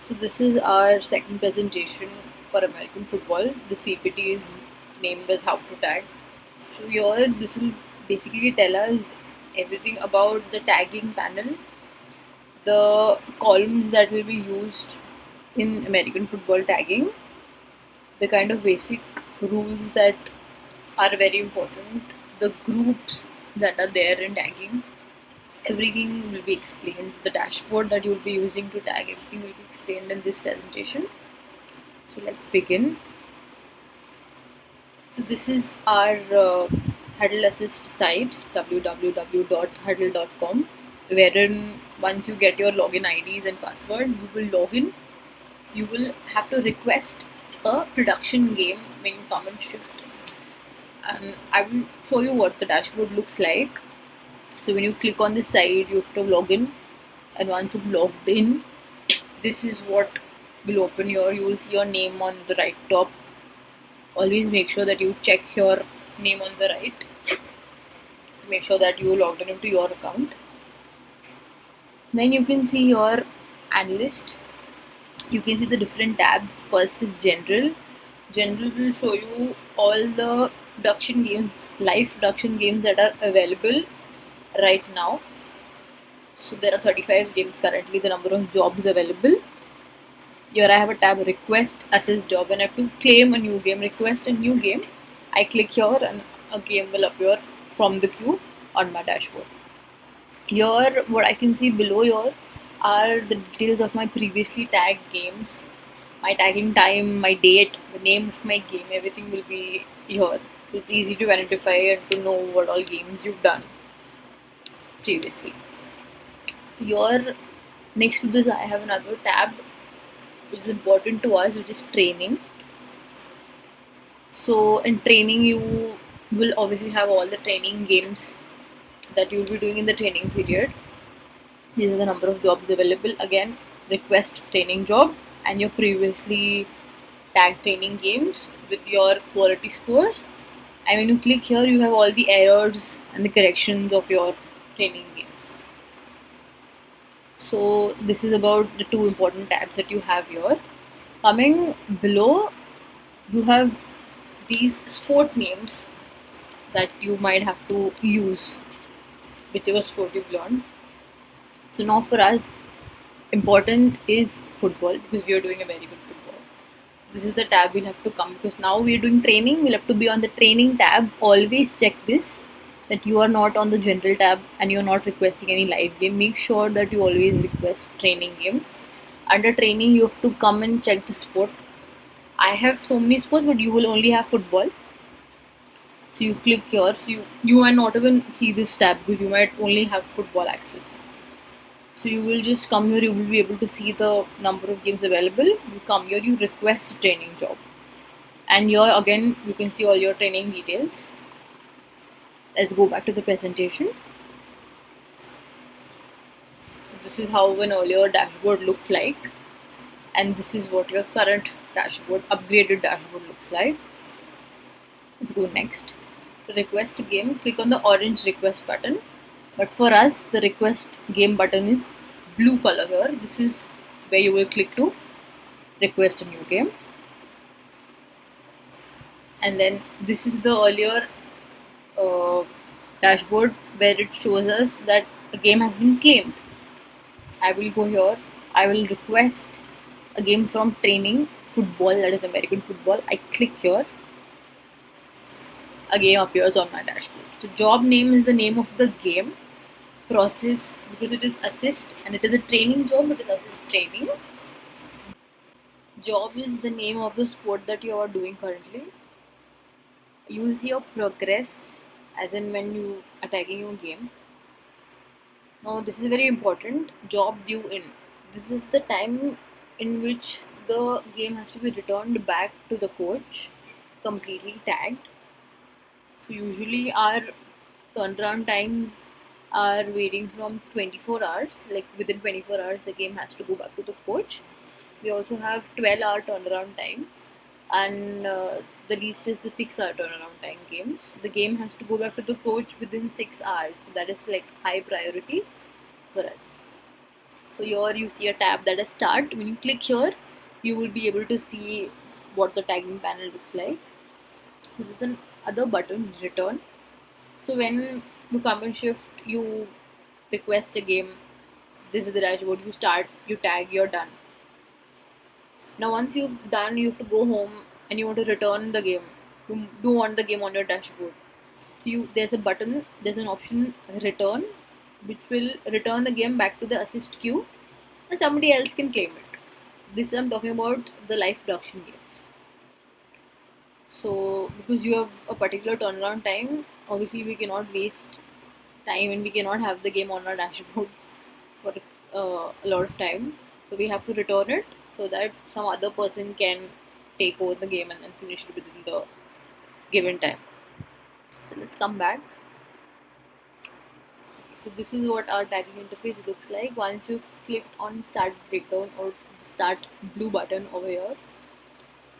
So this is our second presentation for American football. This PPT is named as How to Tag. So here this will basically tell us everything about the tagging panel, the columns that will be used in American football tagging, the kind of basic rules that are very important, the groups that are there in tagging. Everything will be explained. The dashboard that you will be using to tag everything will be explained in this presentation. So let's begin. So this is our Huddle Assist site, www.huddle.com, wherein once you get your login IDs and password, you will log in. You will have to request a production game when you come and shift. And I will show you what the dashboard looks like. So when you click on this site, you have to log in, and once you've logged in, this is what will open here. You will see your name on the right top. Always make sure that you check your name on the right. Make sure that you logged in into your account. Then you can see your analyst. You can see the different tabs. First is general. General will show you all the production games, live production games that are available right now. So there are 35 games currently, the number of jobs available. Here I have a tab request assess job, and I have to claim a new game, request a new game. I click here and a game will appear from the queue on my dashboard. Here what I can see below here are the details of my previously tagged games, my tagging time, my date, the name of my game, everything will be here. So it's easy to identify and to know what all games you've done previously. Here next to this I have another tab which is important to us, which is training. So in training, you will obviously have all the training games that you will be doing in the training period. These are the number of jobs available. Again, request training job and your previously tagged training games with your quality scores. And when you click here, you have all the errors and the corrections of your training games. So this is about the two important tabs that you have here. Coming below, you have these sport names that you might have to use whichever sport you've learned. So now for us, important is football because we are doing American football. This is the tab we'll have to come because now we are doing training. We'll have to be on the training tab. Always check this that you are not on the general tab and you're not requesting any live game. Make sure that you always request training game. Under training, you have to come and check the sport. I have so many sports, but you will only have football. So you click here. So you might not even see this tab because you might only have football access. So you will just come here. You will be able to see the number of games available. You come here. You request a training job, and here again you can see all your training details. Let's go back to the presentation. So this is how an earlier dashboard looked like, and this is what your current dashboard, upgraded dashboard looks like. Let's go next. To request a game, click on the orange request button. But for us, the request game button is blue color here. This is where you will click to request a new game. And then this is the earlier dashboard where it shows us that a game has been claimed. I will go here. I will request a game from training football, that is American football. I click here. A game appears on my dashboard. So job name is the name of the game. Process, because it is assist and it is a training job, it is assist training. Job is the name of the sport that you are doing currently. You will see your progress as in when you are tagging your game. Now this is very important. Job due in. This is the time in which the game has to be returned back to the coach, completely tagged. So usually our turnaround times are varying from 24 hours. Like within 24 hours, the game has to go back to the coach. We also have 12-hour turnaround times, and the least is the 6-hour turnaround time games. The game has to go back to the coach within 6 hours. So that is like high priority for us. So here you see a tab that is start. When you click here, you will be able to see what the tagging panel looks like. So there's an other button, return. So when you come and shift, you request a game. This is the dashboard. You start, you tag, you're done. Now once you've done, you have to go home and you want to return the game. You do want the game on your dashboard. So there's a button, there's an option return, which will return the game back to the assist queue, and somebody else can claim it. This I'm talking about the live production games. So because you have a particular turnaround time, obviously we cannot waste time and we cannot have the game on our dashboards for a lot of time. So we have to return it so that some other person can take over the game and then finish it within the given time. So let's come back. So this is what our tagging interface looks like. Once you've clicked on start breakdown or the start blue button over here,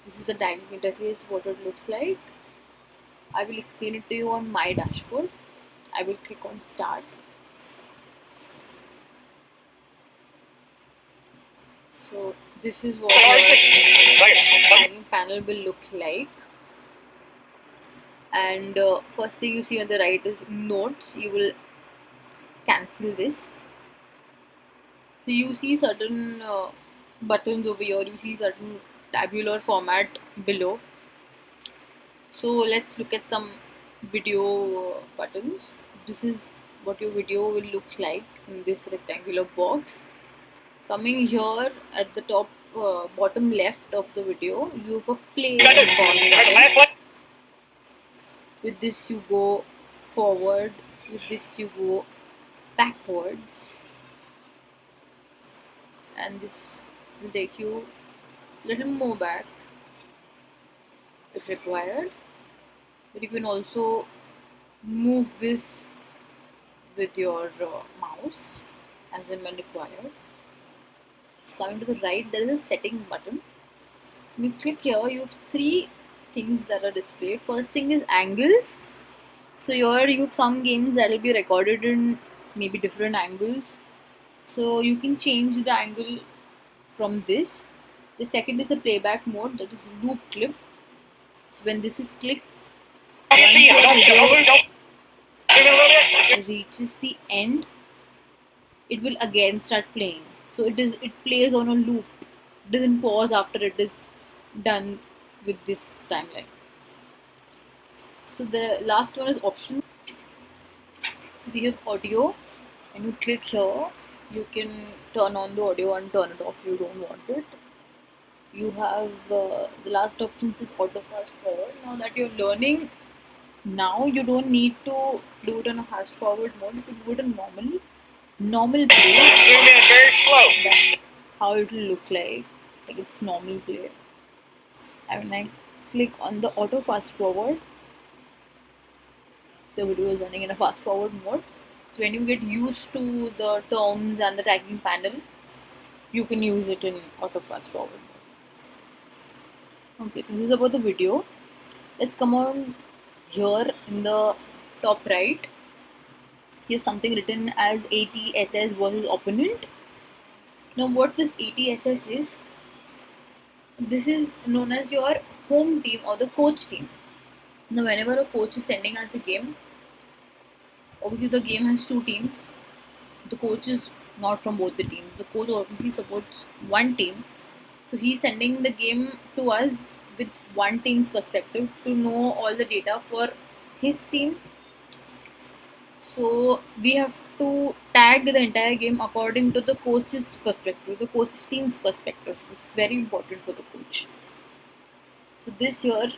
this is the tagging interface, what it looks like. I will explain it to you on my dashboard. I will click on start. So this is what your tagging panel will look like. And first thing you see on the right is notes. You will cancel this. So you see certain buttons over here. You see certain tabular format below. So let's look at some video buttons. This is what your video will look like in this rectangular box. Coming here at the top bottom left of the video, you have a play and pause button. With this you go forward, with this you go backwards, and this will take you a little more back if required. But you can also move this with your mouse as and when required. Coming to the right, there is a setting button. When you click here, you have three things that are displayed. First thing is angles. So here you have some games that will be recorded in maybe different angles. So you can change the angle from this. The second is a playback mode, that is loop clip. So when this is clicked, once your video reaches the end, it will again start playing. So it plays on a loop. It doesn't pause after it is done with this timeline. So the last one is option. So we have audio. When you click here, you can turn on the audio and turn it off if you don't want it. You have the last option is auto fast forward. Now that you're learning, now you don't need to do it in a fast forward mode. You can do it in normal play. Very slow. That's how it will look like it's normal play. And when I click on the auto fast forward, the video is running in a fast forward mode. So when you get used to the terms and the tagging panel, you can use it in auto fast forward mode. Okay, so this is about the video. Let's come on here in the top right. You have something written as ATSS versus opponent. Now what this ATSS is, this is known as your home team or the coach team. Now whenever a coach is sending us a game, obviously the game has two teams. The coach is not from both the teams. The coach obviously supports one team. So he's sending the game to us with one team's perspective to know all the data for his team. So we have to tag the entire game according to the coach's perspective, the coach's team's perspective. It's very important for the coach. So this here,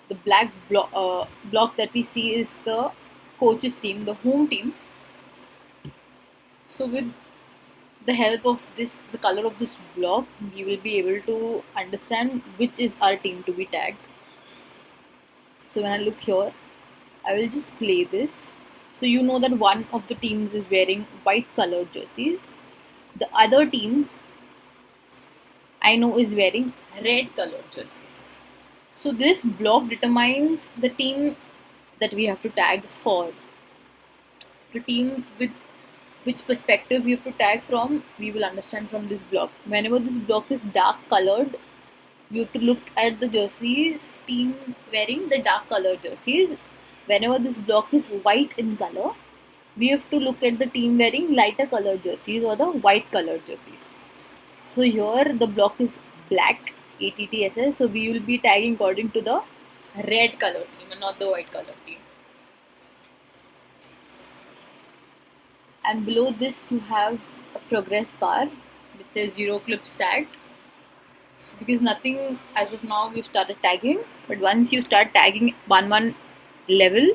the black block that we see is the coach's team, the home team. So with the help of this, the color of this block, we will be able to understand which is our team to be tagged. So when I look here, I will just play this. So you know that one of the teams is wearing white colored jerseys. The other team I know is wearing red colored jerseys. So this block determines the team that we have to tag for. The team with which perspective we have to tag from, we will understand from this block. Whenever this block is dark colored, we have to look at the jerseys, team wearing the dark colored jerseys. Whenever this block is white in color, we have to look at the team wearing lighter colored jerseys or the white colored jerseys. So here the block is black, ATTSS, so we will be tagging according to the red colored team and not the white colored team. And below this you have a progress bar which says 0 clips tagged, because nothing as of now we've started tagging, but once you start tagging one level,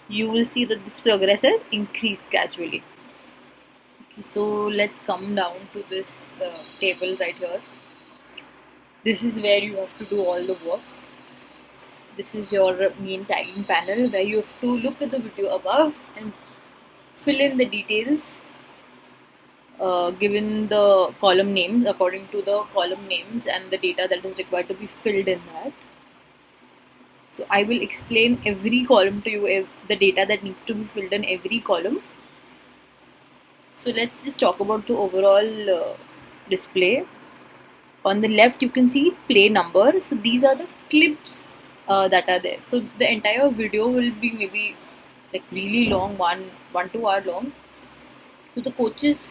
you will see that this progress has increased gradually. Okay, so let's come down to this table right here. This is where you have to do all the work. This is your main tagging panel where you have to look at the video above and fill in the details given the column names according to the column names and the data that is required to be filled in that. So I will explain every column to you, the data that needs to be filled in every column. So let's just talk about the overall display. On the left you can see play number. So these are the clips that are there. So the entire video will be maybe like really long, 1-2 hour long. So the coaches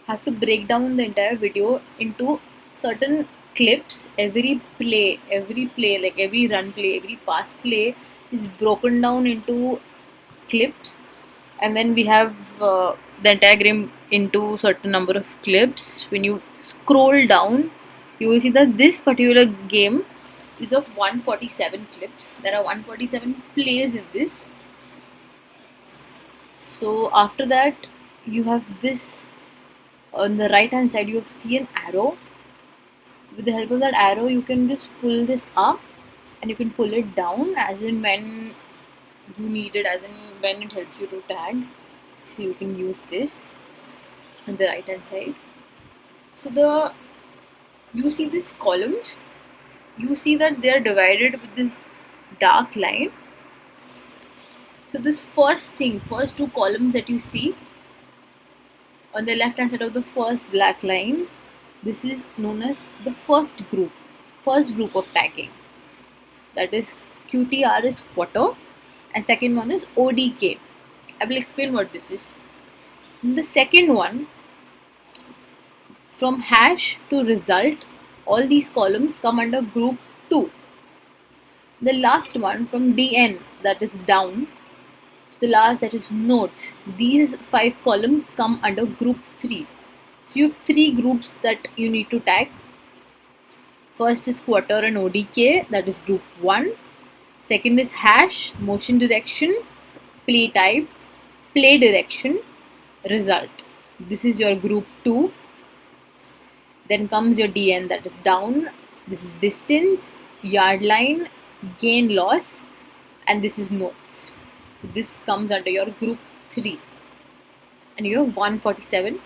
have to break down the entire video into certain clips. Every play, like every run play, every pass play is broken down into clips, and then we have the entire game into certain number of clips. When you scroll down, you will see that this particular game is of 147 clips. There are 147 plays in this. So after that, you have this. On the right hand side you see an arrow. With the help of that arrow you can just pull this up and you can pull it down as in when you need it, as in when it helps you to tag. So you can use this on the right hand side. So you see these columns, you see that they are divided with this dark line. So this first two columns that you see on the left hand side of the first black line, this is known as the first group of tagging. That is QTR is quarter and second one is ODK. I will explain what this is. In the second one, from hash to result, all these columns come under group 2. The last one from DN, that is down, the last, that is notes, these 5 columns come under group 3. So you have 3 groups that you need to tag. First is quarter and ODK, that is group 1. Second is hash, motion direction, play type, play direction, result. This is your group 2. Then comes your DN, that is down. This is distance, yard line, gain loss, and this is notes. So this comes under your group 3. And you have 147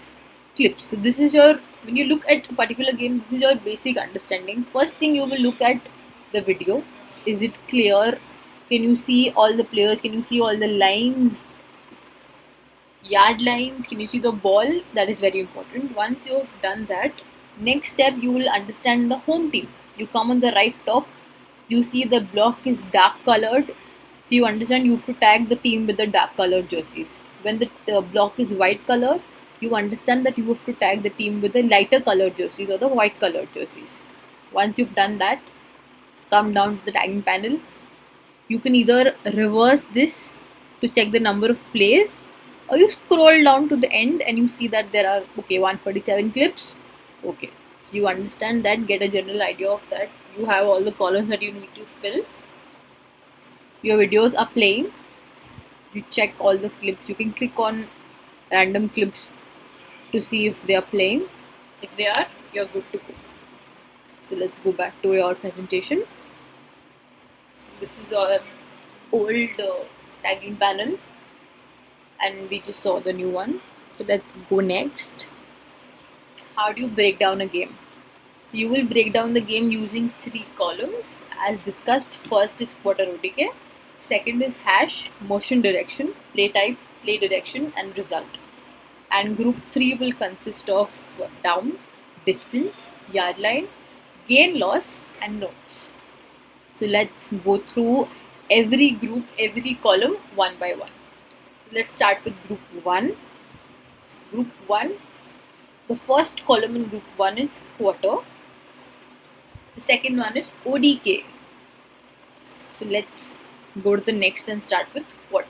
clips. So this is your, when you look at a particular game, this is your basic understanding. First thing you will look at the video. Is it clear? Can you see all the players? Can you see all the lines? Yard lines? Can you see the ball? That is very important. Once you have done that, next step you will understand the home team. You come on the right top, you see the block is dark colored. So you understand you have to tag the team with the dark colored jerseys. When the block is white color, you understand that you have to tag the team with the lighter colored jerseys or the white colored jerseys. Once you've done that, come down to the tagging panel. You can either reverse this to check the number of plays, or you scroll down to the end and you see that there are 147 clips. Okay, so you understand that, get a general idea of that. You have all the columns that you need to fill. Your videos are playing. You check all the clips. You can click on random clips to see if they are playing. If they are, you're good to go. So let's go back to your presentation. This is our old tagging panel and we just saw the new one. So let's go next. How do you break down a game? So you will break down the game using 3 columns as discussed. First is quarter ODK. Second is hash, motion direction, play type, play direction, and result. And group 3 will consist of down, distance, yard line, gain loss, and notes. So let's go through every group, every column one by one. Let's start with group 1. Group 1, the first column in group 1 is quarter. The second one is ODK. So let's go to the next and start with quarter.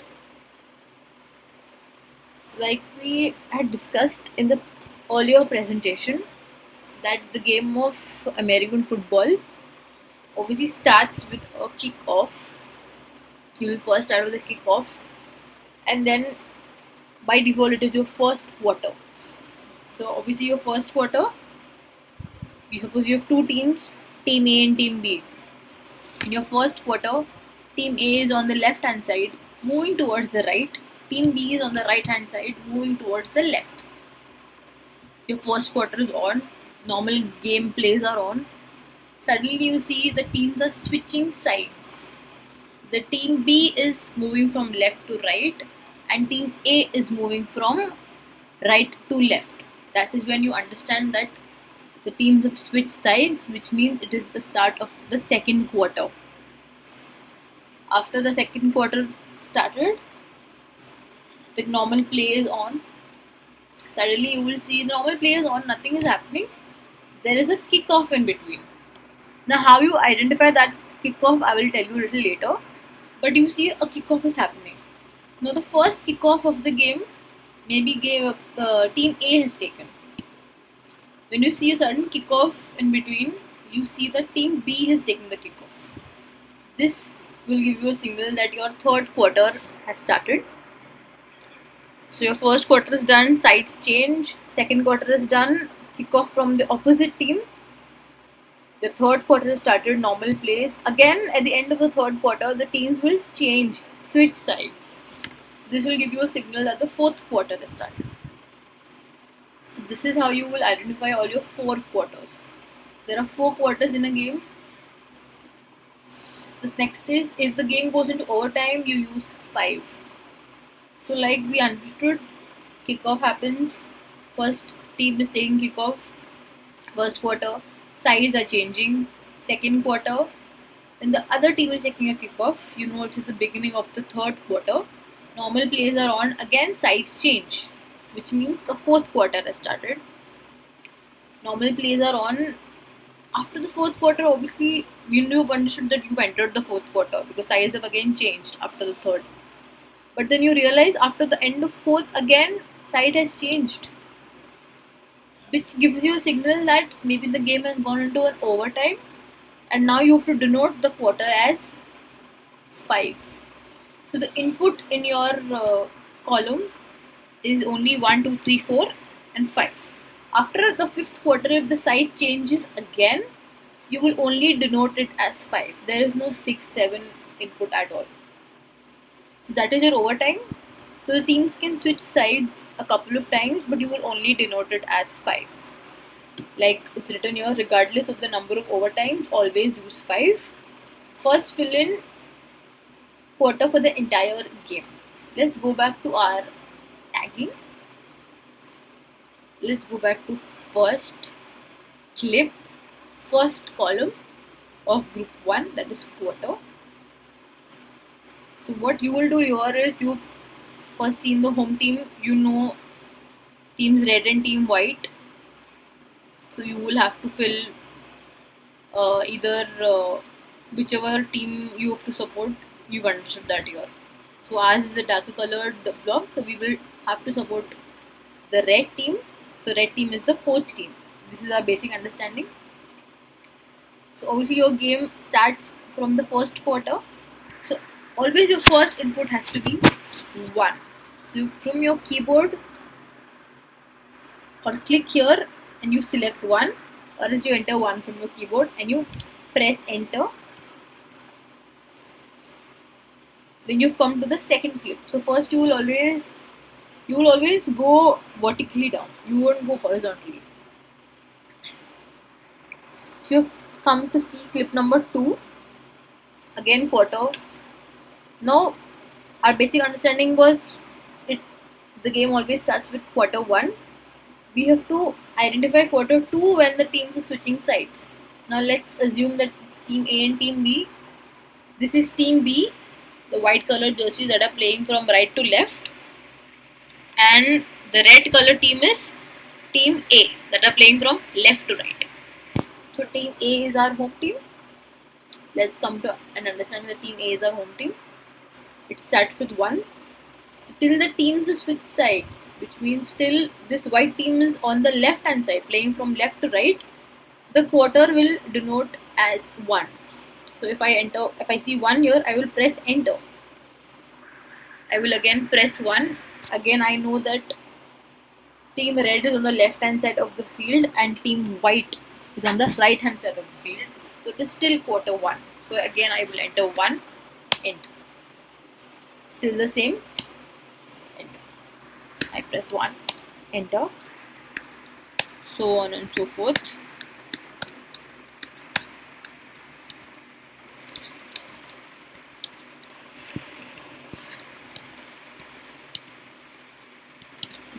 So like we had discussed in the earlier presentation, that the game of American football obviously starts with a kick-off. You will first start with a kick-off, and then by default it is your first quarter. So obviously your first quarter, you suppose you have two teams, team A and team B. In your first quarter, team A is on the left hand side moving towards the right, team B is on the right hand side moving towards the left. Your first quarter is on, normal game plays are on. Suddenly you see the teams are switching sides. The team B is moving from left to right and team A is moving from right to left. That is when you understand that the teams have switched sides, which means it is the start of the second quarter. After the second quarter started, the normal play is on. Suddenly you will see the normal play is on, nothing is happening. There is a kickoff in between. Now how you identify that kickoff, I will tell you a little later. But you see a kickoff is happening. Now the first kickoff of the game, maybe team A has taken. When you see a sudden kickoff in between, you see that team B has taken the kickoff. This will give you a signal that your third quarter has started. So your first quarter is done, sides change. Second quarter is done, kickoff from the opposite team. The third quarter has started, normal plays. Again, at the end of the third quarter, the teams will change, switch sides. This will give you a signal that the fourth quarter is started. So this is how you will identify all your 4 quarters. There are 4 quarters in a game. The next is, if the game goes into overtime, you use 5. So like we understood, kickoff happens, first team is taking kickoff, first quarter, sides are changing, second quarter, then the other team is taking a kickoff, you know it is the beginning of the third quarter, normal plays are on, again sides change, which means the fourth quarter has started. Normal plays are on. After the fourth quarter, obviously you've understood that you've entered the fourth quarter because sides have again changed after the third. But then you realize after the end of fourth, again side has changed, which gives you a signal that maybe the game has gone into an overtime, and now you have to denote the quarter as 5. So the input in your column is only 1, 2, 3, 4 and 5. After the 5th quarter, if the side changes again, you will only denote it as 5. There is no 6, 7 input at all. So that is your overtime. So the teams can switch sides a couple of times, but you will only denote it as 5. Like it's written here, regardless of the number of overtimes, always use 5. First fill in quarter for the entire game. Let's go back to our tagging. Let's go back to first clip, first column of group 1, that is quarter. So what you will do here is, you've first seen the home team, you know teams red and team white. So you will have to fill either whichever team you have to support. You've understood that here. So as is the darker colored block, so we will have to support the red team. So red team is the coach team. This is our basic understanding. So obviously your game starts from the first quarter. So always your first input has to be 1. So from your keyboard, or click here and you select 1, or else you enter 1 from your keyboard and you press enter. Then you've come to the second clip. So first you will always go vertically down. You won't go horizontally. So you've come to see clip number 2. Again quarter. Now our basic understanding was the game always starts with quarter 1. We have to identify quarter 2 when the teams are switching sides. Now let's assume that it's team A and team B. This is team B, the white colored jerseys that are playing from right to left, and the red color team is team A that are playing from left to right. So team A is our home team. Let's come to an understanding that team A is our home team. It starts with 1. Till the teams have switched sides, which means till this white team is on the left hand side, playing from left to right, the quarter will denote as 1. So if I see 1 here, I will press enter. I will again press 1. Again, I know that team red is on the left hand side of the field and team white is on the right hand side of the field. So it is still quarter 1. So again, I will enter 1, enter. Still the same, enter. I press 1, enter. So on and so forth.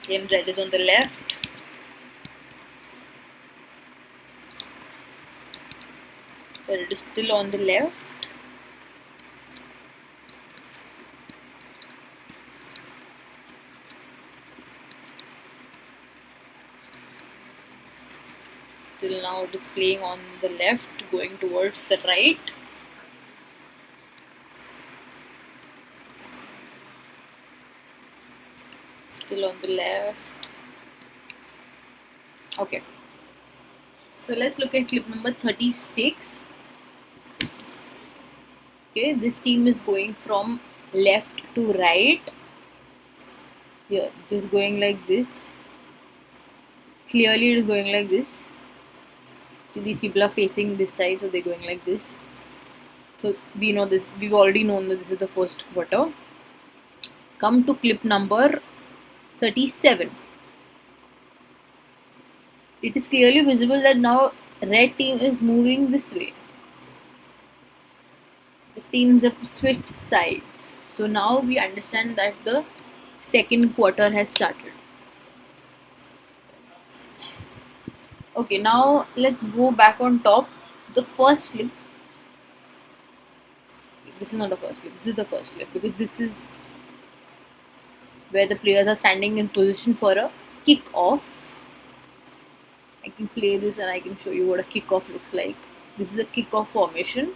Again, red is on the left. Red is still on the left. Still now it is playing on the left, going towards the right. Still on the left. Okay. So let's look at clip number 36. Okay, this team is going from left to right. Here, it is going like this. Clearly, it is going like this. So these people are facing this side, so they're going like this. So we know this. We've already known that this is the first quarter. Come to clip number 37. It is clearly visible that now red team is moving this way. The teams have switched sides. So now we understand that the second quarter has started. Okay, now let's go back on top. The first clip. This is not the first clip. This is the first clip because this is where the players are standing in position for a kick-off. I can play this and I can show you what a kick-off looks like. This is a kick-off formation.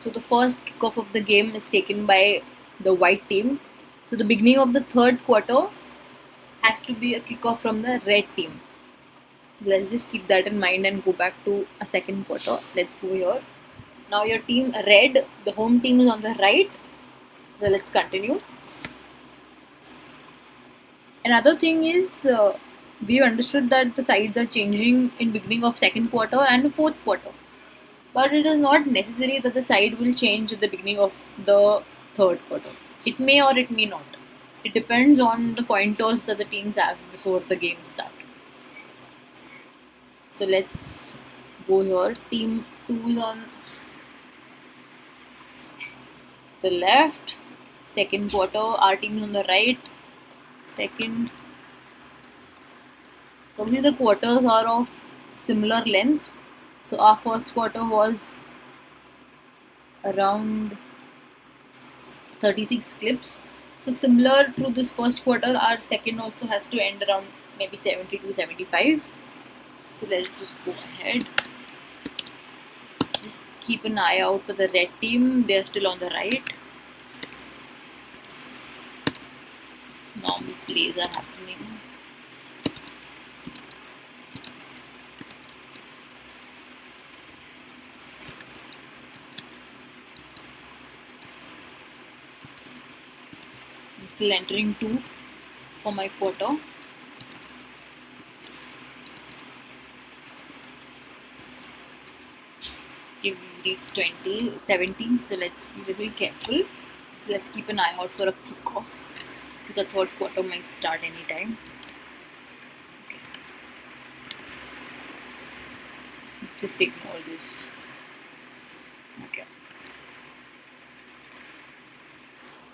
So the first kickoff of the game is taken by the white team. So the beginning of the third quarter has to be a kickoff from the red team. Let's just keep that in mind and go back to a second quarter. Let's go here. Now your team red, the home team is on the right. So let's continue. Another thing is we understood that the sides are changing in beginning of second quarter and fourth quarter. But it is not necessary that the side will change at the beginning of the third quarter. It may or it may not. It depends on the coin toss that the teams have before the game starts. So let's go here. Team 2 is on the left. Second quarter, our team is on the right. Second. Probably the quarters are of similar length. So our first quarter was around 36 clips. So similar to this first quarter, our second also has to end around maybe 70 to 75. So let's just go ahead. Just keep an eye out for the red team. They are still on the right. Normal plays are happening. Still entering 2 for my quarter. We've reached 20, 17, so let's be a little careful. So let's keep an eye out for a kickoff. The third quarter might start anytime. Okay. Just ignore this. Okay.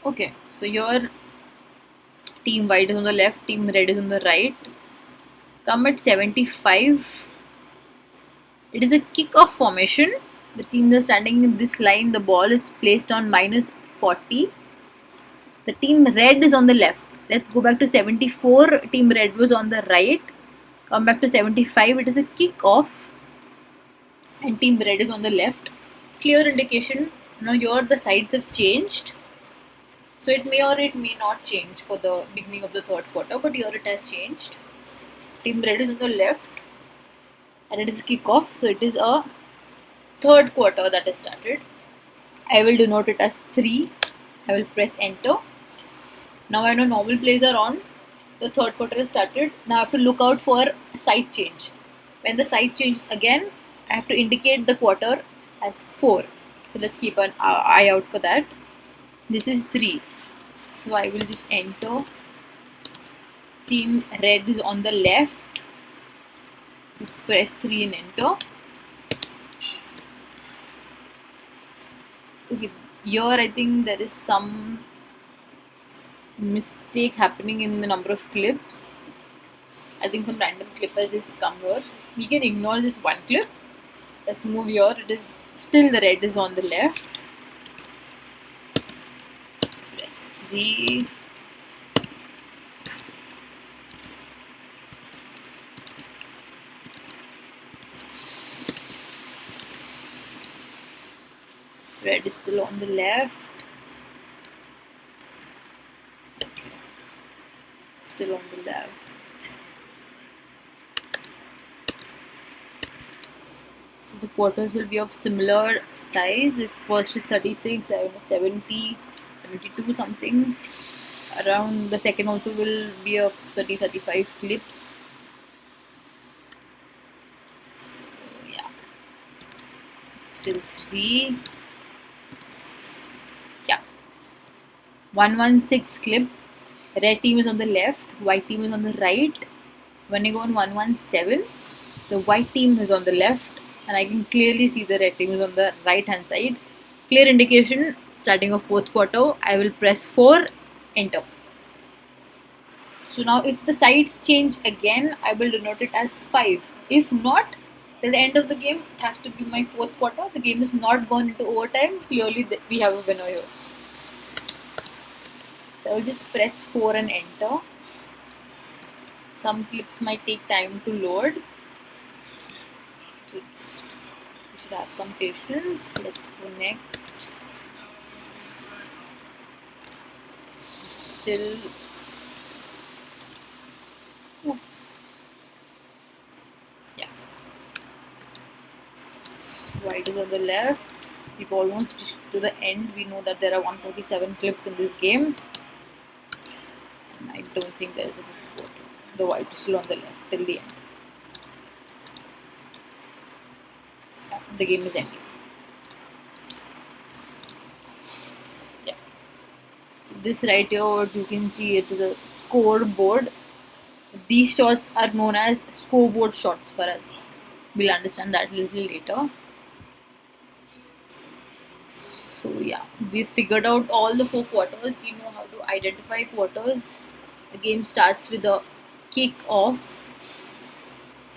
Okay. So your team white is on the left, team red is on the right. Come at 75. It is a kickoff formation. The teams are standing in this line. The ball is placed on minus 40. The team red is on the left. Let's go back to 74. Team red was on the right. Come back to 75. It is a kickoff. And team red is on the left. Clear indication. Now here the sides have changed. So it may or it may not change for the beginning of the third quarter. But here it has changed. Team red is on the left. And it is a kickoff. So it is a third quarter that has started. I will denote it as 3. I will press enter. Now I know normal plays are on. The third quarter has started. Now I have to look out for side change. When the side changes again, I have to indicate the quarter as 4. So let's keep an eye out for that. This is 3. So I will just enter. Team red is on the left. Just press 3 and enter. Okay, here I think there is some mistake happening in the number of clips. I think some random clip has just come here. We can ignore this one clip. Let's move here. It is still the red is on the left. Press 3. Red is still on the left. Okay. Still on the left. So the quarters will be of similar size. If first is 36, 70, 72 something. Around the second also will be of 30-35 clips. So yeah. Still 3. 116 clip. Red team is on the left, white team is on the right. When I go on 117, the white team is on the left, and I can clearly see the red team is on the right hand side. Clear indication, starting of fourth quarter. I will press 4, enter. So now if the sides change again, I will denote it as 5. If not, till the end of the game, it has to be my fourth quarter. The game is not gone into overtime. Clearly we have a winner here. So I will just press 4 and enter. Some clips might take time to load. So you should have some patience. Let's go next. Still. Oops. Yeah. White is on the left. We've almost to the end. We know that there are 147 clips in this game. I don't think there is a fifth quarter. The white is still on the left till the end. Yeah, the game is ending. Yeah. So this right here, what you can see, it is a scoreboard. These shots are known as scoreboard shots for us. We'll understand that a little later. So yeah, we've figured out all the 4 quarters. We know how to identify quarters. The game starts with a kick-off.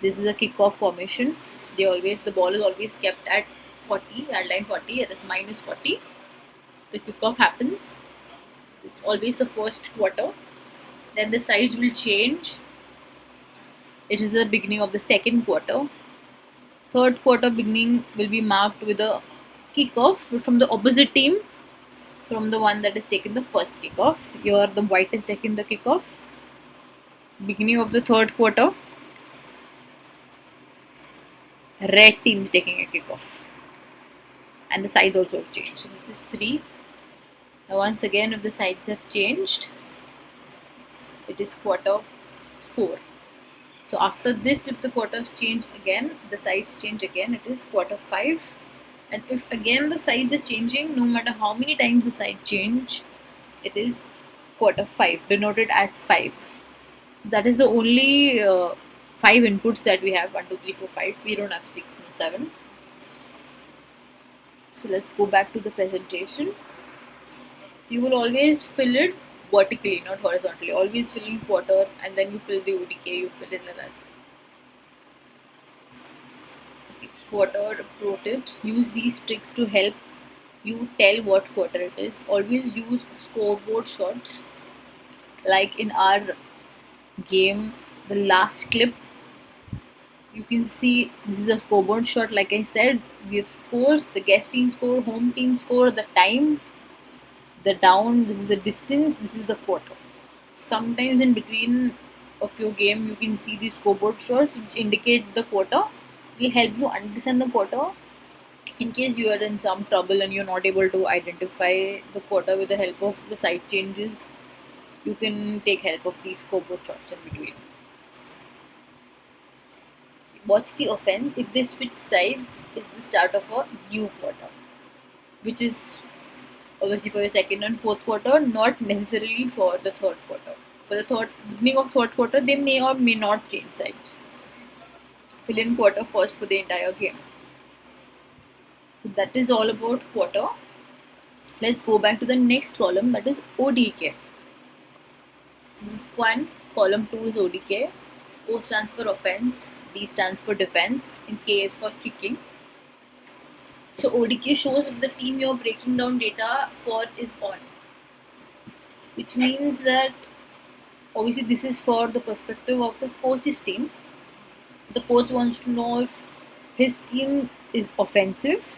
This is a kick-off formation. The ball is always kept at 40, at line 40, that is minus 40. The kick-off happens. It's always the first quarter. Then the sides will change. It is the beginning of the second quarter. Third quarter beginning will be marked with a kick-off, but from the opposite team, from the one that is taken the first kick-off. Here the white is taking the kick-off. Beginning of the third quarter, red team is taking a kick-off. And the sides also have changed. So this is 3. Now once again, if the sides have changed, it is quarter 4. So after this, if the quarters change again, the sides change again, it is quarter 5. And if again the sides are changing, no matter how many times the side change, it is quarter 5, denoted as 5. That is the only 5 inputs that we have: 1, 2, 3, 4, 5. We don't have 6 and 7. So let's go back to the presentation. You will always fill it vertically, not horizontally. Always fill in quarter and then you fill the ODK, you fill it like that. Okay. Quarter pro tips: use these tricks to help you tell what quarter it is. Always use scoreboard shots. Like in our game, the last clip, you can see this is a scoreboard shot. Like I said, we have scores: the guest team score, home team score, the time, the down, this is the distance, this is the quarter. Sometimes in between of your game you can see these scoreboard shots which indicate the quarter. It will help you understand the quarter in case you are in some trouble and you're not able to identify the quarter with the help of the side changes. You can take help of these scoreboard shots in between. Watch the offense. If they switch sides, is the start of a new quarter, which is obviously for your second and fourth quarter, not necessarily for the third quarter. For the beginning of third quarter, they may or may not change sides. Fill in quarter first for the entire game. So that is all about quarter. Let's go back to the next column, that is ODK. Group 1, column 2 is ODK. O stands for offense, D stands for defense, and K is for kicking. So ODK shows if the team you're breaking down data for is on, which means that obviously this is for the perspective of the coach's team. The coach wants to know if his team is offensive,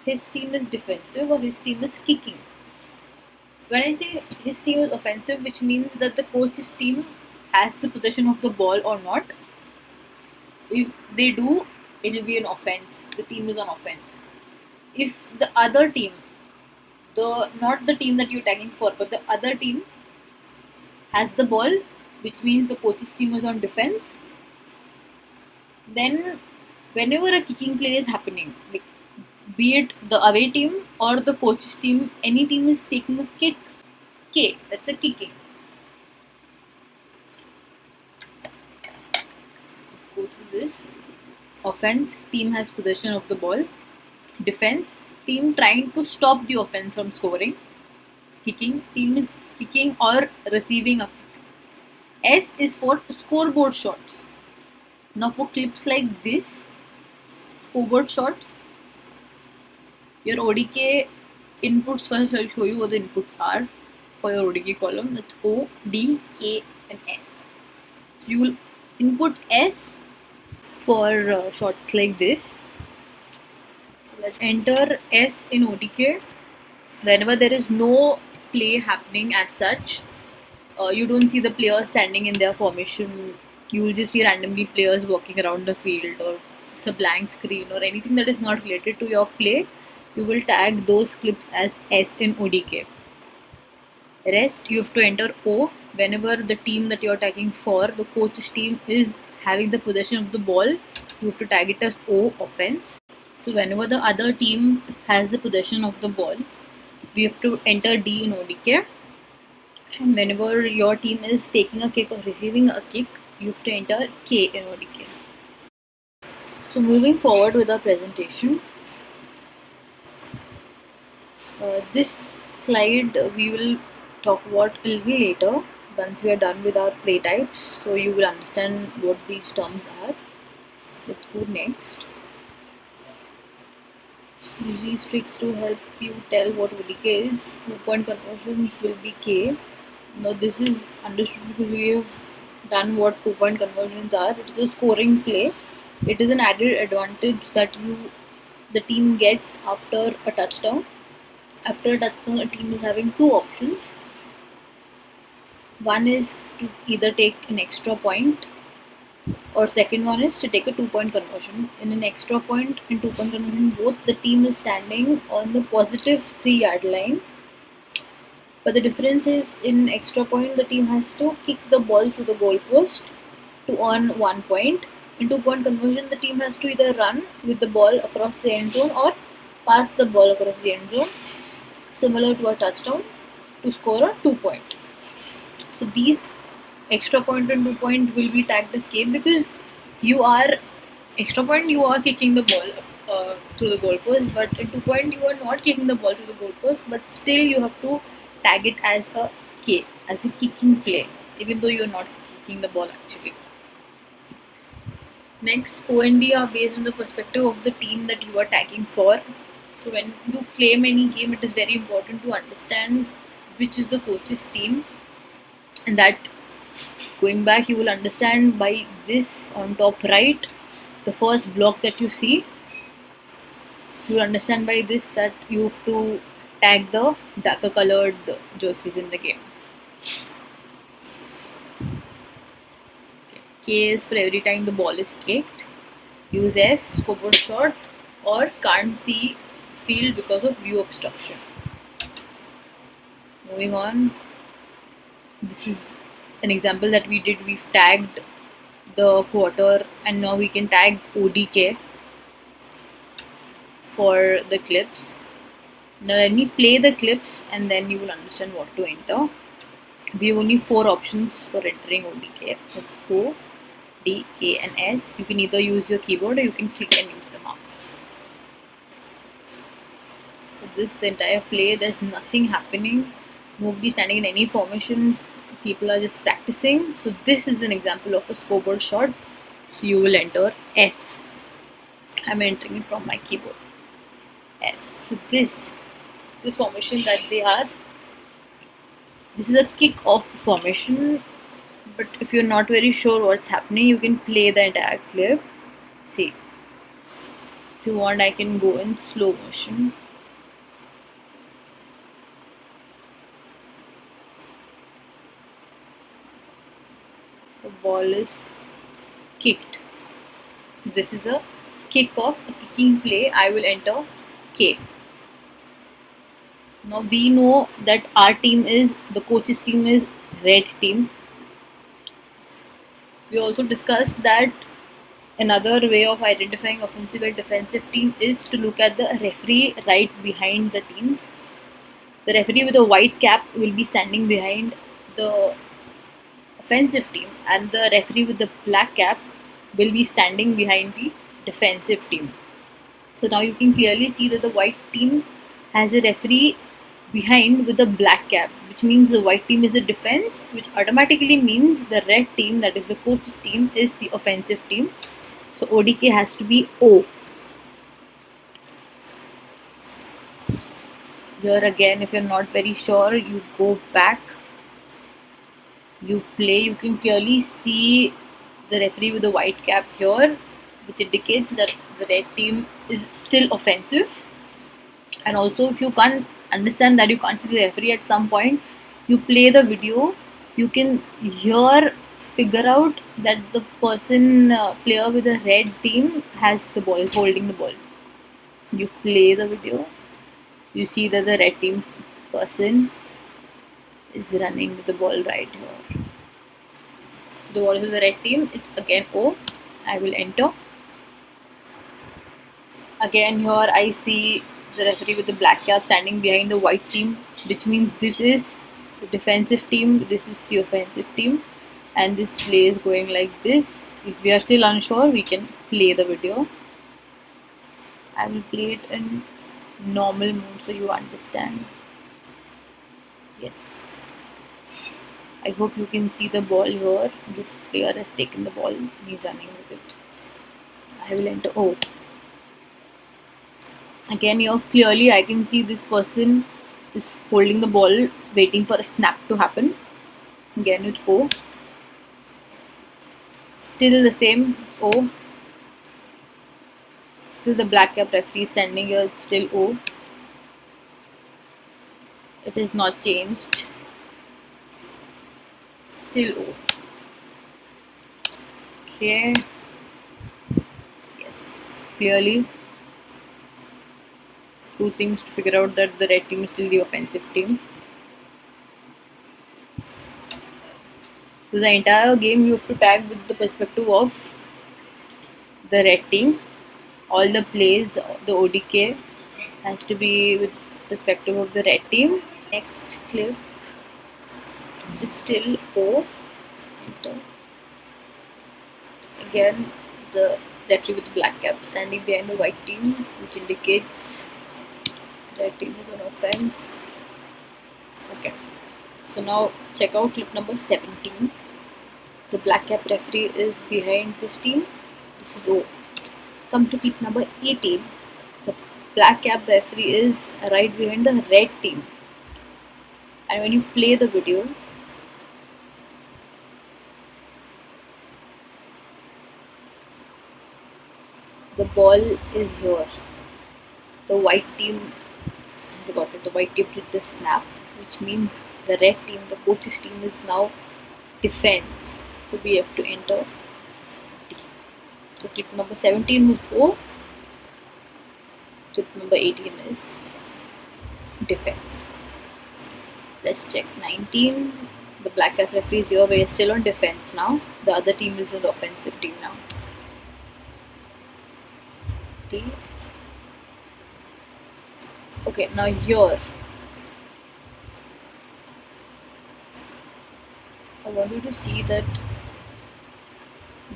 his team is defensive, or his team is kicking. When I say his team is offensive, which means that the coach's team has the possession of the ball or not. If they do, it will be an offense. The team is on offense. If the other team, not the team that you're tagging for, but the other team has the ball, which means the coach's team is on defense, then whenever a kicking play is happening, like be it the away team or the coach's team, any team is taking a kick, K, that's a kicking. Let's go through this. Offense, team has possession of the ball. Defense, team trying to stop the offense from scoring. Kicking, team is kicking or receiving a kick. S is for scoreboard shots. Now for clips like this, scoreboard shots, your ODK inputs, first I'll show you what the inputs are for your ODK column. That's O, D, K and S. So you will input S for shots like this. So let's enter S in ODK. Whenever there is no play happening as such, you don't see the players standing in their formation. You will just see randomly players walking around the field, or it's a blank screen or anything that is not related to your play. You will tag those clips as S in ODK. Rest, you have to enter O. Whenever the team that you're tagging for, the coach's team, is having the possession of the ball, you have to tag it as O, offense. So whenever the other team has the possession of the ball, we have to enter D in ODK. And whenever your team is taking a kick or receiving a kick, you have to enter K in ODK. So moving forward with our presentation, this slide we will talk about a little later once we are done with our play types, so you will understand what these terms are. Let's go next. Use these tricks to help you tell what ODK is. 2-point conversions will be K. Now this is understood because we have done what 2-point conversions are. It is a scoring play. It is an added advantage that the team gets after a touchdown. After a touchdown, a team is having two options. One is to either take an extra point, or second one is to take a 2-point conversion. In an extra point and 2-point conversion, both the team is standing on the positive 3-yard line. But the difference is, in extra point, the team has to kick the ball through the goalpost to earn 1 point. In 2-point conversion, the team has to either run with the ball across the end zone or pass the ball across the end zone, similar to a touchdown, to score a 2 point. So these extra point and 2 point will be tagged as game because you are extra point you are kicking the ball through the goalpost, but in 2 point you are not kicking the ball through the goalpost, but still you have to tag it as a K, as a kicking play, even though you are not kicking the ball actually. Next, OND are based on the perspective of the team that you are tagging for. So when you claim any game, it is very important to understand which is the coach's team, and that going back you will understand by this on top right, the first block that you see, you will understand by this that you have to tag the darker colored jerseys in the game. K is for every time the ball is kicked. Use S, scoreboard shot, or can't see field because of view obstruction. Moving on, this is an example that we did. We've tagged the quarter, and now we can tag ODK for the clips. Now let me play the clips and then you will understand what to enter. We have only 4 options for entering ODK. That's O, D, K and S. You can either use your keyboard or you can click and use the mouse. So this the entire play, there's nothing happening. Nobody standing in any formation. People are just practicing. So this is an example of a scoreboard shot. So you will enter S. I'm entering it from my keyboard. S. So this formation that they are, this is a kick-off formation, but if you're not very sure what's happening, you can play the entire clip. See, if you want I can go in slow motion. The ball is kicked. This is a kick-off, a kicking play. I will enter K. Now we know that our team is, the coach's team is red team. We also discussed that another way of identifying offensive and defensive team is to look at the referee right behind the teams. The referee with a white cap will be standing behind the offensive team, and the referee with the black cap will be standing behind the defensive team. So now you can clearly see that the white team has a referee behind with the black cap, which means the white team is the defense, which automatically means the red team, that is the coach's team, is the offensive team. So ODK has to be O. Here again, if you're not very sure, you go back, you play. You can clearly see the referee with the white cap here, which indicates that the red team is still offensive. And also, if you can't understand that, you can't see the referee at some point, you play the video, you can figure out that the player with the red team has the ball, is holding the ball. You play the video, you see that the red team person is running with the ball right here. The ball is with the red team, it's again O. I will enter. Again here I see the referee with the black cap standing behind the white team, which means this is the defensive team, this is the offensive team, and this play is going like this. If we are still unsure, we can play the video. I will play it in normal mode so you understand. Yes, I hope you can see the ball here. This player has taken the ball and he's running with it. I will enter O. Again here clearly I can see this person is holding the ball, waiting for a snap to happen. Again it's O. Still the same, it's O. Still the black cap referee standing here, it's still O. It is not changed. Still O. Okay. Yes, clearly. 2 things to figure out that the red team is still the offensive team. So the entire game you have to tag with the perspective of the red team. All the plays, the ODK, has to be with perspective of the red team. Next clip is still O. Enter. Again, the referee with the black cap standing behind the white team, which indicates the red team is on offense. Okay. So now check out clip number 17. The black cap referee is behind this team. This is O. Come to clip number 18. The black cap referee is right behind the red team. And when you play the video, the ball is here. The white team has got it. The white team did the snap, which means the red team, the coach's team, is now defense. So we have to enter D. So clip number 17 was O. Clip number 18 is defense. Let's check 19. The black cap referee is here. We are still on defense now. The other team is an offensive team now. D. Okay, now here I want you to see that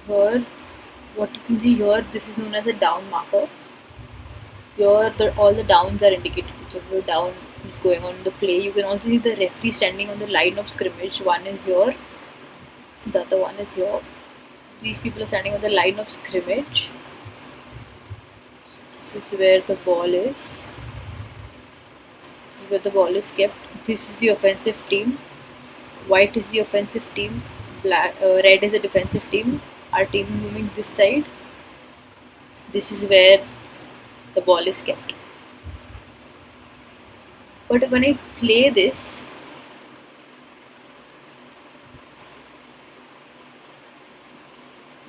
here, what you can see here, this is known as a down marker. Here all the downs are indicated. So the down is going on in the play. You can also see the referee standing on the line of scrimmage. One is here, the other one is here. These people are standing on the line of scrimmage. This is where the ball is. This is where the ball is kept. This is the offensive team. White is the offensive team. Red is the defensive team. Our team is moving this side. This is where the ball is kept. But when I play this,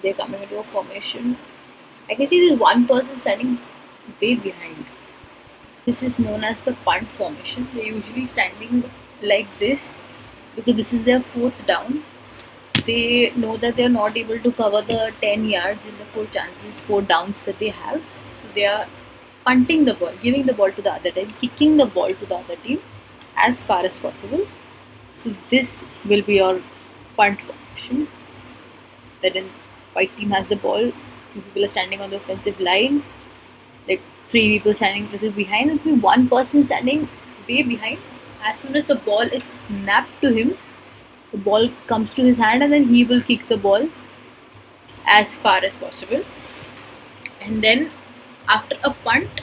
they're coming into a formation. I can see there's one person standing way behind. This is known as the punt formation. They're usually standing like this because this is their fourth down. They know that they're not able to cover the 10 yards in the 4 downs that they have. So they are punting the ball, giving the ball to the other team, kicking the ball to the other team as far as possible. So this will be your punt formation. Wherein white team has the ball, 2 people are standing on the offensive line, like 3 people standing a little behind, and 1 person standing way behind. As soon as the ball is snapped to him, the ball comes to his hand and then he will kick the ball as far as possible. And then after a punt,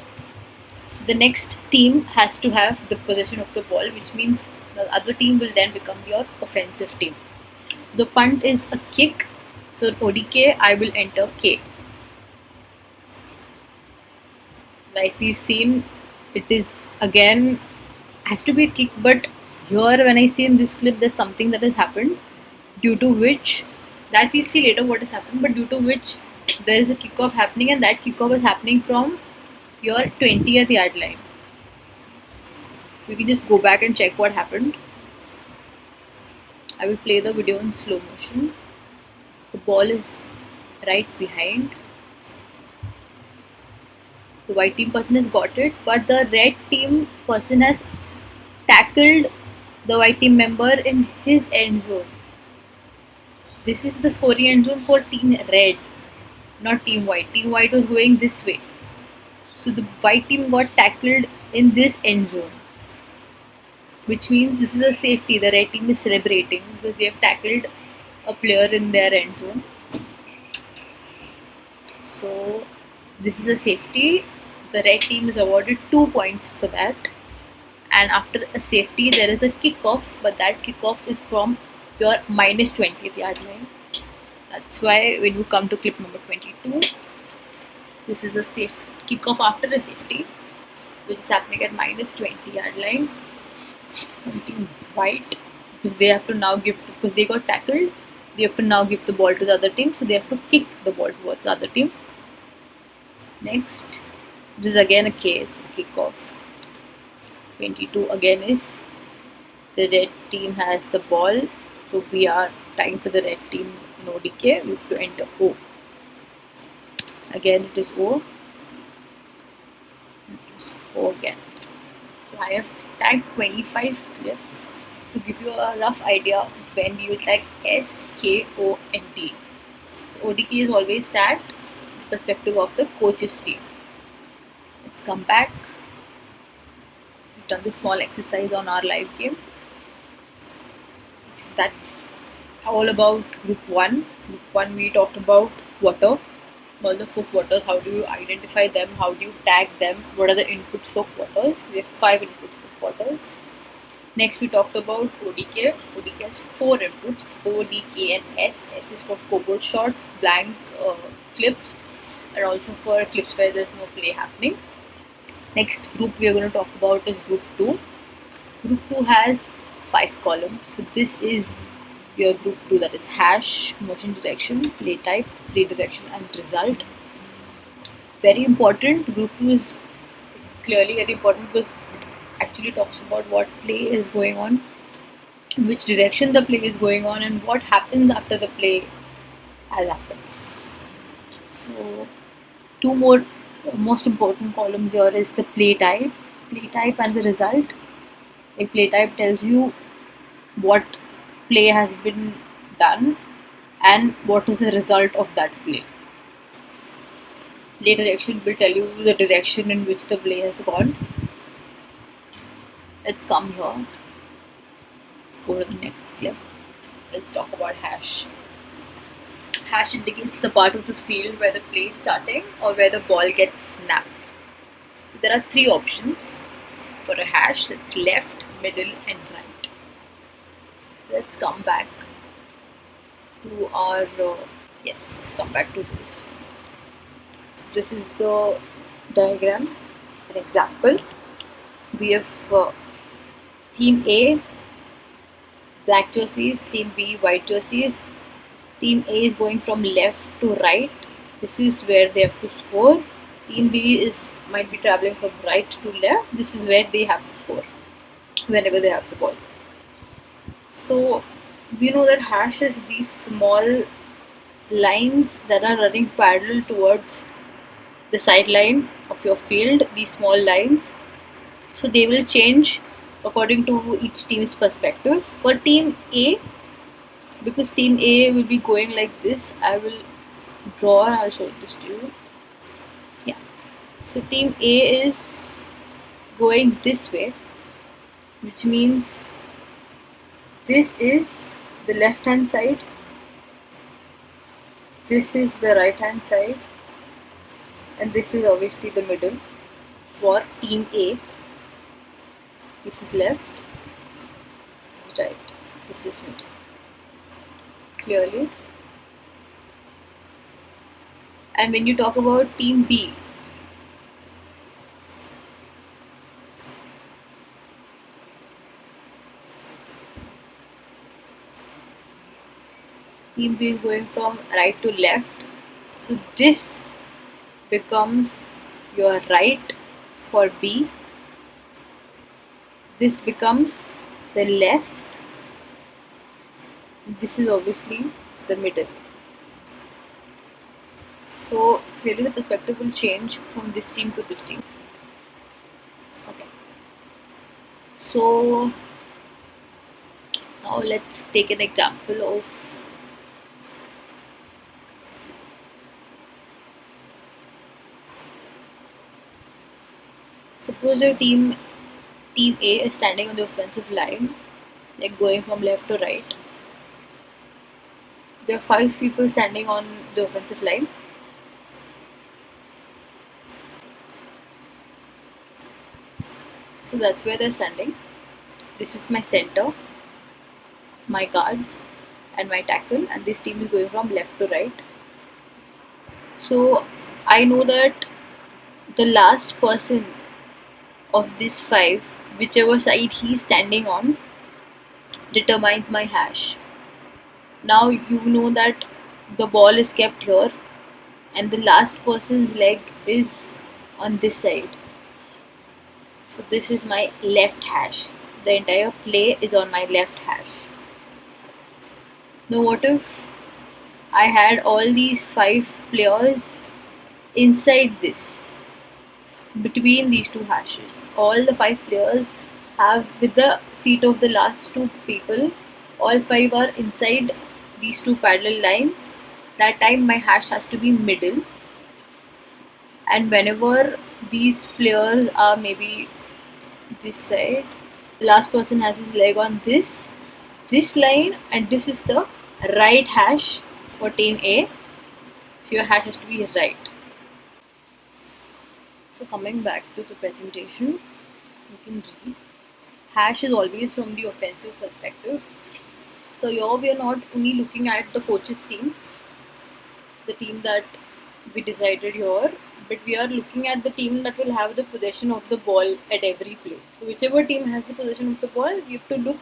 the next team has to have the possession of the ball, which means the other team will then become your offensive team. The punt is a kick, so ODK, I will enter K. Like we've seen, it is again has to be a kick, but here when I see in this clip, there's something that has happened due to which, that we'll see later what has happened, but due to which there is a kickoff happening, and that kickoff is happening from your 20th yard line. We can just go back and check what happened. I will play the video in slow motion. The ball is right behind. The white team person has got it, but the red team person has tackled the white team member in his end zone. This is the scoring end zone for team red, not team white. Team white was going this way. So the white team got tackled in this end zone, which means this is a safety. The red team is celebrating because they have tackled a player in their end zone. So this is a safety. The red team is awarded 2 points for that. And after a safety, there is a kickoff, but that kickoff is from your minus 20th yard line. That's why when you come to clip number 22, this is a safe kickoff after a safety, which is happening at minus 20 yard line. Team white, because they have to now give, because they got tackled, they have to now give the ball to the other team, so they have to kick the ball towards the other team. Next, this is again a K, it's a kickoff. 22 again is the red team has the ball, so we are tying for the red team in ODK. We have to enter O. Again it is O. go again. So I have tagged 25 clips to give you a rough idea when you tag SKONT. So ODK is always tagged from the perspective of the coach's team. Let's come back. We've done this small exercise on our live game. So that's all about group 1. Group 1 we talked about water, all the four quarters, how do you identify them, how do you tag them, what are the inputs for quarters. We have 5 inputs for quarters. Next we talked about ODK. ODK has 4 inputs, O, D, K and S. S is for scoreboard shots, blank clips, and also for clips where there's no play happening. Next group we are going to talk about is group 2. Group 2 has 5 columns. So this is your group 2, that is hash, motion direction, play type, redirection and result. Very important. Group 2 is clearly very important because it actually talks about what play is going on, which direction the play is going on, and what happens after the play has happened. So 2 more most important columns here is the play type and the result. A play type tells you what play has been done and what is the result of that play. Play direction will tell you the direction in which the play has gone. Let's come here. Let's go to the next clip. Let's talk about hash. Hash indicates the part of the field where the play is starting or where the ball gets snapped. So there are 3 options for a hash. It's left, middle and right. Let's come back to our let's come back to this. This is the diagram. An example, we have team A black jerseys, team B white jerseys. Team A is going from left to right. This is where they have to score. Team B might be traveling from right to left. This is where they have to score whenever they have the ball. So we know that hash is these small lines that are running parallel towards the sideline of your field, these small lines. So they will change according to each team's perspective. For team A, because team A will be going like this, I will draw and I'll show this to you. Yeah. So team A is going this way, which means this is the left hand side, this is the right hand side, and this is obviously the middle for team A. This is left, this is right, this is middle. Clearly. And when you talk about team B, team B is going from right to left, so this becomes your right for B, this becomes the left, this is obviously the middle. So clearly the perspective will change from this team to this team. Okay. So now let's take an example of suppose your team A is standing on the offensive line, like going from left to right. There are 5 people standing on the offensive line. So that's where they're standing. This is my center, my guards and my tackle, and this team is going from left to right. So I know that the last person of these 5, whichever side he's standing on, determines my hash. Now you know that the ball is kept here and the last person's leg is on this side. So this is my left hash. The entire play is on my left hash. Now what if I had all these 5 players inside this? between these two hashes. All the 5 players have, with the feet of the last 2 people, all 5 are inside these 2 parallel lines. That time my hash has to be middle, and whenever these players are maybe this side, the last person has his leg on this line, and this is the right hash for team A. So your hash has to be right. So coming back to the presentation, you can read. Hash is always from the offensive perspective. So here we are not only looking at the coach's team, the team that we decided here, but we are looking at the team that will have the possession of the ball at every play. So whichever team has the possession of the ball, you have to look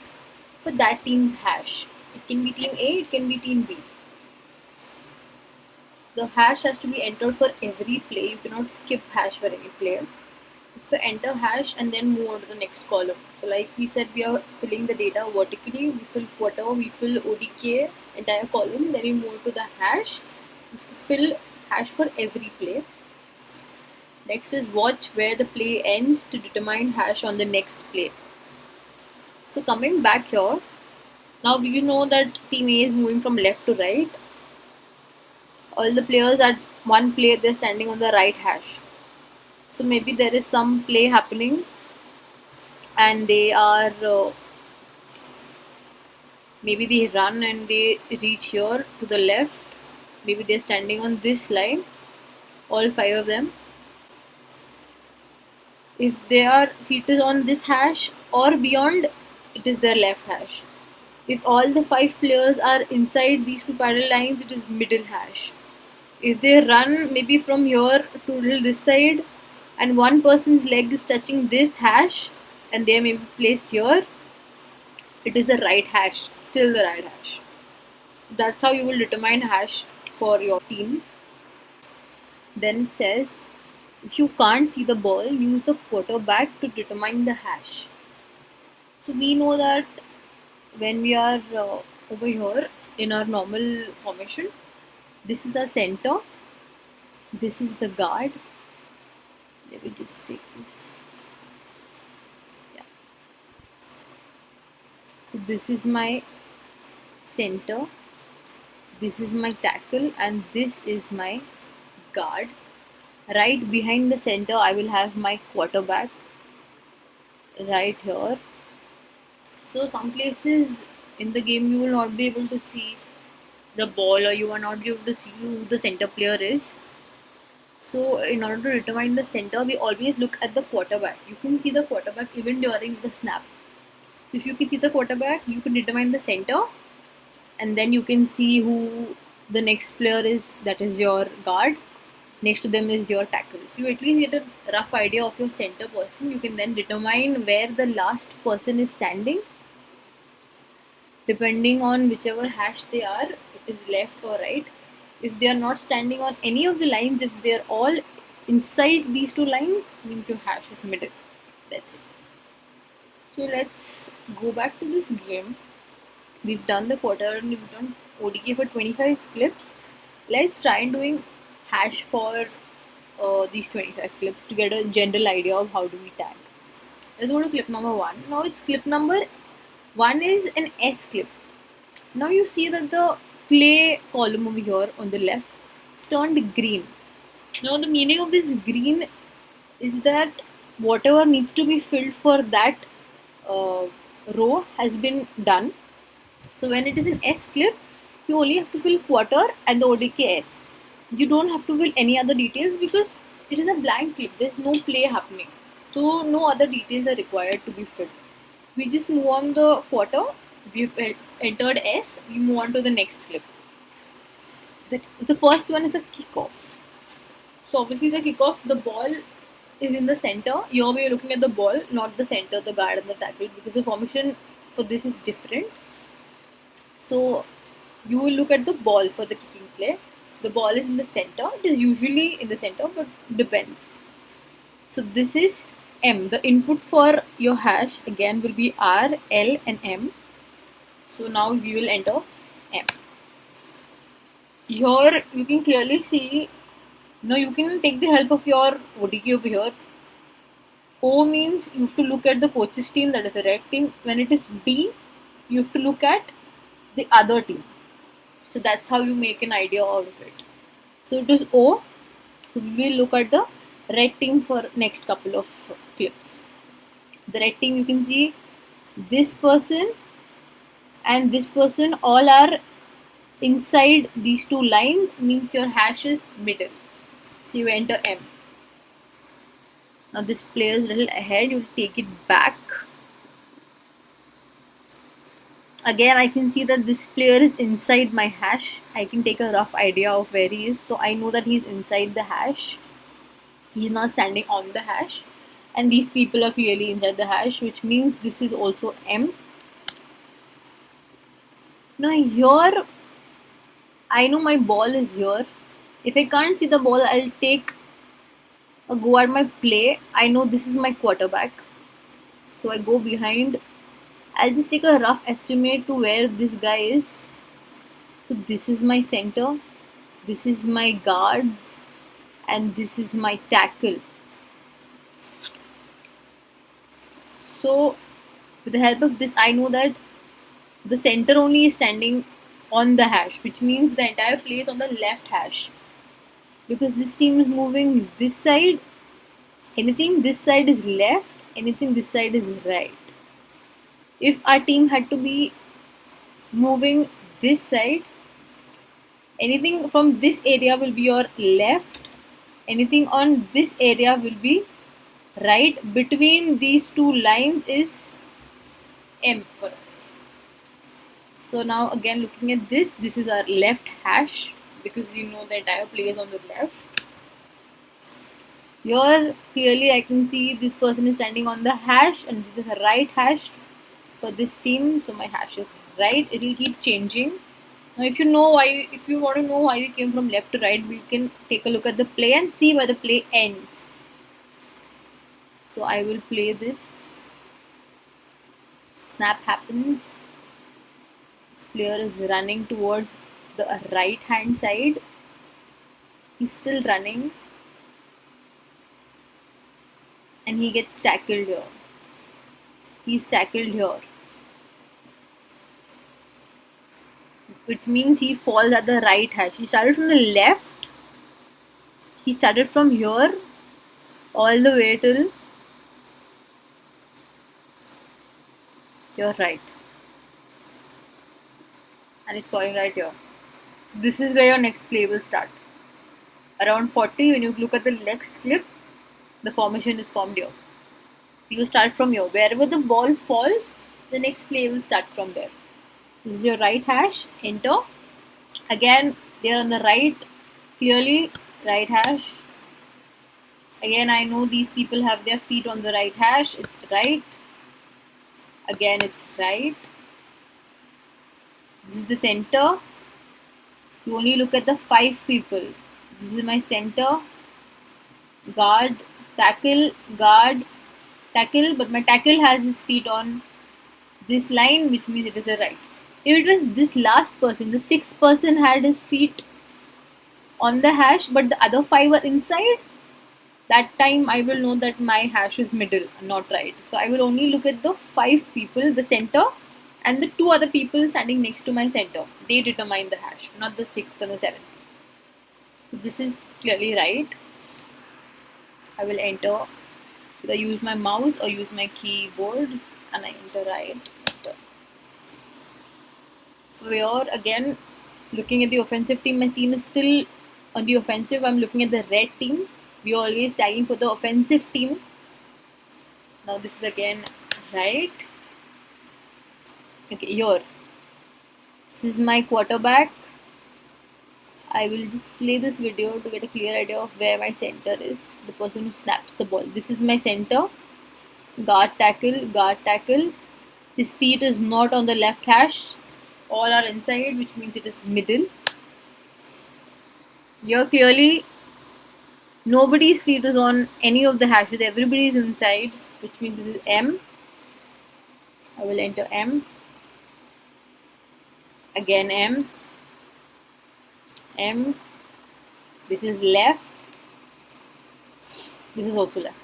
for that team's hash. It can be team A, it can be team B. The hash has to be entered for every play. You cannot skip hash for any play. You have to enter hash and then move on to the next column. So like we said, we are filling the data vertically. We fill quarter, we fill ODK, entire column. Then we move to the hash. You have to fill hash for every play. Next is watch where the play ends to determine hash on the next play. So coming back here, now we know that team A is moving from left to right. All the players at one play, they're standing on the right hash. So maybe there is some play happening and they are maybe they run and they reach here to the left. Maybe they're standing on this line, all 5 of them. If their feet is on this hash or beyond, it is their left hash. If all the 5 players are inside these 2 parallel lines, it is middle hash. If they run maybe from here to this side and one person's leg is touching this hash and they may be placed here, it is the right hash, still the right hash. That's how you will determine hash for your team. Then it says, if you can't see the ball, use the quarterback to determine the hash. So we know that when we are over here in our normal formation, this is the center, this is the guard. Let me just take this. Yeah. So this is my center, this is my tackle, and this is my guard. Right behind the center, I will have my quarterback right here. So some places in the game you will not be able to see the ball, or you will not be able to see who the center player is. So in order to determine the center, we always look at the quarterback. You can see the quarterback even during the snap. So if you can see the quarterback, you can determine the center, and then you can see who the next player is, that is your guard. Next to them is your tackle. So you at least get a rough idea of your center person. You can then determine where the last person is standing. Depending on whichever hash they are, it is left or right. If they are not standing on any of the lines, if they are all inside these 2 lines, means your hash is middle. That's it. So let's go back to this game. We've done the quarter and we've done ODK for 25 clips. Let's try doing hash for these 25 clips to get a general idea of how do we tag. Let's go to clip number 1. Now it's clip number 1 is an S clip. Now you see that the play column over here on the left is turned green. Now the meaning of this green is that whatever needs to be filled for that row has been done. So when it is an S clip, you only have to fill quarter and the ODKS. You don't have to fill any other details because it is a blank clip. There's no play happening. So no other details are required to be filled. We just move on the quarter. We've entered S. We move on to the next clip. The first one is the kickoff. So obviously the kickoff, the ball is in the center. Here we are looking at the ball, not the center, the guard and the tackle, because the formation for this is different. So you will look at the ball for the kicking play. The ball is in the center. It is usually in the center, but depends. So this is M. The input for your hash again will be R, L and M. So now we will enter M. Here you can clearly see. Now you can take the help of your ODK over here O means you have to look at the coach's team, that is the red team. When it is D, you have to look at the other team. So that's how you make an idea out of it. So it is O. We will look at the red team for next couple of clips. The red team, you can see this person and this person all are inside these two lines, means your hash is middle. So you enter M. Now this player is a little ahead, you will take it back. Again, I can see that this player is inside my hash. I can take a rough idea of where he is. So I know that he's inside the hash. He's not standing on the hash. And these people are clearly inside the hash, which means this is also M. Now here, I know my ball is here. If I can't see the ball, I'll take a go at my play. I know this is my quarterback. So I go behind. I'll just take a rough estimate to where this guy is. So this is my center, this is my guards, and this is my tackle. So with the help of this, I know that the center only is standing on the hash, which means the entire play is on the left hash. Because this team is moving this side, anything this side is left, anything this side is right. If our team had to be moving this side, anything from this area will be your left, anything on this area will be right. Between these two lines is M for us. So now again looking at this is our left hash, because you know the entire play is on the left. Here clearly I can see this person is standing on the hash, and this is the right hash for this team. So my hash is right. It will keep changing. Now if you want to know why we came from left to right, we can take a look at the play and see where the play ends. So I will play this. Snap happens. This player is running towards the right hand side. He's still running. And he gets tackled here. He's tackled here. Which means he falls at the right hash. He started from the left. He started from here all the way till your right. And he's falling right here. So this is where your next play will start. Around 40, when you look at the next clip, the formation is formed here. You start from here. Wherever the ball falls, the next play will start from there. This is your right hash. Enter. Again, they are on the right. Clearly, right hash. Again, I know these people have their feet on the right hash. It's right. Again, it's right. This is the center. You only look at the 5 people. This is my center. Guard, tackle, guard, tackle. But my tackle has his feet on this line, which means it is the right. If it was this last person, the 6th person had his feet on the hash, but the other 5 are inside, that time I will know that my hash is middle, not right. So I will only look at the 5 people, the center, and the 2 other people standing next to my center. They determine the hash, not the 6th and the 7th. So this is clearly right. I will enter, either use my mouse or use my keyboard, and I enter right. Enter. Here again, looking at the offensive team, my team is still on the offensive. I'm looking at the red team. We are always tagging for the offensive team. Now this is again right. Okay, here. This is my quarterback. I will just play this video to get a clear idea of where my center is. The person who snaps the ball. This is my center. Guard, tackle, guard, tackle. His feet is not on the left hash. All are inside, which means it is middle. Here clearly nobody's feet is on any of the hashes. Everybody is inside, which means this is M. I will enter M. Again M. M. This is left. This is also left.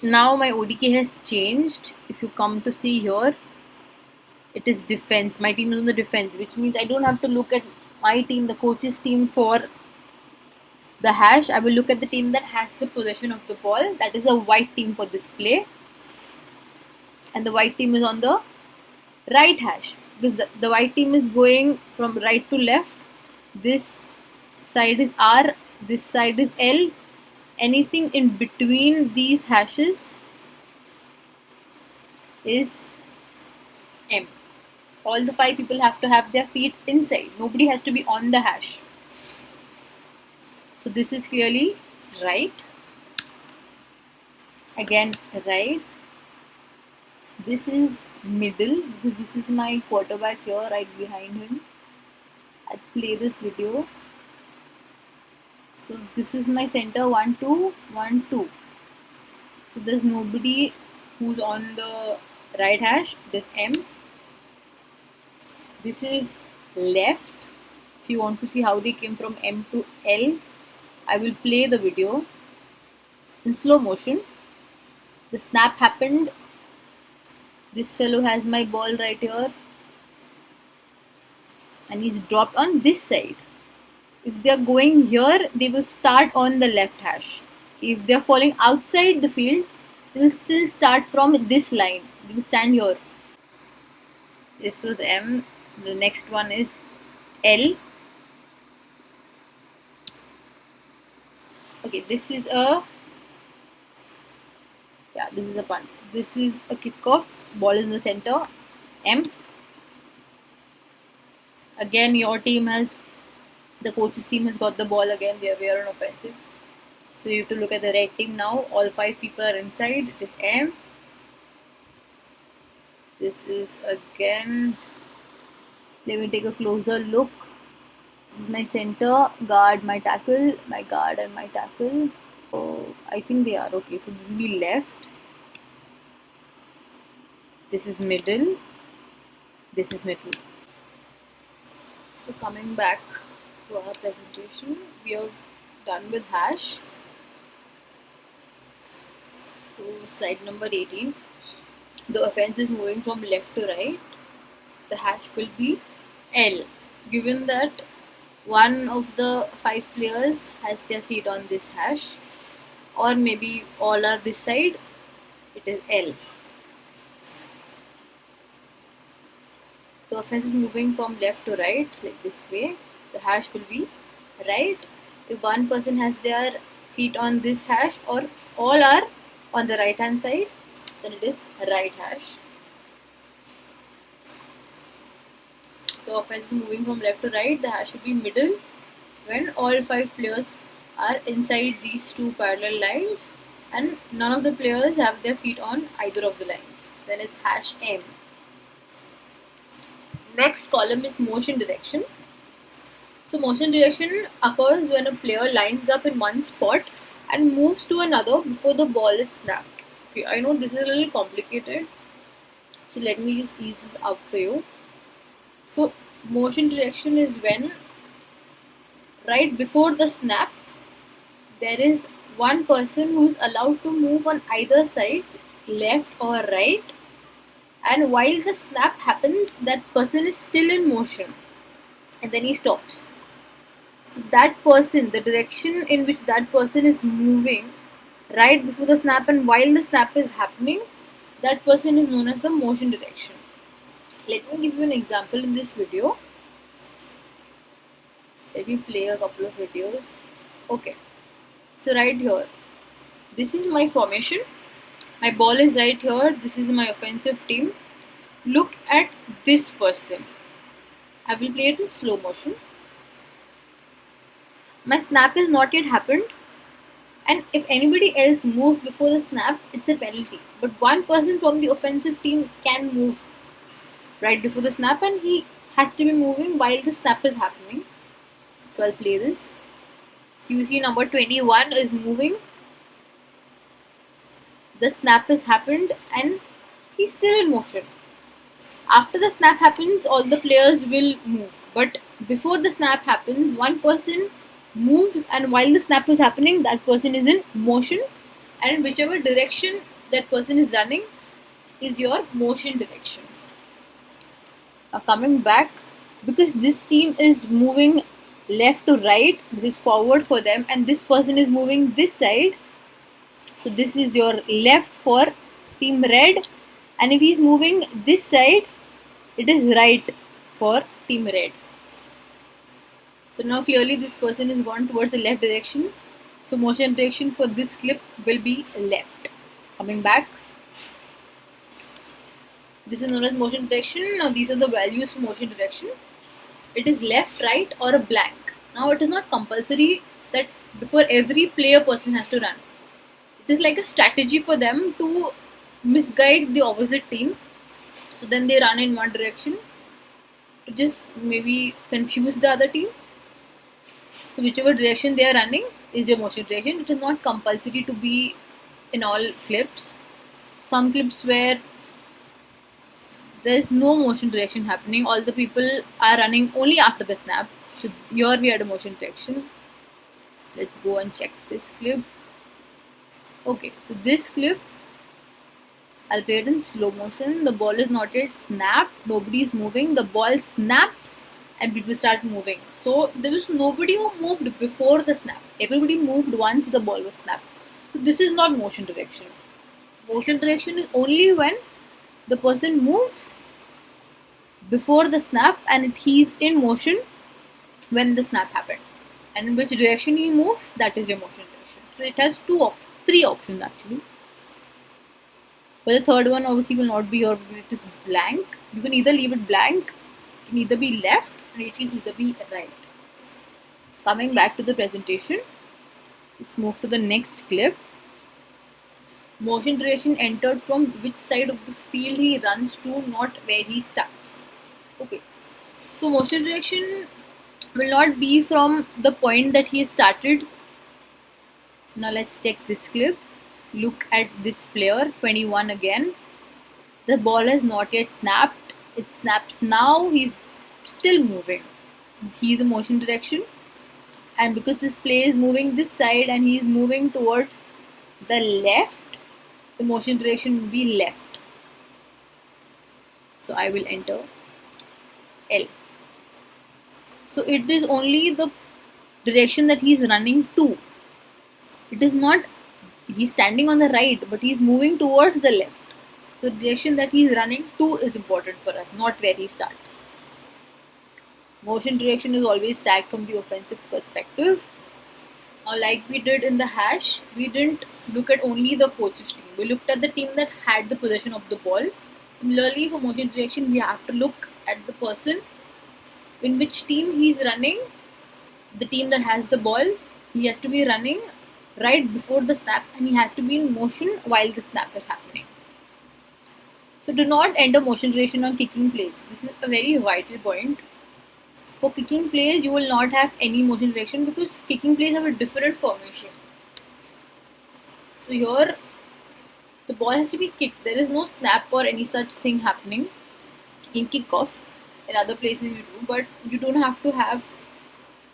Now my ODK has changed. If you come to see here, it is defense. My team is on the defense, which means I don't have to look at my team, the coach's team, for the hash. I will look at the team that has the possession of the ball. That is a white team for this play, and the white team is on the right hash because the white team is going from right to left. This side is R, this side is L. Anything in between these hashes is M. All the 5 people have to have their feet inside. Nobody has to be on the hash. So this is clearly right. Again, right. This is middle because this is my quarterback here, right behind him. I'll play this video. So this is my center, 1 2 1 2. So there's nobody who's on the right hash. This M. This is left. If you want to see how they came from M to L, I will play the video in slow motion. The snap happened. This fellow has my ball right here, and he's dropped on this side. If they are going here, they will start on the left hash. If they are falling outside the field, they will still start from this line. They will stand here. This was M. The next one is L. Okay, this is a punt. This is a kickoff. Ball is in the center. M. Again, the coach's team has got the ball again. We are on offensive. So you have to look at the red team now. All 5 people are inside. It is M. This is again. Let me take a closer look. This is my center, guard, my tackle, my guard and my tackle. Oh, I think they are okay. So this will be left. This is middle. This is middle. So coming back to our presentation, we are done with hash. So slide number 18. The offense is moving from left to right. The hash will be L. Given that one of the 5 players has their feet on this hash, or maybe all are this side, it is L. The offense is moving from left to right, like this way. The hash will be right. If one person has their feet on this hash, or all are on the right hand side, then it is right hash. The offense is moving from left to right. The hash will be middle when all 5 players are inside these 2 parallel lines and none of the players have their feet on either of the lines. Then it's hash M. Next column is motion direction. So motion direction occurs when a player lines up in one spot and moves to another before the ball is snapped. Okay, I know this is a little complicated, so let me just ease this up for you. So motion direction is when right before the snap there is one person who is allowed to move on either sides, left or right, and while the snap happens that person is still in motion and then he stops. So that person, the direction in which that person is moving right before the snap and while the snap is happening, that person is known as the motion direction. Let me give you an example in this video. Let me play a couple of videos. Okay, so right here, this is my formation. My ball is right here. This is my offensive team. Look at this person. I will play it in slow motion. My snap is not yet happened, and if anybody else moves before the snap, it's a penalty. But one person from the offensive team can move right before the snap and he has to be moving while the snap is happening. So I'll play this. So you see number 21 is moving. The snap has happened and he's still in motion. After the snap happens, all the players will move. But before the snap happens, one person moves and while the snap is happening, that person is in motion. and whichever direction that person is running is your motion direction. Now coming back, because this team is moving left to right, this is forward for them, and this person is moving this side, so this is your left for team red, and if he's moving this side, it is right for team red. So now clearly this person is gone towards the left direction, so motion direction for this clip will be left. Coming back, this is known as motion direction. Now these are the values for motion direction. It is left, right, or a blank. Now it is not compulsory that before every play a person has to run. It is like a strategy for them to misguide the opposite team. So then they run in one direction to just maybe confuse the other team. So whichever direction they are running is your motion direction. It is not compulsory to be in all clips. Some clips where there is no motion direction happening, all the people are running only after the snap. So here we had a motion direction. Let's go and check this clip. Okay, so this clip, I'll play it in slow motion. The ball is not yet snapped, nobody is moving, the ball snaps and people start moving. So there was nobody who moved before the snap. Everybody moved once the ball was snapped. So this is not motion direction. Motion direction is only when the person moves before the snap and he's in motion when the snap happened. And in which direction he moves, that is your motion direction. So it has three options actually. But the third one obviously will not be, or it is blank. You can either leave it blank, it can either be left, or it can either be right. Coming back to the presentation, let's move to the next clip. Motion direction entered from which side of the field he runs to, not where he starts. Okay, so motion direction will not be from the point that he started. Now let's check this clip. Look at this player 21 again. The ball has not yet snapped. It snaps now. He's still moving. He's a motion direction, and because this player is moving this side and he is moving towards the left, the motion direction will be left. So I will enter L. So it is only the direction that he is running to. It is not he's standing on the right, but he's moving towards the left. The direction that he's running to is important for us, not where he starts. Motion direction is always tagged from the offensive perspective. Like we did in the hash, we didn't look at only the coach's team. We looked at the team that had the possession of the ball. Similarly, for motion direction, we have to look at the person in which team he's running. The team that has the ball, he has to be running right before the snap and he has to be in motion while the snap is happening. So do not enter motion direction on kicking plays. This is a very vital point. For kicking plays, you will not have any motion direction because kicking plays have a different formation. So here, the ball has to be kicked. There is no snap or any such thing happening in kickoff. In other places you do, but you don't have to have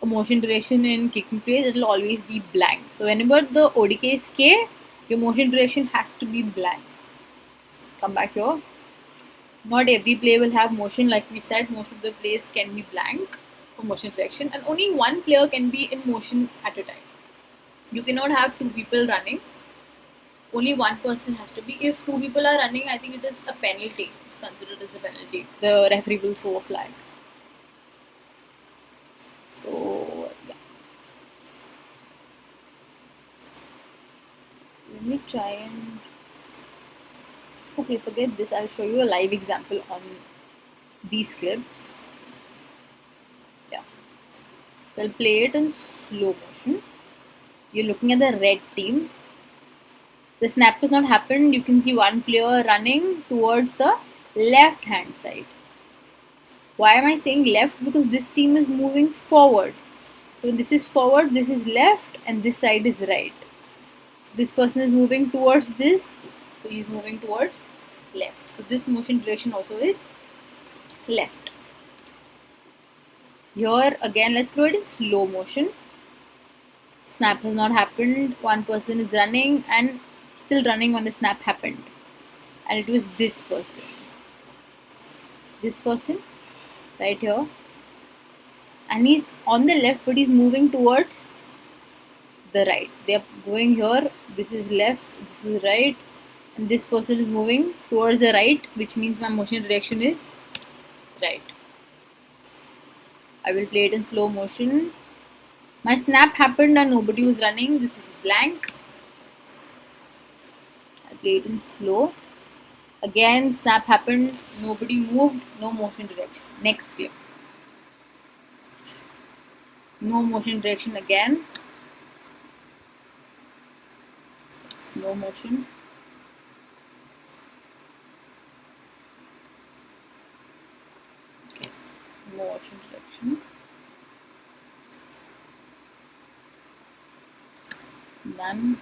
a motion direction in kicking plays. It will always be blank. So whenever the ODK is K, your motion direction has to be blank. Come back here. Not every play will have motion, like we said. Most of the plays can be blank for motion direction, and only one player can be in motion at a time. You cannot have two people running. Only one person has to be. If two people are running, I think it is a penalty. It's considered as a penalty. The referee will throw a flag. So yeah. Let me try and okay, forget this. I'll show you a live example on these clips. Yeah. We'll play it in slow motion. You're looking at the red team. The snap has not happened. You can see one player running towards the left hand side. Why am I saying left? Because this team is moving forward. So this is forward, this is left, and this side is right. This person is moving towards this, so he is moving towards left. So this motion direction also is left. Here again, let's do it in slow motion. Snap has not happened. One person is running and still running when the snap happened, and it was this person right here, and he's on the left but he's moving towards the right. They are going here, this is left, this is right, and this person is moving towards the right, which means my motion direction is right. I will play it in slow motion. My snap happened and nobody was running. This is blank. I play it in slow. Again, snap happened, nobody moved, no motion direction. Next clip. No motion direction again. Slow motion. Okay. No motion direction. None.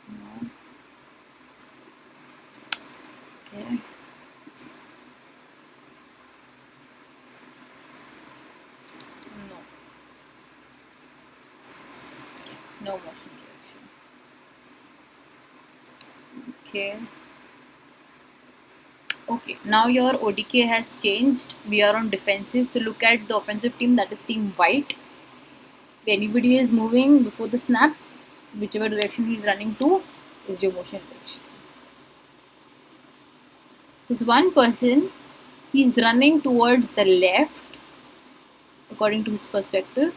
No. Okay. No. No motion direction. Okay. Okay, now your ODK has changed. We are on defensive. So look at the offensive team, that is team white. If anybody is moving before the snap, whichever direction he is running to is your motion direction. This one person, he is running towards the left according to his perspective.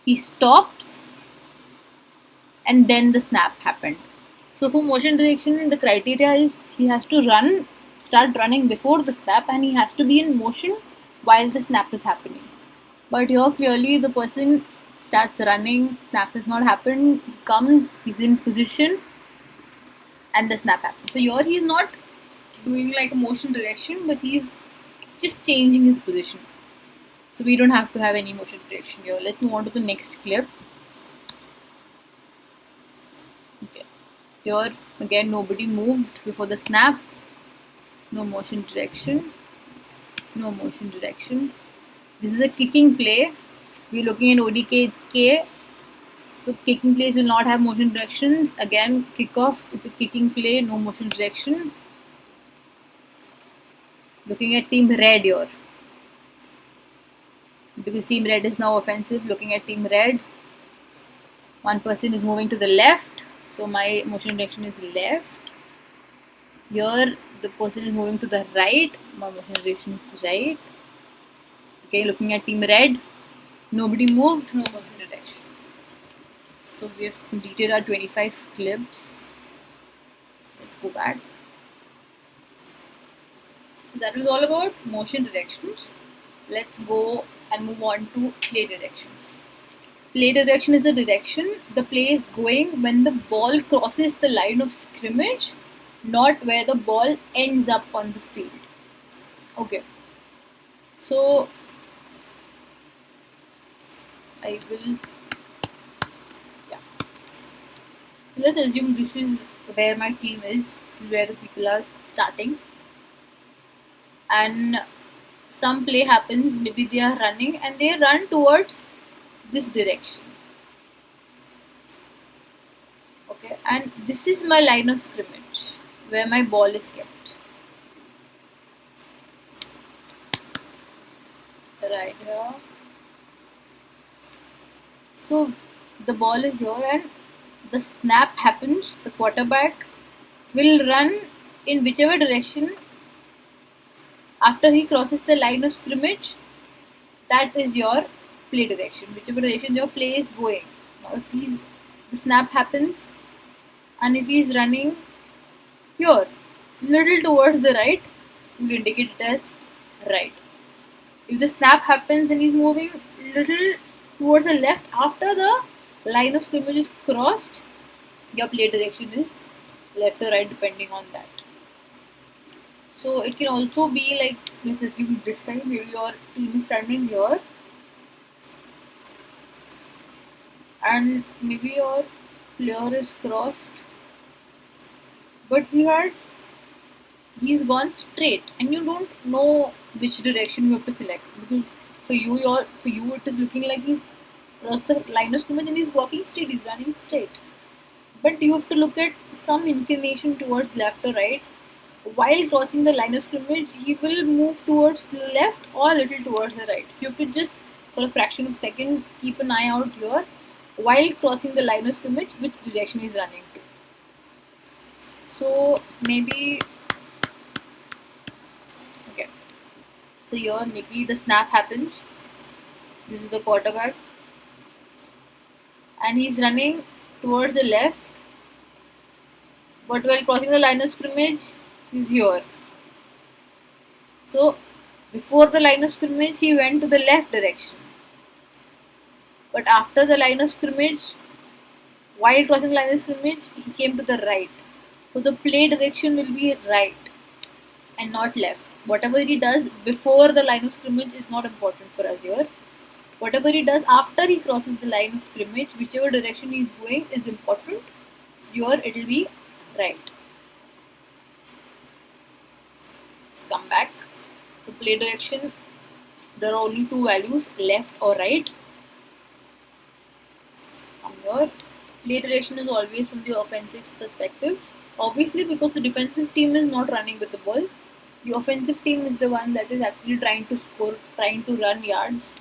He stops and then the snap happened. So for motion direction, the criteria is he has to start running before the snap, and he has to be in motion while the snap is happening. But here clearly the person starts running, snap has not happened, he comes, he's in position, and the snap happens. So here he's not doing like a motion direction, but he's just changing his position. So we don't have to have any motion direction here. Let's move on to the next clip. Okay. Here again nobody moved before the snap. No motion direction. No motion direction. This is a kicking play. We're looking at ODK. So kicking plays will not have motion directions. Again, kickoff, it's a kicking play, no motion direction. Looking at team red here. Because team red is now offensive. Looking at team red. One person is moving to the left. So my motion direction is left. Here the person is moving to the right. My motion direction is right. Okay, looking at team red. Nobody moved, no motion direction. So we have completed our 25 clips. Let's go back. That was all about motion directions. Let's go and move on to play directions. Play direction is the direction the play is going when the ball crosses the line of scrimmage, not where the ball ends up on the field. Okay. So I will, let's assume this is where my team is, this is where the people are starting, and some play happens, maybe they are running and they run towards this direction. Okay, and this is my line of scrimmage where my ball is kept. Right here. So the ball is here and the snap happens. The quarterback will run in whichever direction after he crosses the line of scrimmage. That is your play direction, whichever direction your play is going. Now if the snap happens and if he is running here little towards the right, we will indicate it as right. If the snap happens and he's moving little towards the left after the line of scrimmage is crossed, your play direction is left or right depending on that. So it can also be like, let's assume this side, maybe your team is standing here and maybe your player is crossed, but he's gone straight and you don't know which direction you have to select, because for you it is looking like he's cross the line of scrimmage and he's walking straight, he's running straight. But you have to look at some inclination towards left or right. While crossing the line of scrimmage, he will move towards the left or a little towards the right. You have to just, for a fraction of a second, keep an eye out here while crossing the line of scrimmage, which direction he's running to. So maybe, okay. So here maybe the snap happens. This is the quarterback, and he's running towards the left. But while crossing the line of scrimmage, he's here. So before the line of scrimmage, he went to the left direction. But after the line of scrimmage, while crossing the line of scrimmage, he came to the right. So the play direction will be right and not left. Whatever he does before the line of scrimmage is not important for us here. Whatever he does after he crosses the line of scrimmage, whichever direction he is going is important. So here it will be right. Let's come back. So play direction, there are only two values, left or right. Come here. Play direction is always from the offensive perspective. Obviously, because the defensive team is not running with the ball, the offensive team is the one that is actually trying to score, trying to run yards.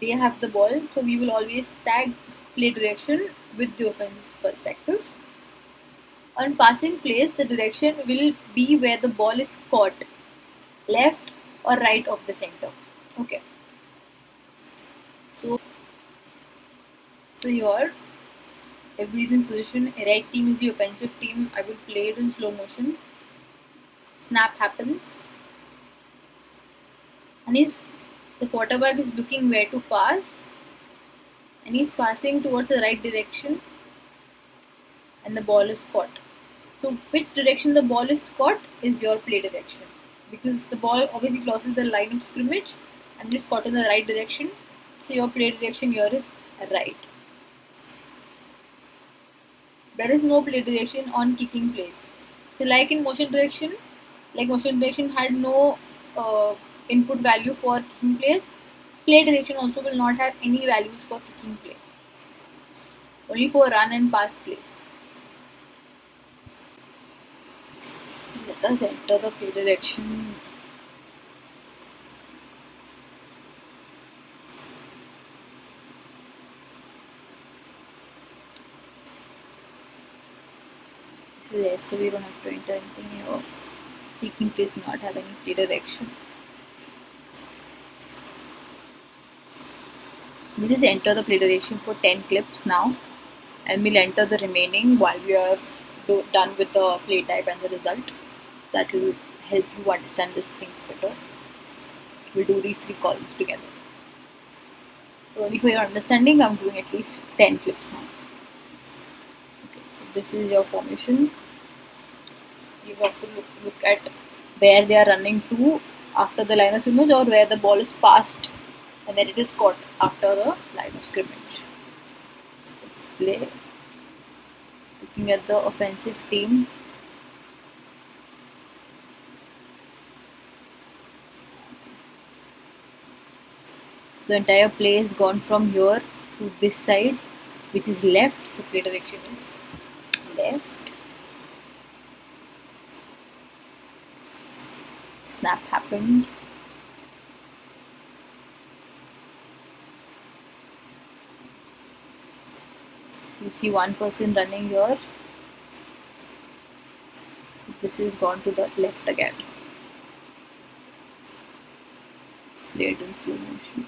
They have the ball, so we will always tag play direction with the offensive perspective. On passing plays, the direction will be where the ball is caught, left or right of the center. Okay. So here everybody is in position. Red team is the offensive team. I will play it in slow motion. Snap happens, and the quarterback is looking where to pass, and he's passing towards the right direction, and the ball is caught. So which direction the ball is caught is your play direction, because the ball obviously crosses the line of scrimmage and it's caught in the right direction. So your play direction here is right. There is no play direction on kicking plays. So like motion direction had no input value for kicking plays. Play direction also will not have any values for kicking play. Only for run and pass plays. So let us enter the play direction. Yes, so we don't have to enter anything here. Kicking plays do not have any play direction. We'll just enter the play direction for 10 clips now, and we'll enter the remaining while we are done with the play type and the result. That will help you understand these things better. We'll do these three columns together. So only for your understanding, I'm doing at least 10 clips now. Okay, so this is your formation. You have to look at where they are running to after the line of scrimmage, or where the ball is passed and then it is caught after the line of scrimmage. Let's play. Looking at the offensive team. The entire play is gone from here to this side, which is left. So play direction is left. Snap happened. You see one person running here. This is gone to the left again. Play it in slow motion.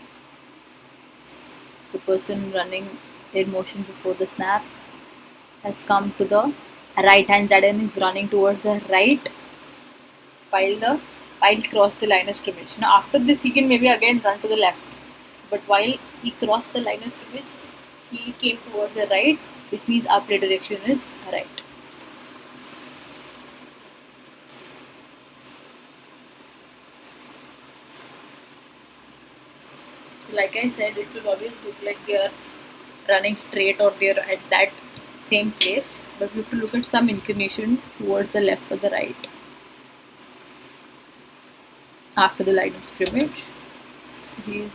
The person running in motion before the snap has come to the right hand side and is running towards the right while cross the line of scrimmage. Now after this he can maybe again run to the left, but while he crossed the line of scrimmage he came towards the right, which means our play direction is right. Like I said, it will always look like they are running straight or they are at that same place, but we have to look at some inclination towards the left or the right after the line of scrimmage. He is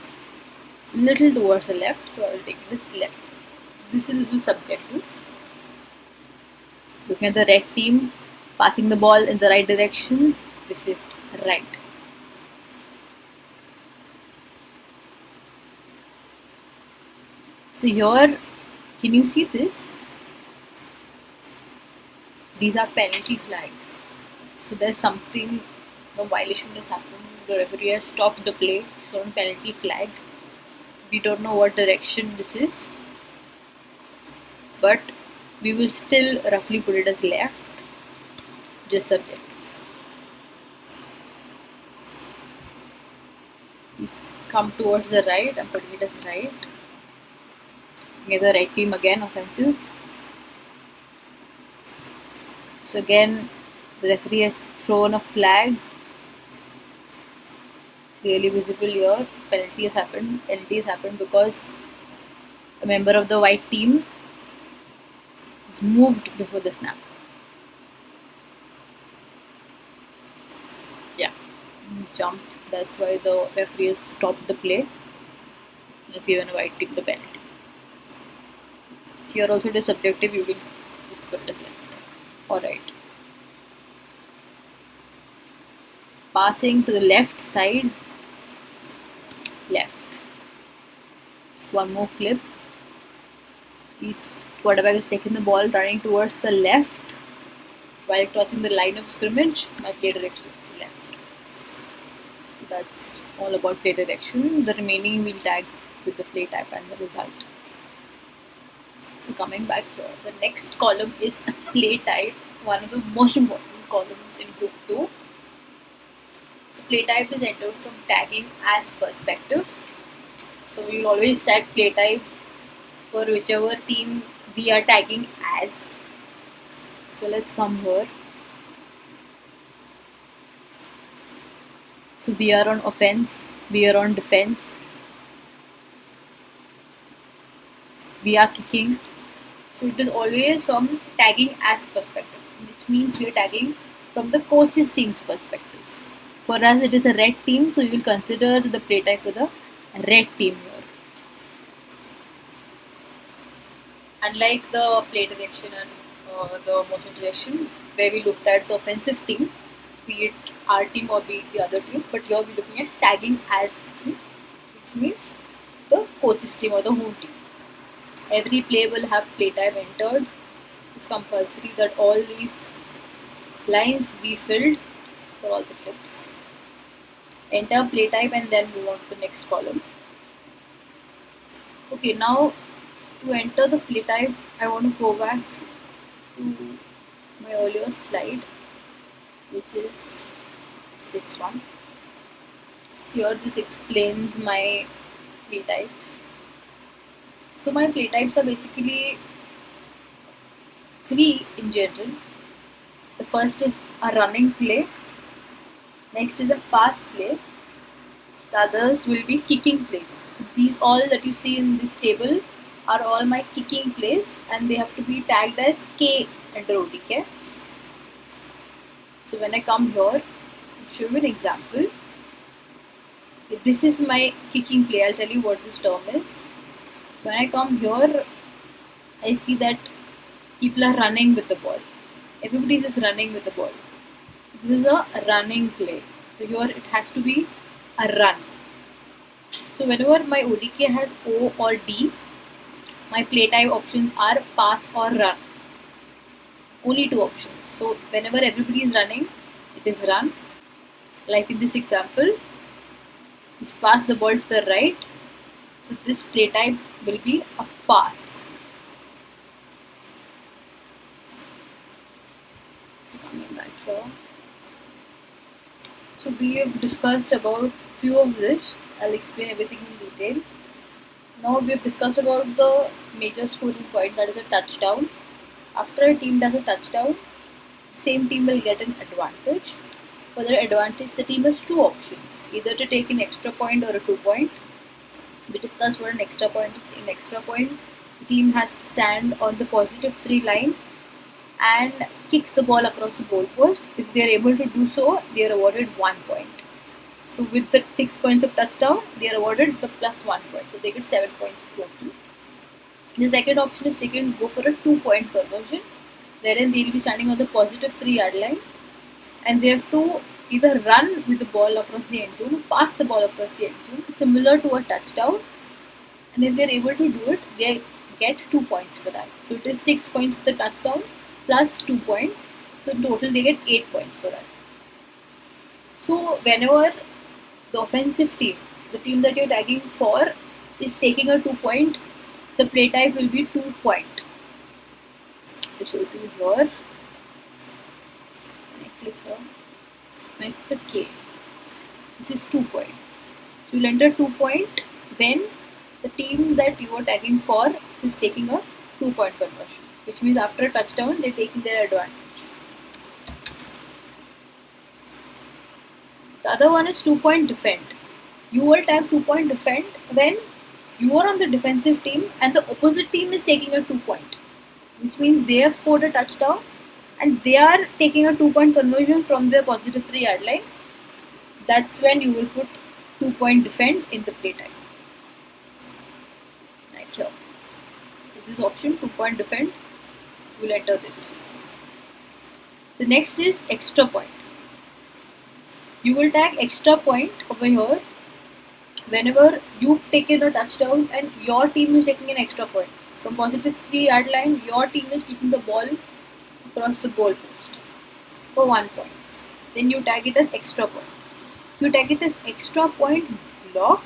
little towards the left, so I will take this left. This is a little subjective. Looking at the red team, passing the ball in the right direction, this is right. So here, can you see this? These are penalty flags. So there's something, a violation has happened. The referee has stopped the play, shown penalty flag. We don't know what direction this is, but we will still roughly put it as left, just subjective. Please come towards the right, I'm putting it as right. Get the right team again, offensive. So again, the referee has thrown a flag. Clearly visible here. Penalty has happened. Penalty has happened because a member of the white team moved before the snap. Yeah, he jumped. That's why the referee has stopped the play. Has given a white team the penalty. Here also it is subjective. You will just put it as left. Alright. Passing to the left side. Left. One more clip. Quarterback is taking the ball, running towards the left while crossing the line of scrimmage. My play direction is left. So that's all about play direction. The remaining we'll tag with the play type and the result. So coming back here, the next column is play type, one of the most important columns in group 2. So play type is entered from tagging as perspective. So we will always tag play type for whichever team we are tagging as. So let's come here. So we are on offense, we are on defense, we are kicking. So it is always from tagging as perspective, which means we are tagging from the coach's team's perspective. For us, it is a red team, so we will consider the play type for the red team here. Unlike the play direction and the motion direction, where we looked at the offensive team, be it our team or be it the other team, but here we're looking at tagging as team, which means the coach's team or the home team. Every play will have play type entered. It's compulsory that all these lines be filled for all the clips. Enter play type and then move on to the next column. Okay, now to enter the play type, I want to go back to my earlier slide, which is this one. So here this explains my play types. So my play types are basically 3 in general. The first is a running play, next is a pass play, the others will be kicking plays. These all that you see in this table are all my kicking plays and they have to be tagged as K under OTK. So when I come here, I'll show you an example. This is my kicking play. I'll tell you what this term is. When I come here, I see that people are running with the ball. Everybody is running with the ball. This is a running play. So here it has to be a run. So whenever my OTK has O or D, my play type options are pass or run. Only 2 options. So whenever everybody is running, it is run. Like in this example, just pass the ball to the right. So this play type will be a pass. Coming back here. So we have discussed about few of this. I'll explain everything in detail. Now we have discussed about the major scoring point, that is a touchdown. After a team does a touchdown, same team will get an advantage. For the advantage, the team has 2 options, either to take an extra point or a 2 point. We discussed what an extra point is. In extra point, the team has to stand on the positive 3 line and kick the ball across the goalpost. If they are able to do so, they are awarded 1 point. So with the 6 points of touchdown, they are awarded the plus 1 point. So they get 7 points total. The second option is they can go for a 2-point conversion, wherein they will be standing on the positive 3-yard line, and they have to either run with the ball across the end zone or pass the ball across the end zone, similar to a touchdown. And if they're able to do it, they get 2 points for that. So it is 6 points for the touchdown plus 2 points. So in total they get 8 points for that. So whenever the offensive team, the team that you're tagging for, is taking a 2-point, the play type will be 2-point. I'll show it to you here. When I click here, when I click K, this is 2-point. So you'll enter 2-point when the team that you are tagging for is taking a 2-point conversion, which means after a touchdown they're taking their advantage. The other one is 2-point defend. You will tag 2-point defend when you are on the defensive team and the opposite team is taking a 2-point, which means they have scored a touchdown and they are taking a 2-point conversion from their positive 3-yard line. That's when you will put 2-point defend in the play type. Right here. This is option 2-point defend. You will enter this. The next is extra point. You will tag extra point over here whenever you've taken a touchdown and your team is taking an extra point. From positive 3-yard line, your team is kicking the ball across the goal post for 1 point. Then you tag it as extra point. You tag it as extra point block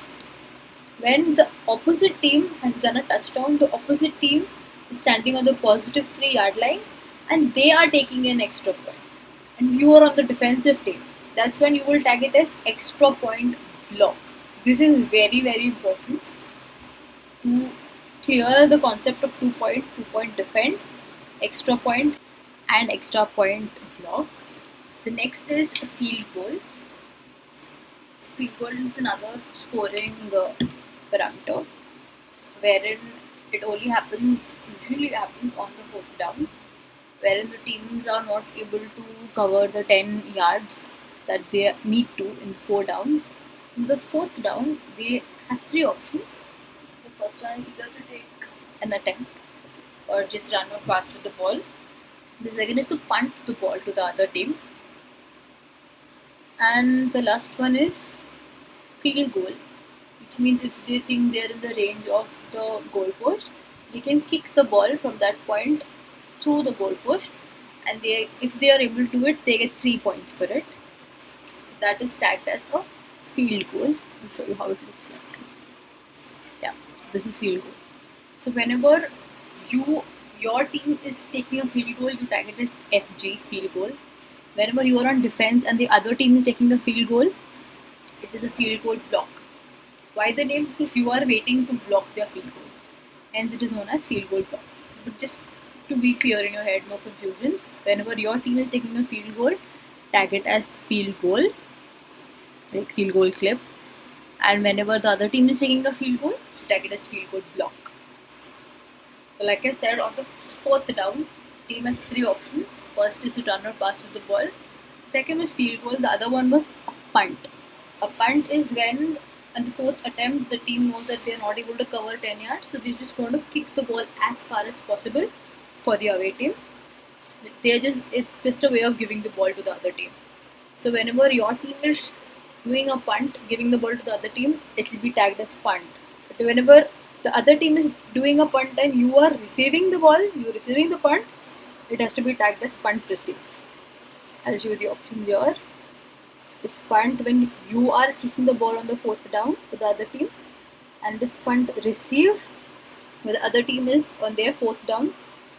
when the opposite team has done a touchdown. The opposite team is standing on the positive 3-yard line and they are taking an extra point, and you are on the defensive team. That's when you will tag it as extra point block. This is very, very important to clear the concept of 2-point defend, extra point, and extra point block. The next is field goal. Field goal is another scoring parameter wherein it only usually happens on the 4th down, wherein the teams are not able to cover the 10 yards that they need to in 4 downs. In the 4th down, they have 3 options. The first one is either to take an attempt or just run or pass with the ball. The second is to punt the ball to the other team. And the last one is field goal, which means if they think they're in the range of the goalpost, they can kick the ball from that point through the goalpost, and if they are able to do it, they get 3 points for it. So that is tagged as a field goal. I'll show you how it looks like. Yeah, so this is field goal. So whenever your team is taking a field goal, you tag it as FG, field goal. Whenever you are on defense and the other team is taking a field goal, it is a field goal block. Why the name? Because you are waiting to block their field goal, hence it is known as field goal block. But just to be clear in your head, no confusions. Whenever your team is taking a field goal, tag it as field goal, like field goal clip. And whenever the other team is taking a field goal, tag it as field goal block. So like I said, on the 4th down, team has 3 options. First is to run or pass with the ball. Second was field goal. The other one was a punt. A punt is when on the 4th attempt the team knows that they are not able to cover 10 yards, so they just want to kick the ball as far as possible for the away team. It's just a way of giving the ball to the other team. So whenever your team is doing a punt, giving the ball to the other team, it will be tagged as punt. But whenever the other team is doing a punt and you are receiving the ball, you are receiving the punt, it has to be tagged as punt receive. I'll show you the options here. This punt when you are kicking the ball on the 4th down to the other team, and this punt receive where the other team is on their 4th down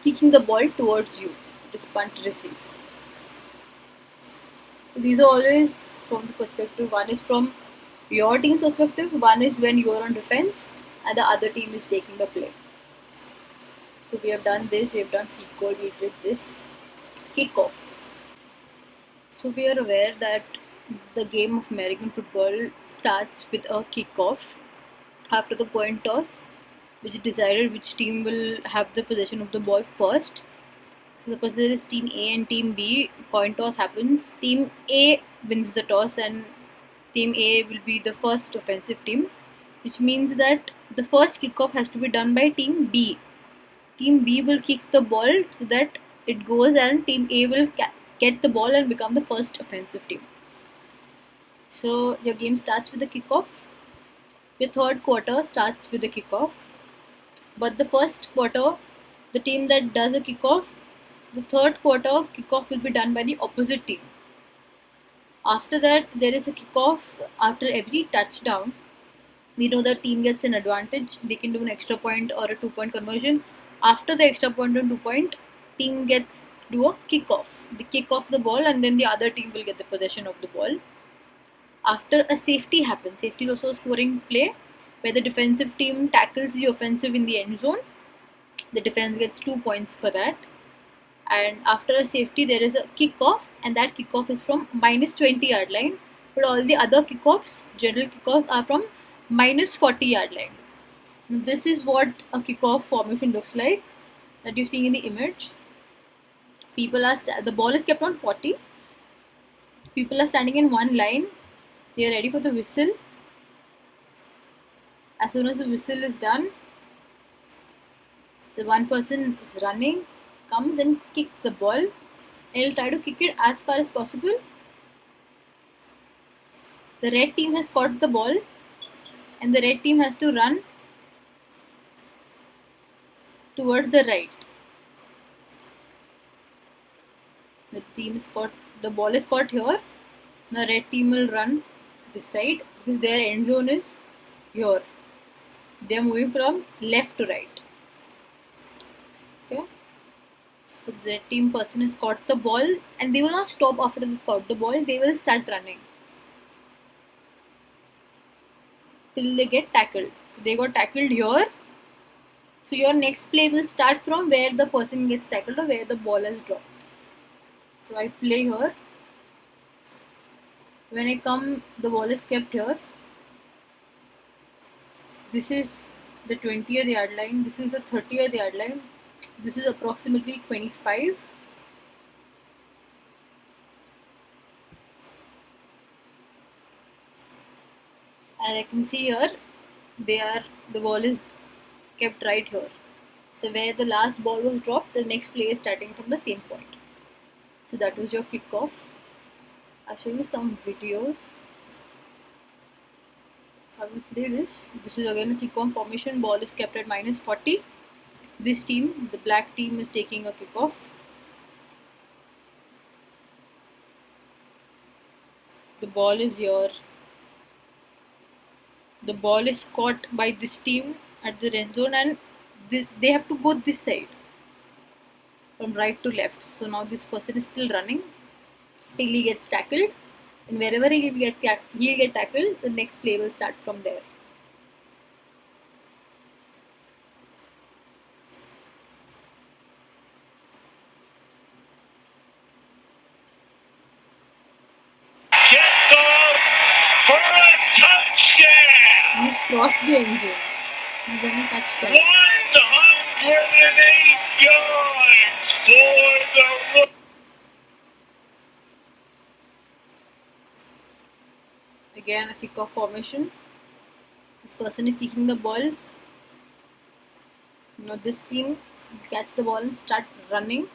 kicking the ball towards you. It is punt receive. So these are always from the perspective. One is from your team's perspective, one is when you are on defense and the other team is taking the play. So we have done this, we have done field goal, we did this. Kickoff. So we are aware that the game of American football starts with a kickoff after the coin toss, which decided which team will have the possession of the ball first. So suppose there is team A and team B, coin toss happens, team A wins the toss and Team A will be the first offensive team, which means that the first kickoff has to be done by Team B. Team B will kick the ball so that it goes, and Team A will get the ball and become the first offensive team. So your game starts with the kickoff. Your third quarter starts with the kickoff. But the first quarter, the team that does the kickoff, the third quarter kickoff will be done by the opposite team. After that, there is a kickoff after every touchdown. We know the team gets an advantage. They can do an extra point or a 2-point conversion. After the extra point and 2-point, team gets do a kickoff. They kick off the ball, and then the other team will get the possession of the ball. After a safety happens, safety is also a scoring play where the defensive team tackles the offensive in the end zone. The defense gets 2 points for that. And after a safety, there is a kickoff, and that kickoff is from minus 20-yard line. But all the other kickoffs, general kickoffs, are from minus 40-yard line. Now, this is what a kickoff formation looks like that you see in the image. People are the ball is kept on 40. People are standing in one line. They are ready for the whistle. As soon as the whistle is done, the one person is running, comes and kicks the ball, and he'll try to kick it as far as possible. The red team has caught the ball, and the red team has to run towards the right. The ball is caught here. The red team will run this side because their end zone is here. They are moving from left to right. Okay. So the team person has caught the ball, and they will not stop after they caught the ball. They will start running till they get tackled. They got tackled here. So your next play will start from where the person gets tackled or where the ball has dropped. So I play here. When I come, the ball is kept here. This is the 20th yard line. This is the 30th yard line. This is approximately 25. And I can see here, the ball is kept right here. So where the last ball was dropped, the next play is starting from the same point. So that was your kickoff. I'll show you some videos. So I will play this. This is again a kickoff formation. Ball is kept at minus 40. This team, the black team, is taking a kickoff. The ball is here. The ball is caught by this team at the end zone, and they have to go this side from right to left. So now this person is still running till he gets tackled, and wherever he'll get tackled, the next play will start from there. Kickoff for a touchdown! He's crossed the end zone. He's done a touchdown. 108 yards for the Again, a kickoff formation. This person is kicking the ball. Now this team catch the ball and start running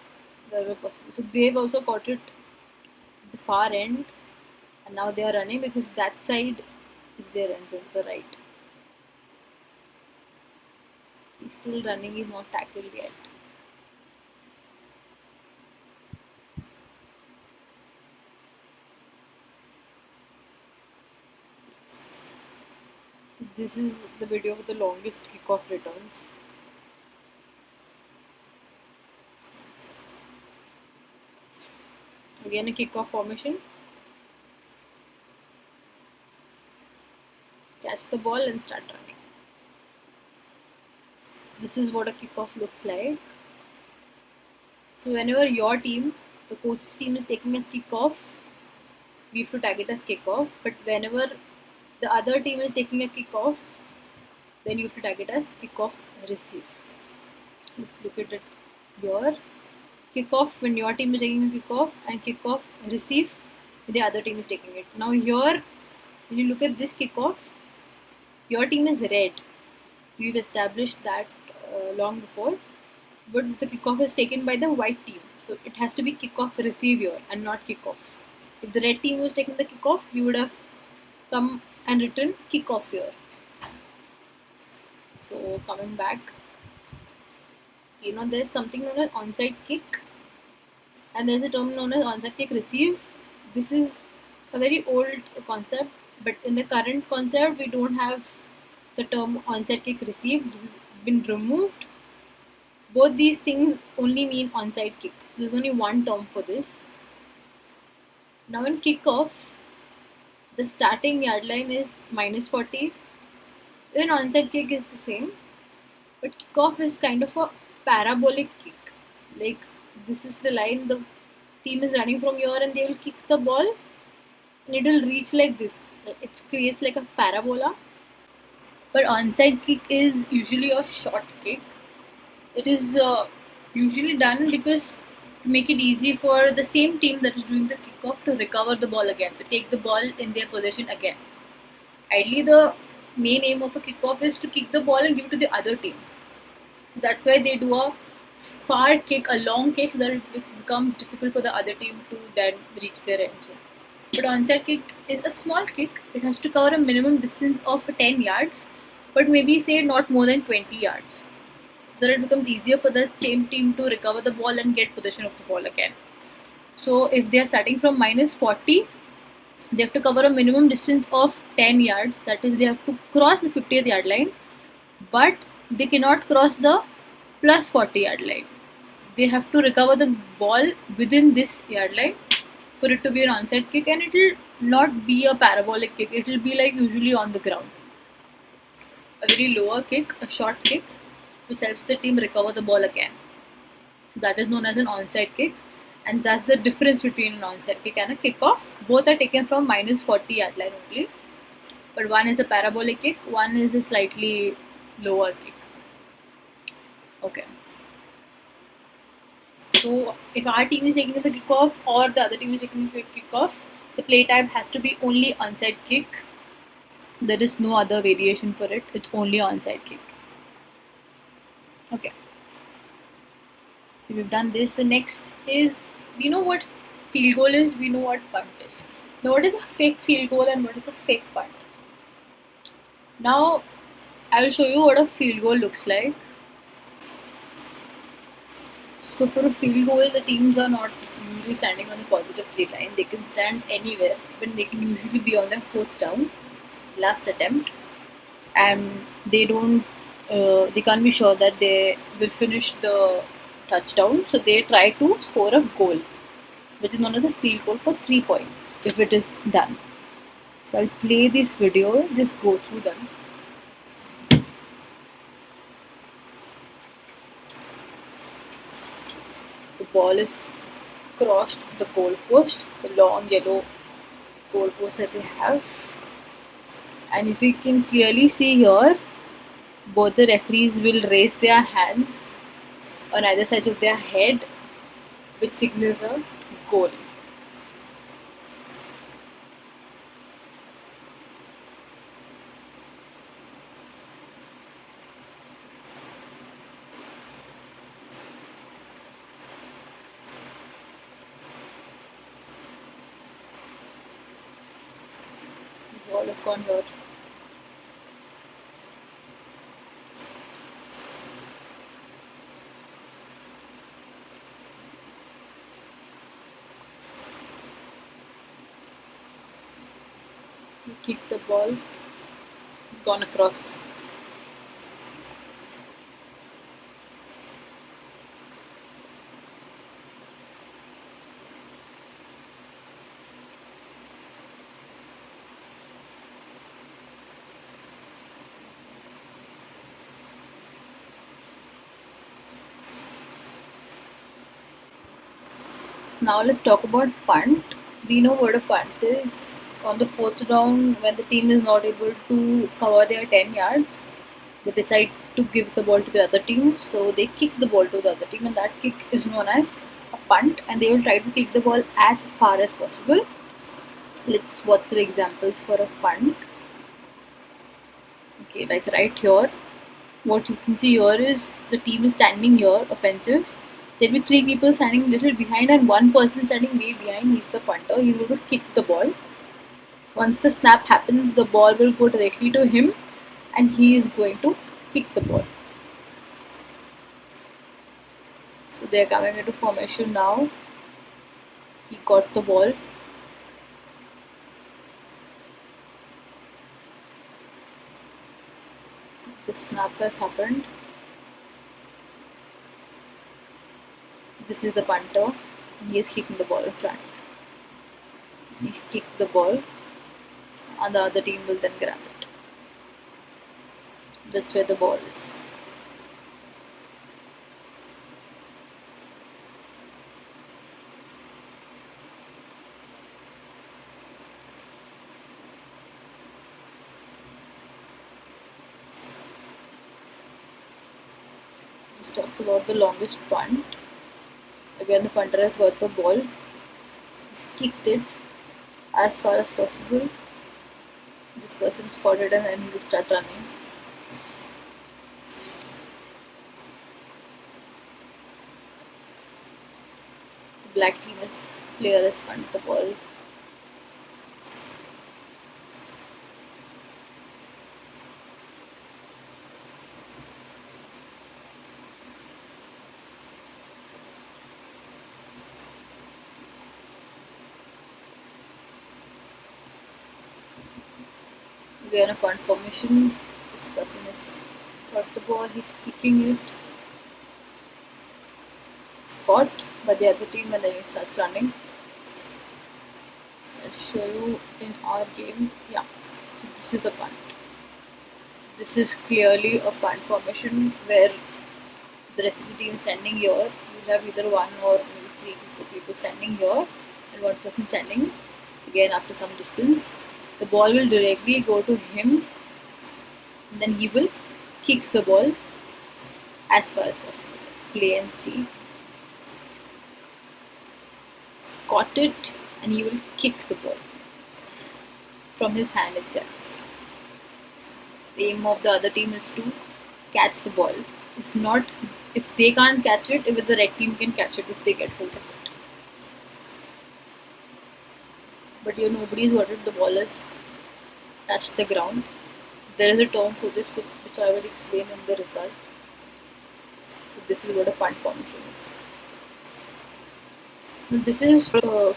wherever possible. So they've also caught it at the far end, and now they are running because that side is their end zone, the right. He's still running. He's not tackled yet. This is the video of the longest kickoff returns. Again, a kickoff formation. Catch the ball and start running. This is what a kickoff looks like. So whenever your team, the coach's team, is taking a kickoff, we have to tag it as kickoff. But whenever the other team is taking a kickoff, then you have to tag it as kickoff receive. Let's look at it here. Kickoff when your team is taking a kickoff, and kickoff receive when the other team is taking it. Now here, When you look at this kickoff, your team is red. We've established that long before, but the kickoff is taken by the white team. So it has to be kickoff receive here and not kickoff. If the red team was taking the kickoff, you would have come and written kickoff here. So coming back, there's something known as onside kick, and there's a term known as onside kick receive. This is a very old concept, but in the current concept, we don't have the term onside kick receive. This has been removed. Both these things only mean onside kick. There's only one term for this. Now in kickoff, the starting yard line is -40. Even onside kick is the same, but kickoff is kind of a parabolic kick. Like, this is the line, the team is running from here and they will kick the ball and it will reach like this. It creates like a parabola. But onside kick is usually a short kick. It is usually done because to make it easy for the same team that is doing the kickoff to recover the ball again, to take the ball in their possession again. Ideally, the main aim of a kickoff is to kick the ball and give it to the other team. So that's why they do a far kick, a long kick, so that it becomes difficult for the other team to then reach their end zone. But onside kick is a small kick. It has to cover a minimum distance of 10 yards, but maybe say not more than 20 yards. So that it becomes easier for the same team to recover the ball and get possession of the ball again. So if they are starting from -40, they have to cover a minimum distance of 10 yards. That is, they have to cross the 50th yard line, but they cannot cross the plus 40 yard line. They have to recover the ball within this yard line for it to be an onside kick, and it will not be a parabolic kick. It will be like usually on the ground. A very lower kick, a short kick, which helps the team recover the ball again. So that is known as an onside kick, and that's the difference between an onside kick and a kickoff. Both are taken from -40 yard line only, but one is a parabolic kick, one is a slightly lower kick. Okay. So if our team is taking the kickoff or the other team is taking the kickoff, the play type has to be only onside kick. There is no other variation for it. It's only onside kick. Okay. So we've done this. The next is, we know what field goal is, we know what punt is. Now what is a fake field goal and what is a fake punt? Now I will show you what a field goal looks like. So for a field goal, the teams are not usually standing on the positive three line. They can stand anywhere, but they can usually be on their fourth down, last attempt, and they can't be sure that they will finish the touchdown. So they try to score a goal, which is known as a field goal for 3 points if it is done. So I'll play this video, just go through them. The ball is crossed the goalpost, the long yellow goalpost that they have. And if you can clearly see here, both the referees will raise their hands on either side of their head, which signals a goal. The ball has gone here. Kick the ball, gone across. Now let's talk about punt. We know what a punt is. On the fourth down, when the team is not able to cover their 10 yards, they decide to give the ball to the other team. So they kick the ball to the other team, and that kick is known as a punt. And they will try to kick the ball as far as possible. Let's watch some examples for a punt. Okay, like right here, what you can see here is the team is standing here, offensive. There'll be three people standing a little behind and one person standing way behind. He's the punter. He's going to kick the ball. Once the snap happens, the ball will go directly to him and he is going to kick the ball. So they're coming into formation now. He got the ball. The snap has happened. This is the punter. He is kicking the ball in front. He's kicked the ball and the other team will then grab it. That's where the ball is. This talks about the longest punt. Again, the punter has got the ball. He's kicked it as far as possible. This person spotted and then he will start running. The black team player has punted the ball. Again, a punt formation. This person has got the ball. He's kicking it. It's caught by the other team and then he starts running. I'll show you in our game. Yeah, so this is a punt. This is clearly a punt formation where the rest of the team standing here. You'll have either one or maybe three to four people standing here and one person standing again after some distance. The ball will directly go to him and then he will kick the ball as far as possible. Let's play and see. He's caught it and he will kick the ball from his hand itself. The aim of the other team is to catch the ball. If not, if they can't catch it, even the red team can catch it if they get hold of it. But here nobody is wanted, the ball has touched the ground. There is a term for this which I will explain in the result. So this is what a punt formation is. Now this is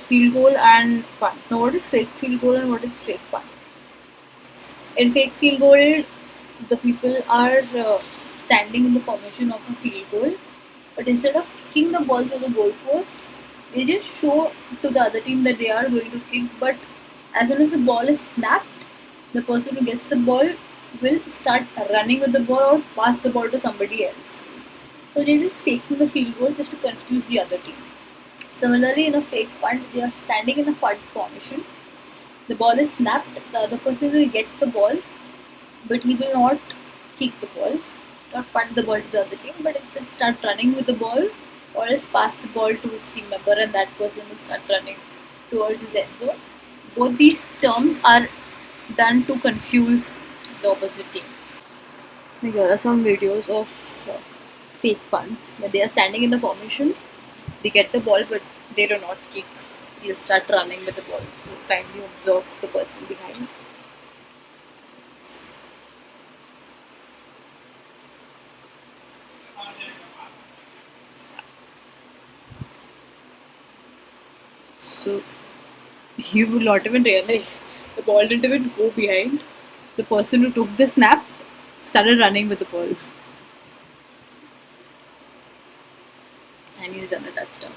field goal and punt. Now what is fake field goal and what is fake punt? In fake field goal, the people are standing in the formation of a field goal, but instead of kicking the ball to the goalpost, they just show to the other team that they are going to kick. But as soon as the ball is snapped, the person who gets the ball will start running with the ball or pass the ball to somebody else. So they're just faking the field goal just to confuse the other team. Similarly, in a fake punt, they are standing in a punt formation. The ball is snapped, the other person will get the ball, but he will not kick the ball, not punt the ball to the other team, but instead start running with the ball or else pass the ball to his team member and that person will start running towards his end zone. Both these terms are done to confuse the opposite team. Here are some videos of fake punts where they are standing in the formation, they get the ball but they do not kick. He'll start running with the ball. So kindly observe the person behind. So you will not even realize the ball didn't even go behind. The person who took the snap started running with the ball. And he's done a touchdown.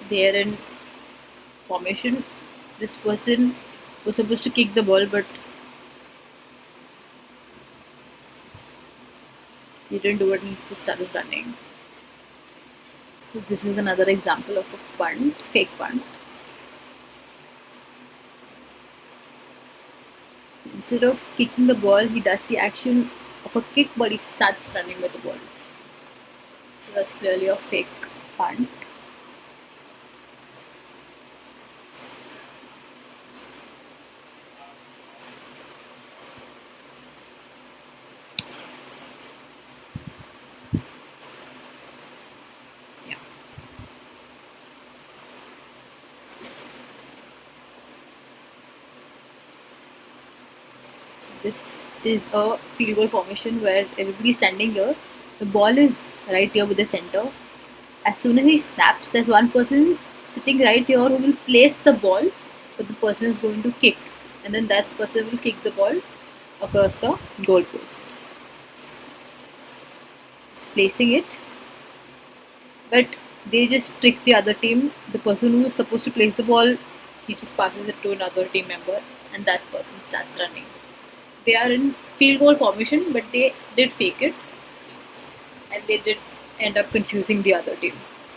They are in formation. This person was supposed to kick the ball, but he didn't do it. He just started running. So this is another example of a punt, fake punt. instead of kicking the ball, he does the action of a kick, but he starts running with the ball. So that's clearly a fake punt. Yeah. So this is a field goal formation where everybody's standing here. The ball is right here with the center. As soon as he snaps, there's one person sitting right here who will place the ball, but the person is going to kick, and then that person will kick the ball across the goalpost. He's placing it, but they just trick the other team. The person who is supposed to place the ball, he just passes it to another team member, and that person starts running. They are in field goal formation, but they did fake it, and they did end up confusing the other team.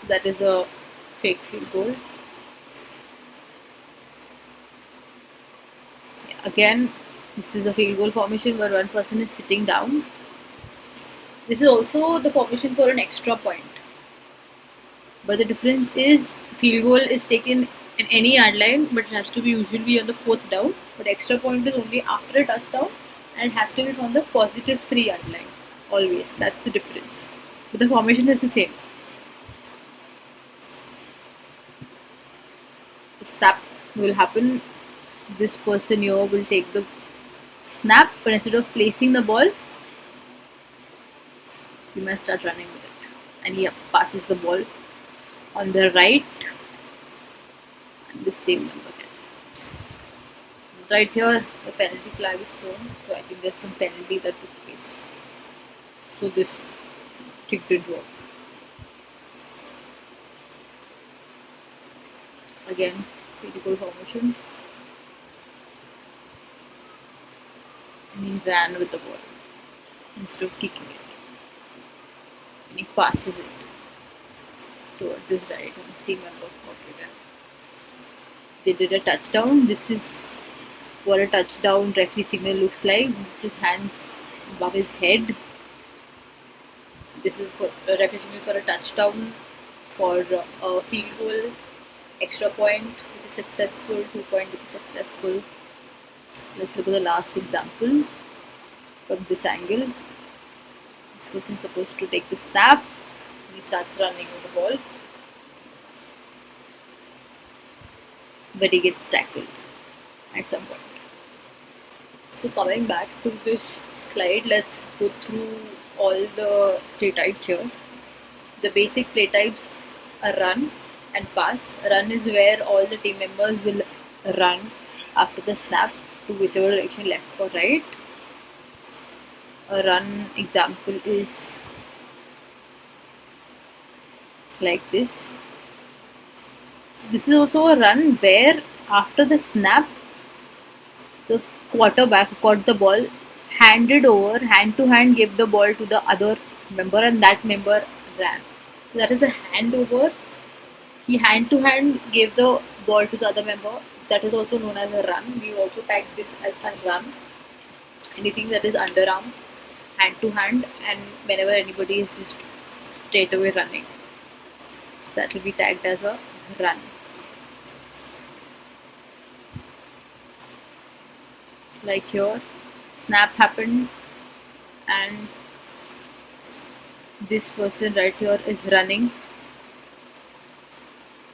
That is a fake field goal. Again, this is a field goal formation where one person is sitting down. This is also the formation for an extra point. But the difference is field goal is taken in any yard line, but it has to be usually on the fourth down. But extra point is only after a touchdown, and it has to be from the positive 3 yard line. Always. That's the difference. But the formation is the same. The snap will happen. This person here will take the snap, but instead of placing the ball, you must start running with it. And he passes the ball on the right, and this team member gets it. Right here, the penalty flag is shown, so I think there's some penalty that took place. So this trick didn't work. Again, field goal formation. And he ran with the ball instead of kicking it. And he passes it towards his right, and his team member caught it. And they did a touchdown. This is what a touchdown referee signal looks like. His hands above his head. This is for a referee signal for a touchdown, for a field goal, extra point which is successful, 2 point which is successful. Let's look at the last example from this angle. This person is supposed to take the snap. He starts running with the ball, but he gets tackled at some point. So coming back to this slide, let's go through all the play types here. The basic play types are run and pass. Run is where all the team members will run after the snap to whichever direction, left or right. A run example is like this. This is also a run where after the snap, the quarterback who caught the ball handed over, hand to hand, gave the ball to the other member, and that member ran. So that is a handover. He hand to hand gave the ball to the other member. That is also known as a run. We also tag this as a run. Anything that is underarm, hand to hand, and whenever anybody is just straight away running, so that will be tagged as a run. Like here, snap happened, and this person right here is running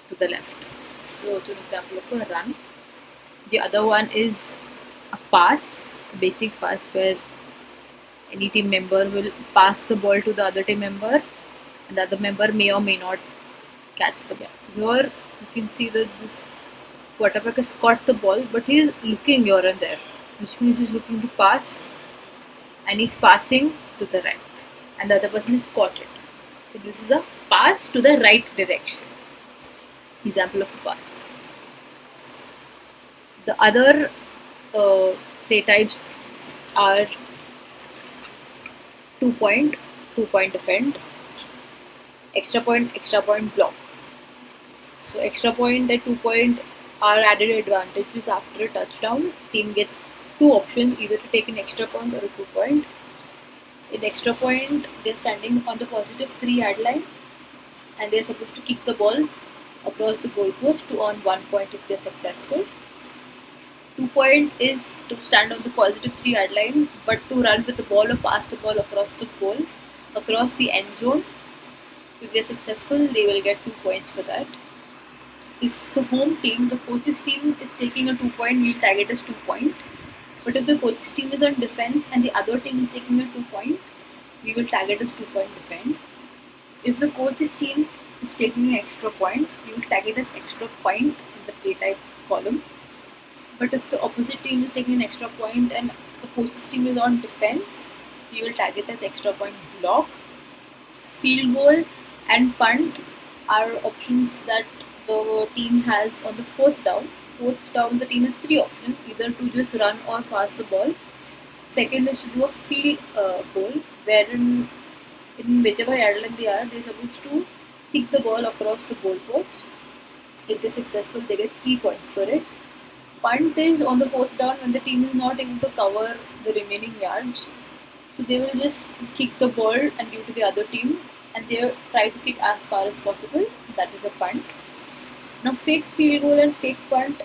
to the left. So it's an example of a run. The other one is a pass, a basic pass where any team member will pass the ball to the other team member, and the other member may or may not catch the ball. Here you can see that this quarterback has caught the ball, but he is looking here and there, which means he's looking to pass, and he's passing to the right, and the other person is caught it. So this is a pass to the right direction. Example of a pass. The other play types are 2 point, 2 point defend, extra point block. So extra point and 2 point are added advantages after a touchdown. Team gets two options, either to take an extra point or a 2 point. In extra point, they're standing on the positive 3 yard line and they're supposed to kick the ball across the goalpost to earn 1 point if they're successful. 2 point is to stand on the positive 3 yard line, but to run with the ball or pass the ball across the goal, across the end zone. If they're successful, they will get 2 points for that. If the home team, the coach's team, is taking a 2 point, we'll tag it as 2 point. But if the coach's team is on defense and the other team is taking a 2 point, we will tag it as 2 point defend. If the coach's team is taking an extra point, we will tag it as extra point in the play type column. But if the opposite team is taking an extra point and the coach's team is on defense, we will tag it as extra point block. Field goal and punt are options that the team has on the fourth down. Fourth down, the team has three options: either to just run or pass the ball. Second is to do a field goal, wherein in whichever yard line they are, they're supposed to kick the ball across the goalpost. If they're successful, they get 3 points for it. Punt is on the fourth down when the team is not able to cover the remaining yards. So they will just kick the ball and give to the other team and they try to kick as far as possible. That is a punt. Now fake field goal and fake punt,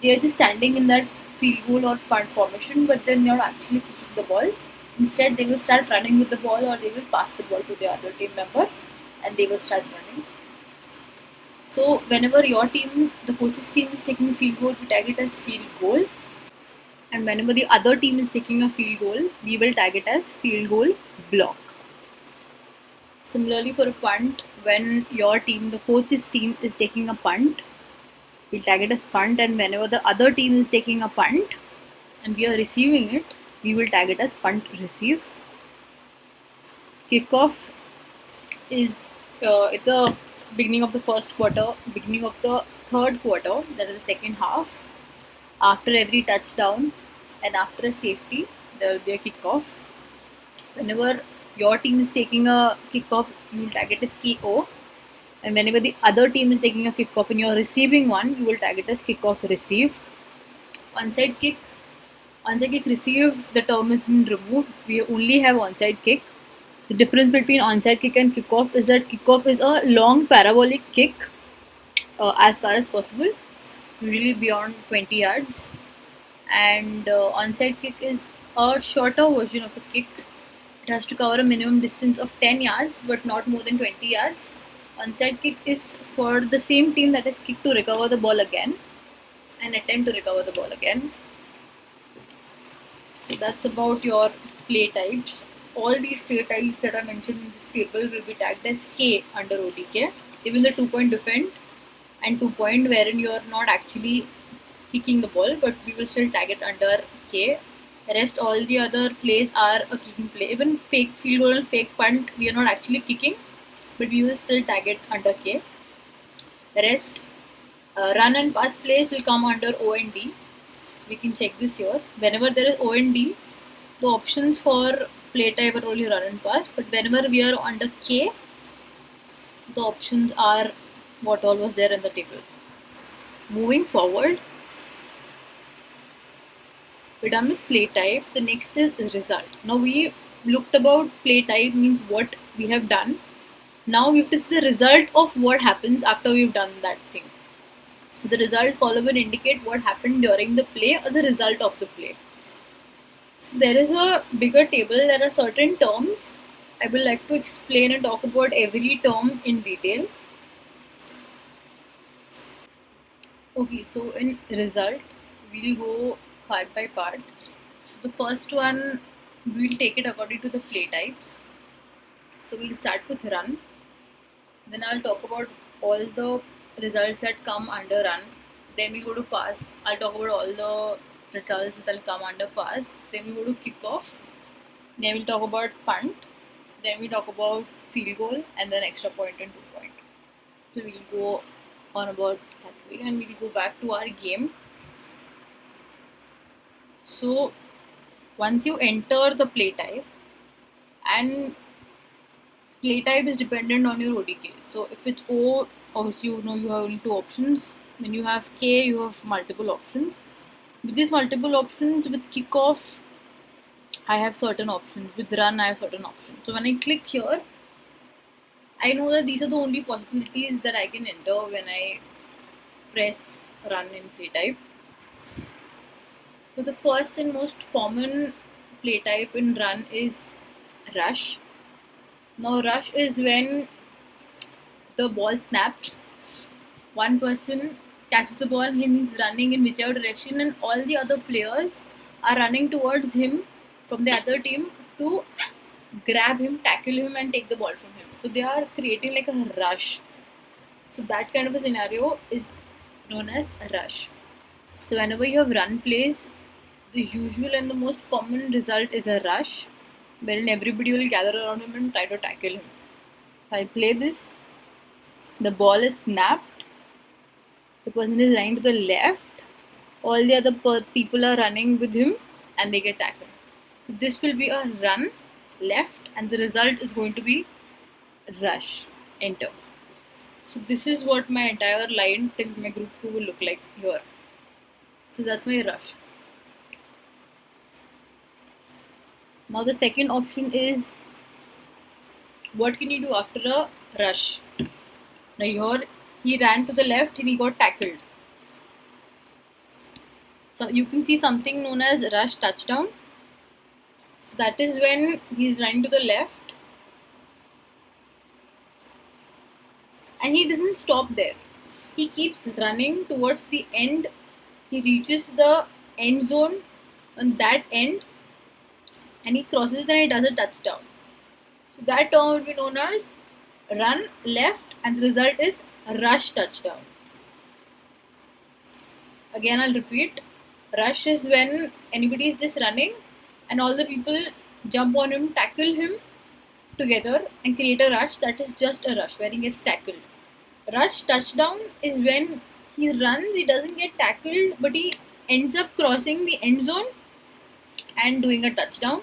they are just standing in that field goal or punt formation, but they're not actually kicking the ball. Instead, they will start running with the ball or they will pass the ball to the other team member and they will start running. So whenever your team, the coach's team is taking a field goal, we tag it as field goal. And whenever the other team is taking a field goal, we will tag it as field goal block. Similarly, for a punt, when your team, the coach's team, is taking a punt, we'll tag it as punt. And whenever the other team is taking a punt and we are receiving it, we will tag it as punt receive. Kickoff is at the beginning of the first quarter, beginning of the third quarter, that is the second half. After every touchdown and after a safety, there will be a kickoff. Whenever your team is taking a kickoff, you will tag it as KO. And whenever the other team is taking a kickoff and you're receiving one, you will tag it as kickoff receive. Onside kick receive, the term has been removed. We only have onside kick. The difference between onside kick and kickoff is that kickoff is a long parabolic kick as far as possible, usually beyond 20 yards. And onside kick is a shorter version of a kick. It has to cover a minimum distance of 10 yards but not more than 20 yards. Onside kick is for the same team that is kicked to recover the ball again and attempt to recover the ball again. So that's about your play types. All these play types that I mentioned in this table will be tagged as K under ODK. Even the 2 point defend and 2 point wherein you are not actually kicking the ball, but we will still tag it under K. Rest all the other plays are a kicking play. Even fake field goal and fake punt, we are not actually kicking, but we will still tag it under K. Rest run and pass plays will come under O and D. We can check this here. Whenever there is O and D, the options for play type are only run and pass, but whenever we are under K, the options are what all was there in the table. Moving forward, we're done with play type. The next is result. Now we looked about play type means what we have done. Now we have to see the result of what happens after we've done that thing. So the result column will indicate what happened during the play or the result of the play. So there is a bigger table. There are certain terms. I will like to explain and talk about every term in detail. Okay, so in result, we'll go part by part. The first one, we'll take it according to the play types. So we'll start with run. Then I'll talk about all the results that come under run. Then we go to pass. I'll talk about all the results that will come under pass. Then we go to kickoff. Then we'll talk about punt. Then we talk about field goal and then extra point and 2 point. So we'll go on about that way and we'll go back to our game. So once you enter the play type, and play type is dependent on your ODK. So if it's O, obviously you know you have only two options. When you have K, you have multiple options. With these multiple options, with kickoff, I have certain options. With run, I have certain options. So when I click here, I know that these are the only possibilities that I can enter when I press run in play type. So the first and most common play type in run is rush. Now rush is when the ball snaps, one person catches the ball and he's running in whichever direction, and all the other players are running towards him from the other team to grab him, tackle him, and take the ball from him. So they are creating like a rush. So that kind of a scenario is known as a rush. So whenever you have run plays, the usual and the most common result is a rush, wherein everybody will gather around him and try to tackle him. If I play this, the ball is snapped, the person is running to the left, all the other people are running with him and they get tackled. So this will be a run left and the result is going to be rush, enter. So this is what my entire line till my group 2 will look like here. So that's my rush. Now the second option is, what can you do after a rush? Now here he ran to the left and he got tackled. So you can see something known as rush touchdown. So that is when he's running to the left and he doesn't stop there. He keeps running towards the end. He reaches the end zone on that end and he crosses it and he does a touchdown. So that term will be known as run left and the result is a rush touchdown. Again I'll repeat, rush is when anybody is just running and all the people jump on him, tackle him together and create a rush. That is just a rush where he gets tackled. Rush touchdown is when he runs, he doesn't get tackled, but he ends up crossing the end zone and doing a touchdown.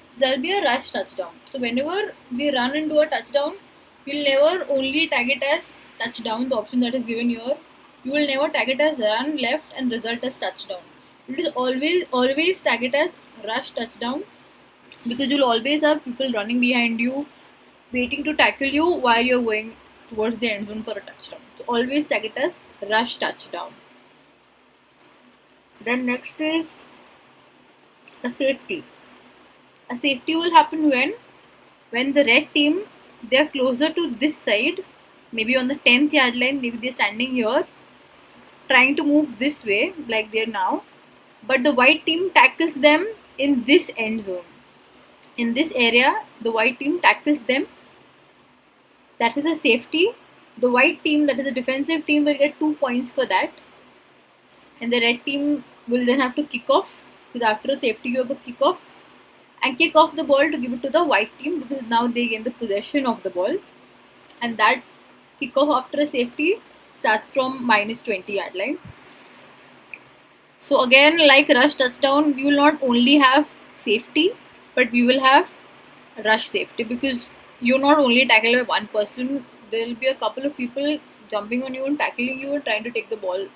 So there will be a rush touchdown. So whenever we run and do a touchdown, you'll never only tag it as touchdown, the option that is given here. You will never tag it as run left and result as touchdown. It will always tag it as rush touchdown, because you'll always have people running behind you, waiting to tackle you while you're going towards the end zone for a touchdown. So always tag it as rush touchdown. Then next is a safety. A safety will happen when the red team, they are closer to this side, maybe on the 10th yard line, maybe they're standing here trying to move this way like they're now, but the white team tackles them in this end zone. In this area, the white team tackles them. That is a safety. The white team, that is a defensive team, will get 2 points for that. And the red team will then have to kick off, because after a safety you have a kick off, and kick off the ball to give it to the white team, because now they gain the possession of the ball. And that kick off after a safety starts from minus 20 yard line. So again, like rush touchdown, we will not only have safety, but we will have rush safety, because you're not only tackled by one person, there will be a couple of people jumping on you and tackling you and trying to take the ball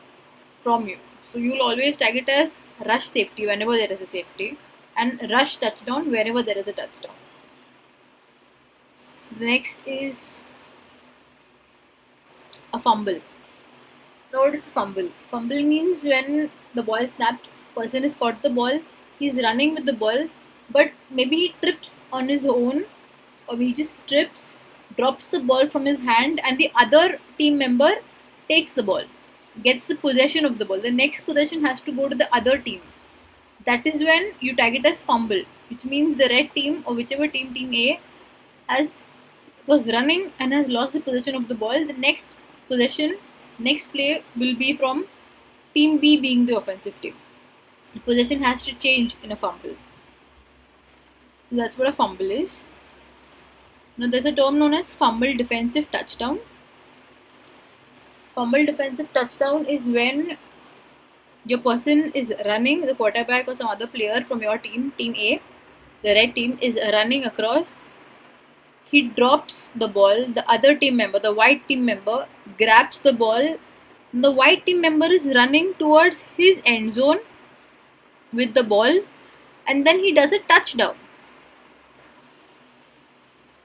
from you. So you will always tag it as rush safety whenever there is a safety, and rush touchdown wherever there is a touchdown. So the next is a fumble. Now what is a fumble? Fumble means when the ball snaps, person has caught the ball, he's running with the ball, but maybe he trips on his own, or he just trips, drops the ball from his hand, and the other team member takes the ball, gets the possession of the ball. The next possession has to go to the other team. That is when you tag it as fumble, which means the red team or whichever team, team A, was running and has lost the possession of the ball. The next possession, next play will be from team B being the offensive team. The possession has to change in a fumble. So that's what a fumble is. Now there's a term known as fumble defensive touchdown. Fumble defensive touchdown is when your person is running, the quarterback or some other player from your team, team A, the red team is running across. He drops the ball, the other team member, the white team member, grabs the ball. The white team member is running towards his end zone, with the ball, and then he does a touchdown.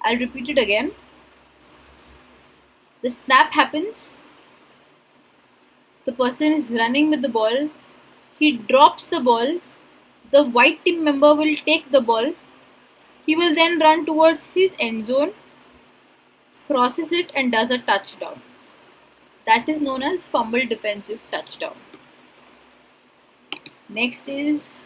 I'll repeat it again. The snap happens, the person is running with the ball, he drops the ball, the white team member will take the ball, he will then run towards his end zone, crosses it, and does a touchdown. That is known as fumble defensive touchdown. Next is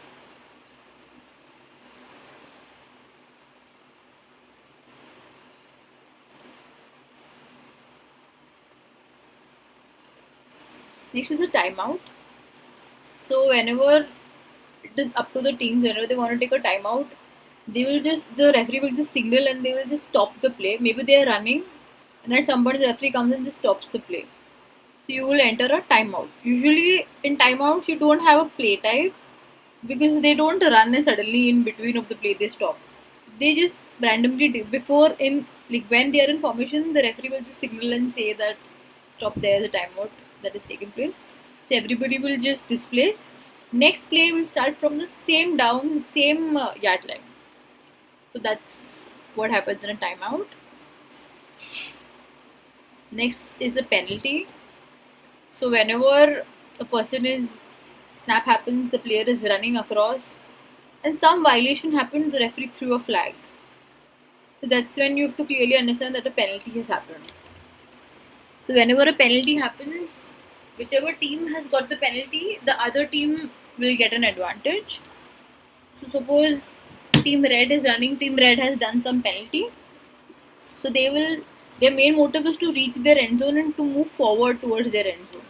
a timeout. So whenever it is up to the teams, whenever they want to take a timeout, the referee will just signal and they will just stop the play. Maybe they are running, and at some point the referee comes and just stops the play. So you will enter a timeout. Usually in timeouts you don't have a play type because they don't run and suddenly in between of the play they stop. They just randomly do. Before in like when they are in formation, the referee will just signal and say that stop, there is a timeout that is taking place. So everybody will just displace. Next play will start from the same down, same yard line. So that's what happens in a timeout. Next is a penalty. So whenever a person is snap happens, the player is running across, and some violation happens, the referee threw a flag. So that's when you have to clearly understand that a penalty has happened. So whenever a penalty happens, whichever team has got the penalty, the other team will get an advantage. So suppose team red is running, team red has done some penalty. So their main motive is to reach their end zone and to move forward towards their end zone.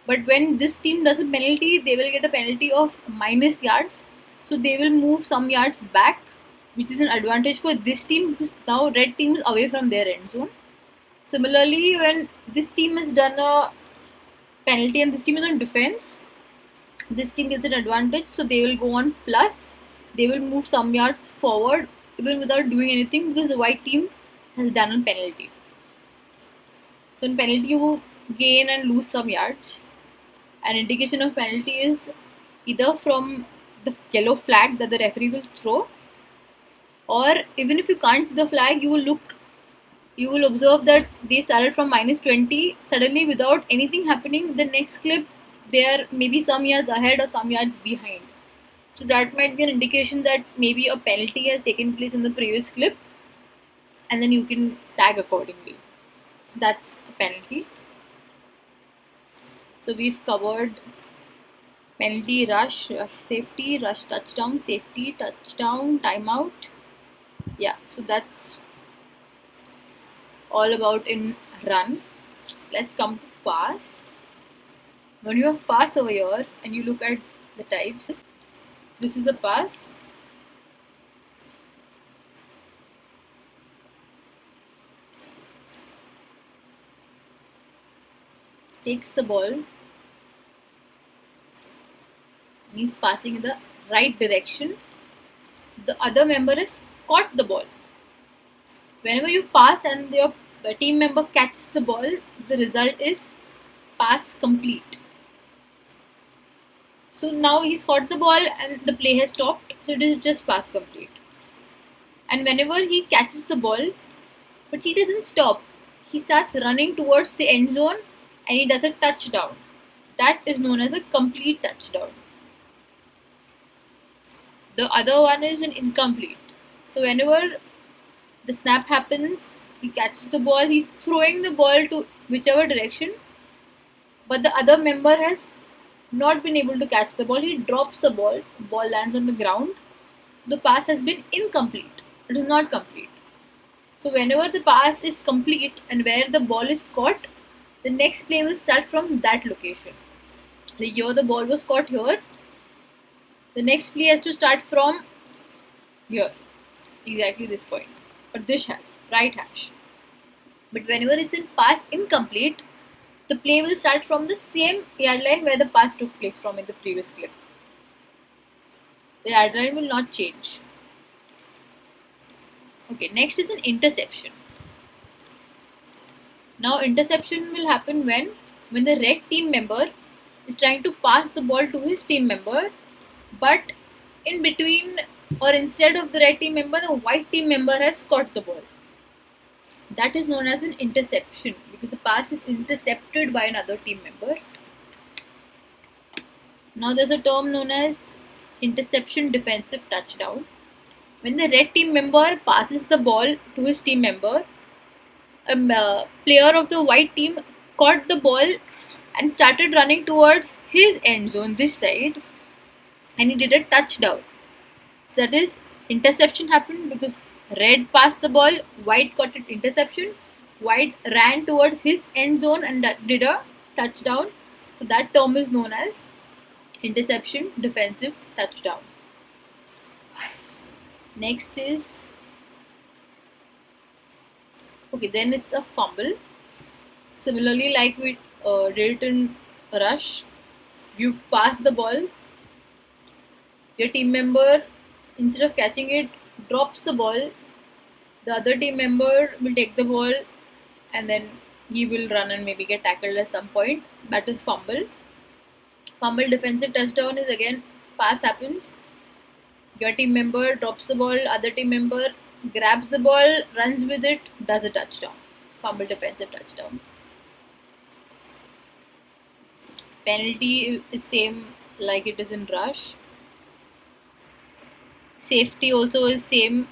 But when this team does a penalty, they will get a penalty of minus yards. So they will move some yards back, which is an advantage for this team because now red team is away from their end zone. Similarly, when this team has done a penalty and this team is on defense, this team gets an advantage. So they will go on plus. They will move some yards forward even without doing anything because the white team has done a penalty. So in penalty you gain and lose some yards. An indication of penalty is either from the yellow flag that the referee will throw, or even if you can't see the flag, you will observe that they started from minus 20. Suddenly, without anything happening, the next clip they are maybe some yards ahead or some yards behind. So that might be an indication that maybe a penalty has taken place in the previous clip, and then you can tag accordingly. So that's a penalty. So we've covered penalty, rush safety, rush touchdown, safety, touchdown, timeout. Yeah, so that's all about in run. Let's come to pass. When you have pass over here and you look at the types, this is a pass. Takes the ball. He's passing in the right direction. The other member has caught the ball. Whenever you pass and your team member catches the ball, the result is pass complete. So now he's caught the ball and the play has stopped. So it is just pass complete. And whenever he catches the ball, but he doesn't stop, he starts running towards the end zone and he does a touchdown. That is known as a complete touchdown. The other one is an incomplete. So whenever the snap happens, he catches the ball, he's throwing the ball to whichever direction, but the other member has not been able to catch the ball. He drops the ball lands on the ground. The pass has been incomplete. It is not complete. So whenever the pass is complete and where the ball is caught, the next play will start from that location. Here the ball was caught here. The next play has to start from here, exactly this point, or this hash, right hash. But whenever it's in pass incomplete, the play will start from the same yard line where the pass took place from in the previous clip. The yard line will not change. Okay, next is an interception. Now interception will happen when the red team member is trying to pass the ball to his team member, but in between or instead of the red team member, the white team member has caught the ball. That is known as an interception because the pass is intercepted by another team member. Now there's a term known as interception defensive touchdown. When the red team member passes the ball to his team member, a player of the white team caught the ball and started running towards his end zone, this side, and he did a touchdown. That is, interception happened because red passed the ball, white got it interception, white ran towards his end zone and did a touchdown. So that term is known as interception defensive touchdown. Next is, okay, then it's a fumble. Similarly, like we did it in rush, you pass the ball, your team member, instead of catching it, drops the ball. The other team member will take the ball and then he will run and maybe get tackled at some point. That is fumble. Fumble defensive touchdown is again, pass happens, your team member drops the ball, other team member grabs the ball, runs with it, does a touchdown. Fumble defensive touchdown. Penalty is same like it is in rush. Safety also is same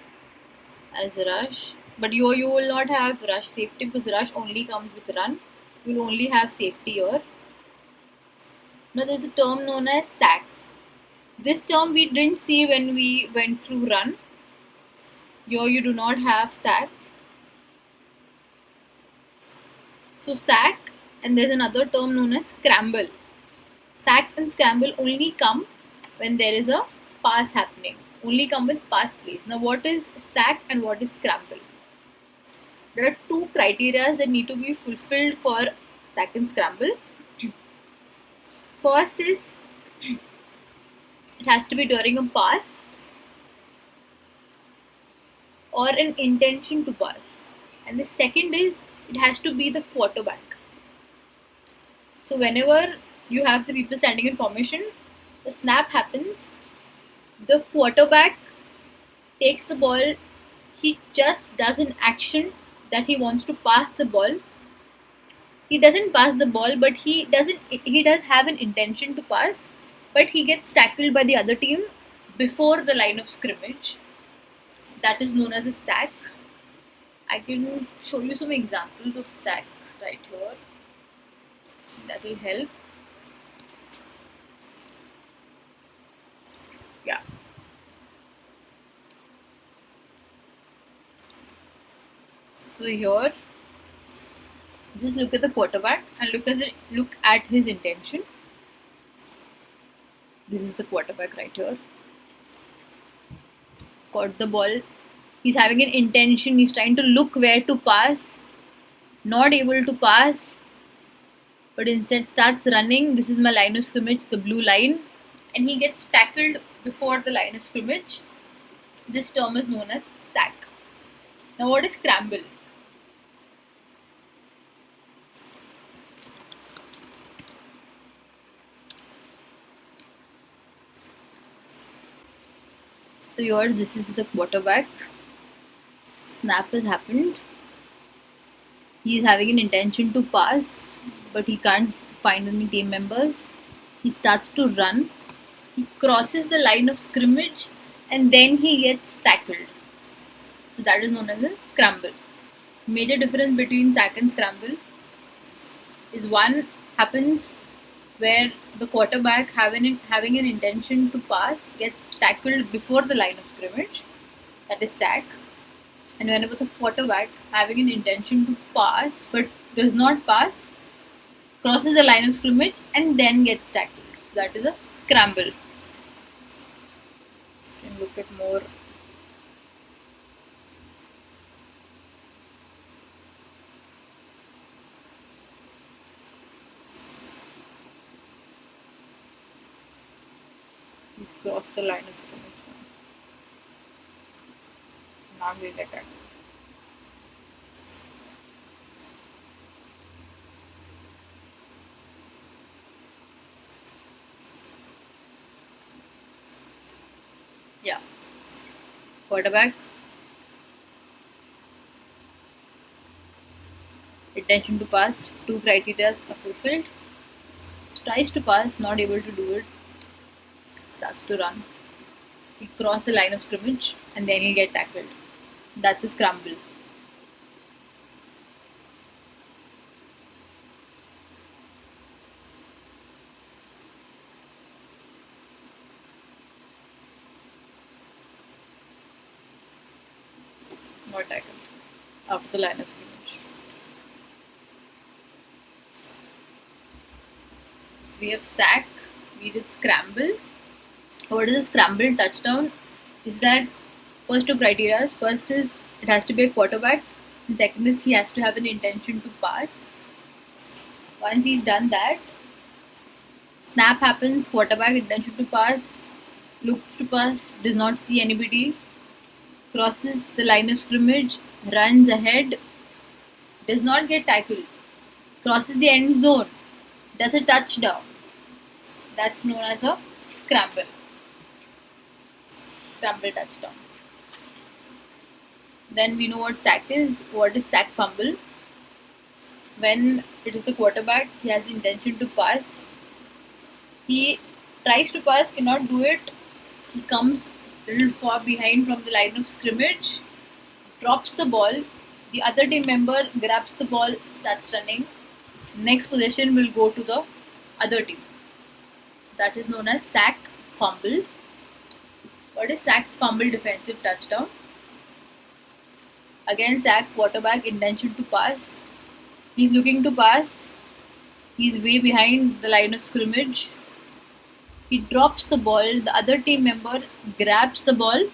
as rush, but you will not have rush safety because rush only comes with run. You will only have safety here. Now there's a term known as sack. This term we didn't see when we went through run. Here you do not have sack. So sack, and there's another term known as scramble. Sack and scramble only come when there is a pass happening. Only come with pass plays. Now what is sack and what is scramble? There are two criteria that need to be fulfilled for sack and scramble. First is, it has to be during a pass or an intention to pass. And the second is, it has to be the quarterback. So whenever you have the people standing in formation, the snap happens, the quarterback takes the ball, he just does an action that he wants to pass the ball. He doesn't pass the ball, but he does have an intention to pass, but he gets tackled by the other team before the line of scrimmage. That is known as a sack. I can show you some examples of sack right here. That will help. Yeah. So here, just look at the quarterback and look at his intention. This is the quarterback right here. Caught the ball. He's having an intention. He's trying to look where to pass. Not able to pass, but instead starts running. This is my line of scrimmage, the blue line, and he gets tackled before the line of scrimmage. This term is known as sack. Now, what is scramble? So here, this is the quarterback. Snap has happened. He is having an intention to pass, but he can't find any team members. He starts to run. He crosses the line of scrimmage and then he gets tackled. So that is known as a scramble. Major difference between sack and scramble is one happens where the quarterback having an intention to pass gets tackled before the line of scrimmage. That is sack. And whenever the quarterback having an intention to pass but does not pass, crosses the line of scrimmage and then gets tackled. So that is a scramble. You can look at more. He's crossed the line of scrimmage. Now we'll get tackled. quarterback, intention to pass, two criteria are fulfilled. Tries to pass, not able to do it, starts to run. He'll cross the line of scrimmage and then he'll get tackled. That's a scramble. Not tackled. After the line of scrimmage. We have sack, we did scramble. What is a scramble touchdown? Is that first two criteria. First is it has to be a quarterback, and second is he has to have an intention to pass. Once he's done that, snap happens, quarterback intention to pass, looks to pass, does not see anybody, crosses the line of scrimmage, runs ahead, does not get tackled, crosses the end zone, does a touchdown. That's known as a scramble. Scramble touchdown. Then we know what sack is. What is sack fumble? When it is the quarterback, he has the intention to pass. He tries to pass, cannot do it. He comes a little far behind from the line of scrimmage, drops the ball. The other team member grabs the ball, starts running. Next possession will go to the other team. That is known as sack fumble. What is sack fumble defensive touchdown? Again, sack quarterback intention to pass. He's looking to pass. He's way behind the line of scrimmage. He drops the ball. The other team member grabs the ball,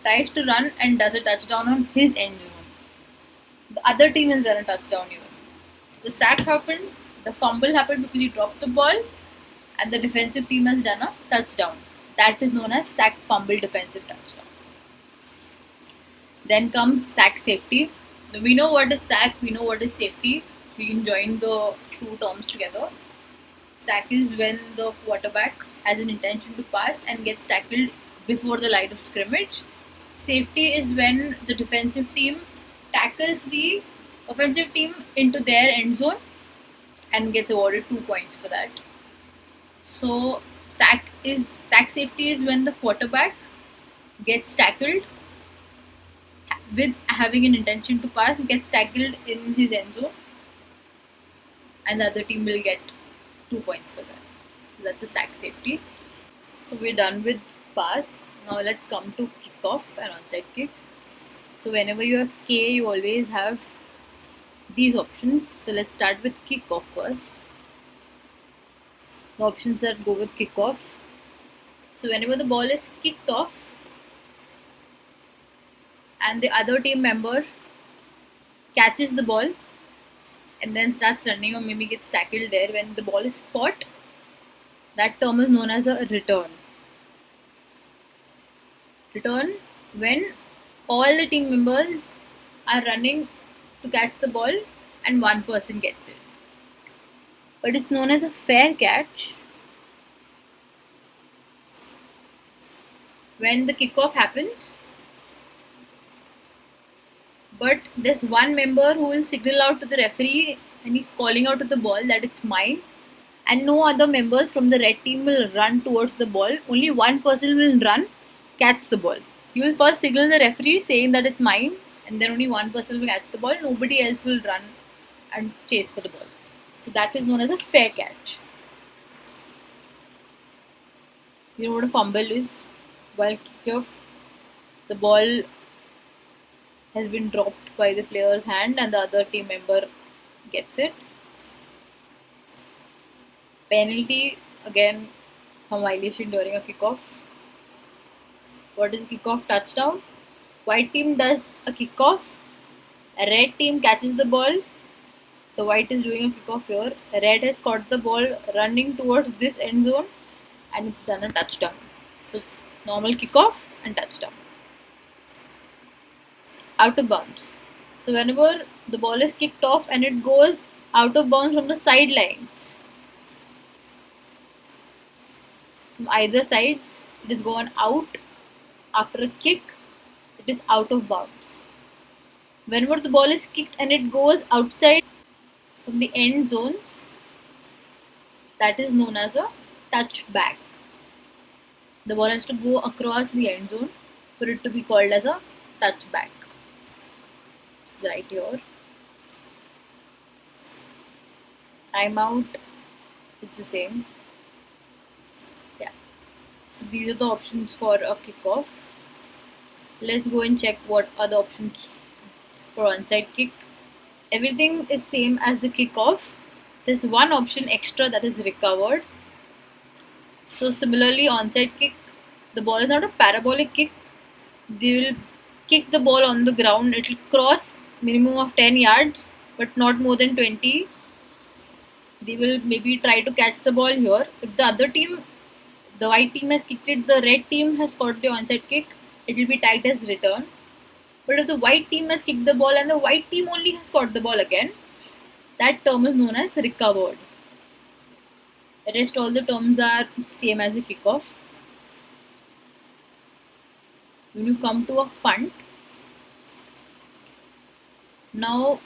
tries to run and does a touchdown on his end zone. The other team has done a touchdown even. The sack happened, the fumble happened because he dropped the ball, and the defensive team has done a touchdown. That is known as sack fumble defensive touchdown. Then comes sack safety. We know what is sack, we know what is safety. We can join the two terms together. Sack is when the quarterback has an intention to pass and gets tackled before the line of scrimmage. Safety is when the defensive team tackles the offensive team into their end zone and gets awarded 2 points for that. So sack safety is when the quarterback gets tackled with having an intention to pass, gets tackled in his end zone, and the other team will get 2 points for that. So that's a sack safety. So we're done with pass. Now let's come to kickoff and onside kick. So whenever you have K, you always have these options. So let's start with kickoff first. The options that go with kickoff. So whenever the ball is kicked off and the other team member catches the ball and then starts running or maybe gets tackled there, when the ball is caught, that term is known as a return. Return when all the team members are running to catch the ball and one person gets it. But it's known as a fair catch when the kickoff happens, but there's one member who will signal out to the referee and he's calling out to the ball that it's mine, and no other members from the red team will run towards the ball. Only one person will run, catch the ball. He will first signal the referee saying that it's mine, and then only one person will catch the ball. Nobody else will run and chase for the ball. So that is known as a fair catch. You know what a fumble is? While kickoff, the ball has been dropped by the player's hand and the other team member gets it. Penalty, again, a violation during a kickoff. What is kickoff? Touchdown. White team does a kickoff. A red team catches the ball. The white is doing a kickoff here. Red has caught the ball running towards this end zone and it's done a touchdown. So it's normal kickoff and touchdown. Out of bounds. So whenever the ball is kicked off and it goes out of bounds from the sidelines, from either sides, it is gone out after a kick, it is out of bounds. Whenever the ball is kicked and it goes outside from the end zones, that is known as a touchback. The ball has to go across the end zone for it to be called as a touchback. It's right here. Timeout is the same. Yeah. So these are the options for a kickoff. Let's go and check what are the options for onside kick. Everything is same as the kickoff. There's one option extra that is recovered. So similarly, onside kick, the ball is not a parabolic kick. They will kick the ball on the ground. It will cross minimum of 10 yards, but not more than 20. They will maybe try to catch the ball here. If the other team, the white team has kicked it, the red team has caught the onside kick, it will be tagged as return. But if the white team has kicked the ball and the white team only has caught the ball again, that term is known as recovered. The rest all the terms are same as a kickoff. When you come to a punt, now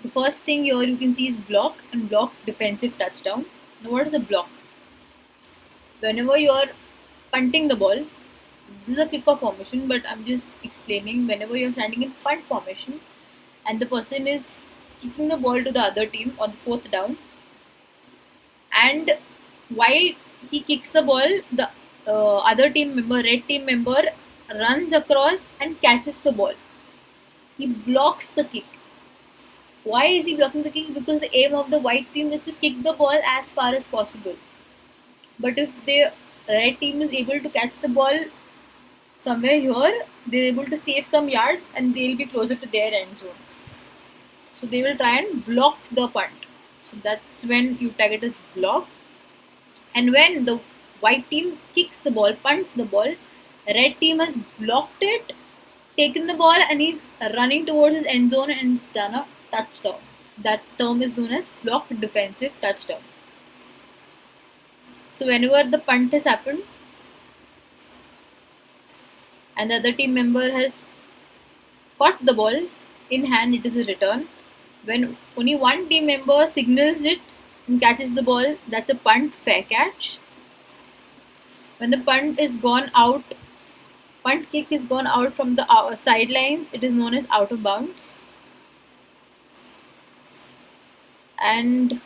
the first thing here you can see is block and block defensive touchdown. Now what is a block? Whenever you are punting the ball, this is a kickoff formation, but I'm just explaining. Whenever you're standing in punt formation and the person is kicking the ball to the other team on the fourth down, and while he kicks the ball, the other team member, red team member, runs across and catches the ball. He blocks the kick. Why is he blocking the kick? Because the aim of the white team is to kick the ball as far as possible. But if the red team is able to catch the ball somewhere here, they're able to save some yards and they'll be closer to their end zone. So they will try and block the punt. So that's when you tag it as block. And when the white team kicks the ball, punts the ball, red team has blocked it, taken the ball, and he's running towards his end zone and it's done a touchdown. That term is known as block defensive touchdown. So whenever the punt has happened and the other team member has caught the ball in hand, it is a return. When only one team member signals it and catches the ball, that's a punt, fair catch. When the punt is gone out, punt kick is gone out from the sidelines, it is known as out of bounds. And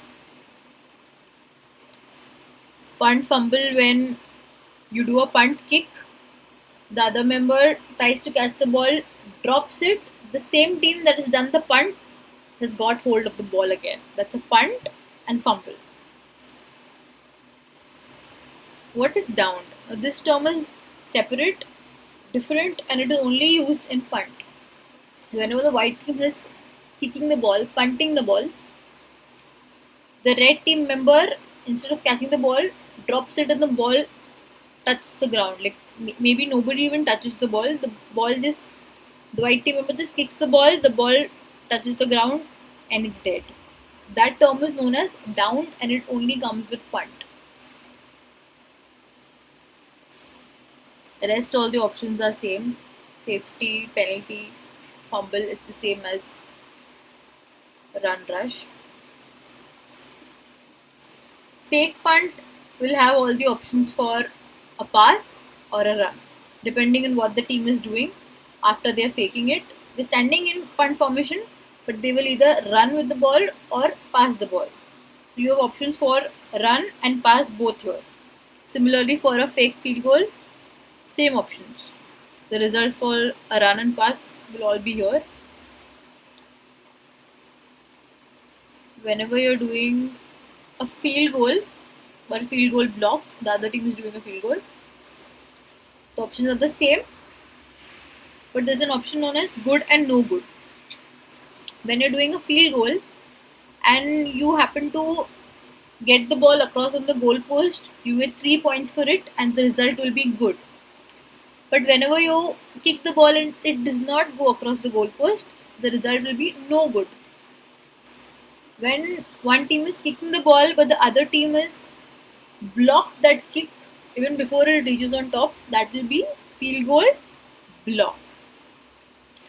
punt fumble, when you do a punt kick, the other member tries to catch the ball, drops it, the same team that has done the punt has got hold of the ball again. That's a punt and fumble. What is downed? Now, this term is separate, different, and it is only used in punt. Whenever the white team is kicking the ball, punting the ball, the red team member, instead of catching the ball, drops it and the ball touches the ground. Like maybe nobody even touches the ball. The white team member just kicks the ball touches the ground and it's dead. That term is known as downed and it only comes with punt. The rest all the options are same. Safety, penalty, fumble is the same as run rush. Fake punt will have all the options for a pass or a run, depending on what the team is doing after they are faking it. They're standing in punt formation, but they will either run with the ball or pass the ball. So you have options for run and pass both here. Similarly, for a fake field goal, same options. The results for a run and pass will all be here. Whenever you're doing a field goal or a field goal block, the other team is doing a field goal, the options are the same, but there's an option known as good and no good. When you're doing a field goal and you happen to get the ball across on the goal post, you get 3 points for it and the result will be good. But whenever you kick the ball and it does not go across the goal post, the result will be no good. When one team is kicking the ball but the other team is blocked that kick even before it reaches on top, that will be field goal block.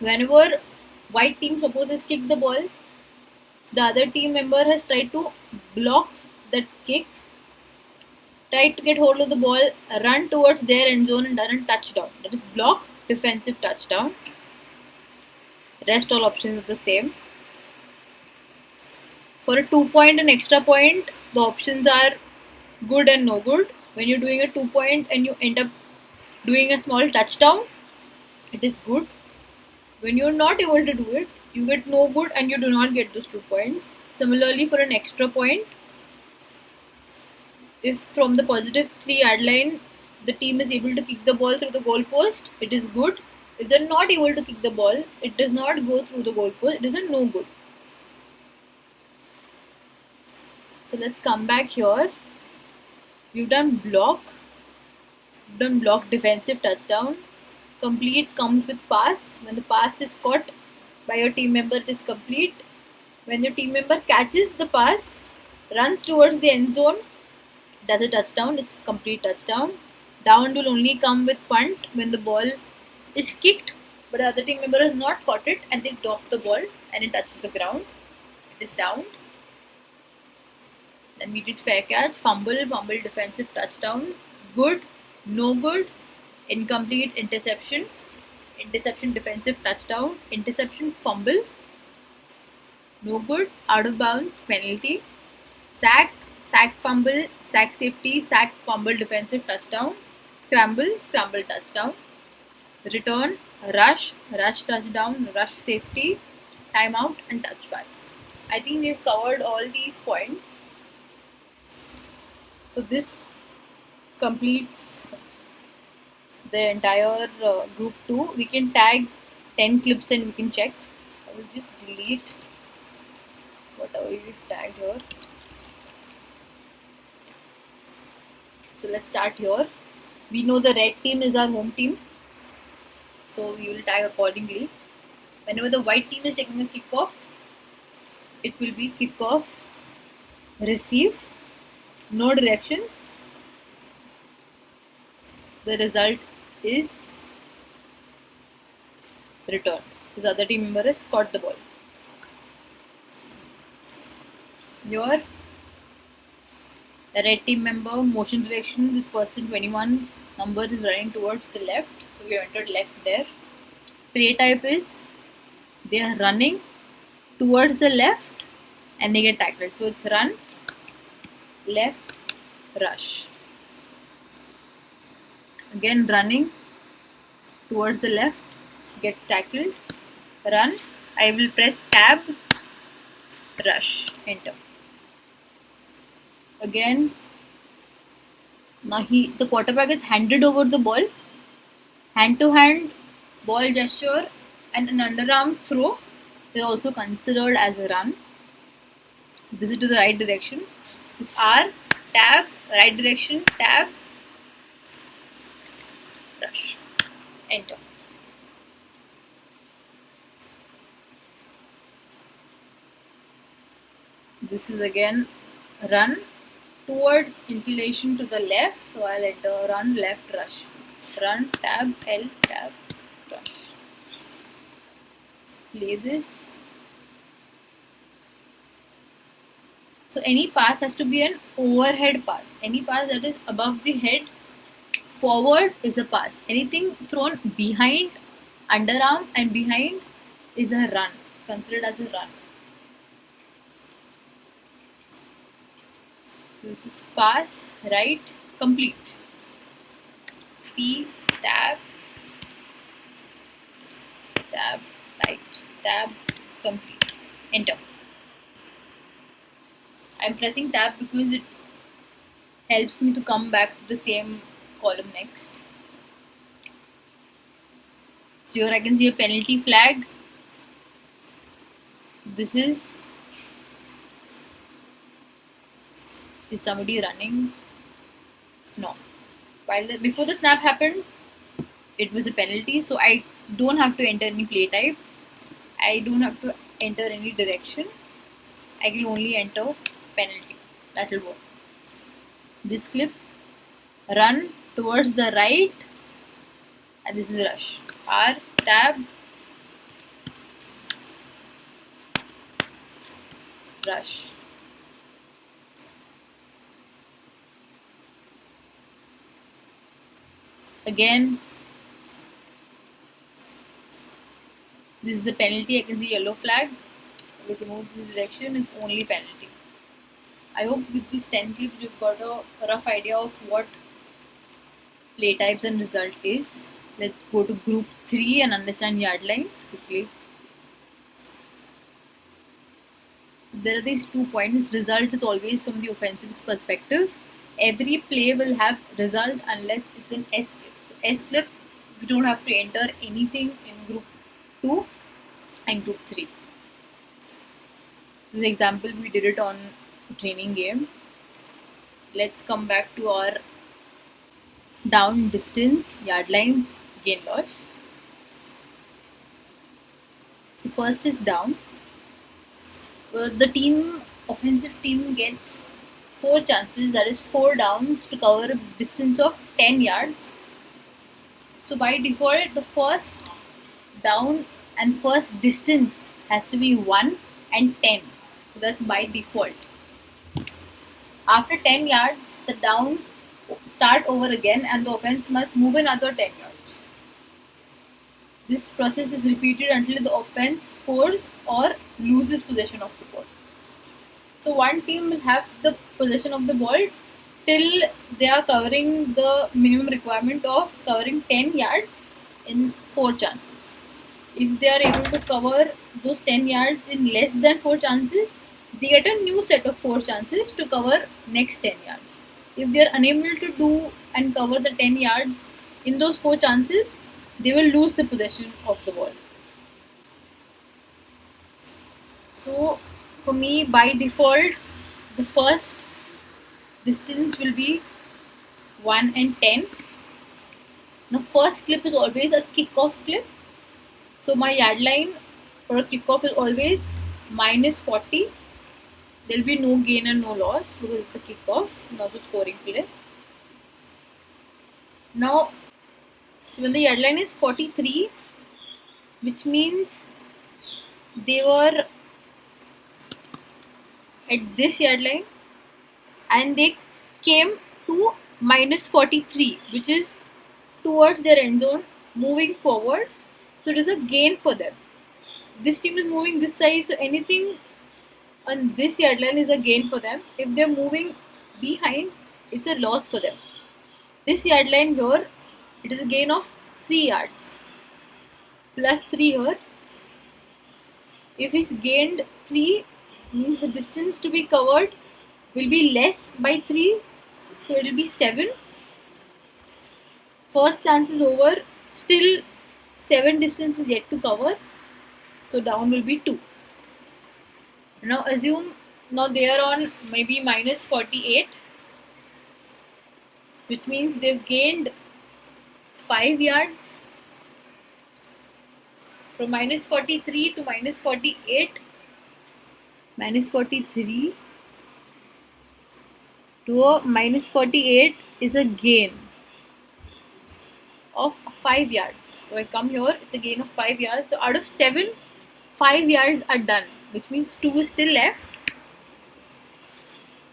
Whenever white team suppose has kicked the ball, the other team member has tried to block that kick, tried to get hold of the ball, run towards their end zone and done a touchdown. That is block, defensive touchdown. Rest all options are the same. For a 2-point and extra point, the options are good and no good. When you're doing a 2-point and you end up doing a small touchdown, it is good. When you're not able to do it, you get no good and you do not get those 2 points. Similarly, for an extra point, if from the positive 3-yard line the team is able to kick the ball through the goal post, it is good. If they're not able to kick the ball, it does not go through the goal post, it is a no good. So let's come back here. We've done block, defensive touchdown. Complete comes with pass. When the pass is caught by your team member, it is complete. When your team member catches the pass, runs towards the end zone, does a touchdown, it's complete touchdown. Down will only come with punt when the ball is kicked, but the other team member has not caught it and they drop the ball and it touches the ground. It is down. Then we did fair catch, fumble, defensive touchdown, good, no good, incomplete, interception, defensive touchdown, interception, fumble, no good, out of bounds, penalty, sack, fumble, sack safety, sack, fumble, defensive touchdown, scramble, touchdown, return, rush, touchdown, rush safety, timeout, and touchback. I think we've covered all these points. So this completes the entire group 2. We can tag 10 clips and we can check. I will just delete whatever we've tagged here. So let's start here. We know the red team is our home team, so we will tag accordingly. Whenever the white team is taking a kickoff, it will be kickoff, receive, no directions. The result is return. The other team member has caught the ball. Your red team member, motion direction, this person 21 number is running towards the left, so we entered left there. Play type is they are running towards the left and they get tackled, so it's run, left, rush. Again running towards the left, gets tackled, run, I will press tab, rush, enter. Again, now the quarterback is handed over the ball, hand to hand ball gesture and an underarm throw is also considered as a run. This is to the right direction. It's R, tab, right direction, tab, rush, enter. This is again run towards inclination to the left, so I'll enter run, left, rush, run, tab, L, tab, rush. Play this. So any pass has to be an overhead pass. Any pass that is above the head forward is a pass. Anything thrown behind, underarm and behind is a run. It's considered as a run. This is pass, right, complete. P, tab, right, tab, complete. Enter. I'm pressing tab because it helps me to come back to the same column next. So here I can see a penalty flag. This is somebody running? No. Before the snap happened, it was a penalty, so I don't have to enter any play type. I don't have to enter any direction. I can only enter penalty. That will work. This clip, run towards the right, and this is rush. R tab rush. Again, this is the penalty. I can see yellow flag. If you move this direction, it's only penalty. I hope with this 10 clips you've got a rough idea of what play types and result is. Let's go to group 3 and understand yard lines quickly. There are these 2 points. Result is always from the offensive perspective. Every play will have result unless it's an S clip. So S clip, we don't have to enter anything in group 2 and group 3. This example we did it on training game. Let's come back to our down, distance, yard lines, gain loss. So first is down. The offensive team gets 4 chances, that is 4 downs, to cover a distance of 10 yards. So by default, the first down and first distance has to be 1 and 10. So that's by default. After 10 yards, the downs start over again and the offense must move another 10 yards. This process is repeated until the offense scores or loses possession of the ball. So one team will have the possession of the ball till they are covering the minimum requirement of covering 10 yards in 4 chances. If they are able to cover those 10 yards in less than 4 chances, they get a new set of 4 chances to cover next 10 yards. If they are unable to do and cover the 10 yards in those 4 chances, they will lose the possession of the ball. So for me, by default, the first distance will be 1 and 10. The first clip is always a kickoff clip. So my yard line for a kickoff is always minus 40. There will be no gain and no loss because it's a kickoff, not a scoring play. Now, so when the yard line is 43, which means they were at this yard line and they came to minus 43, which is towards their end zone, moving forward. So it is a gain for them. This team is moving this side, so anything on this yard line is a gain for them. If they're moving behind, it's a loss for them. This yard line here, it is a gain of 3 yards plus 3 here. If he's gained 3, means the distance to be covered will be less by 3, so it will be 7. First chance is over, still 7 distance is yet to cover, so down will be 2. Now assume, now they are on maybe minus 48, which means they've gained 5 yards. From minus 43 to minus 48, minus 43 to a minus 48 is a gain of 5 yards. So I come here, it's a gain of 5 yards. So out of 7, 5 yards are done, which means 2 is still left,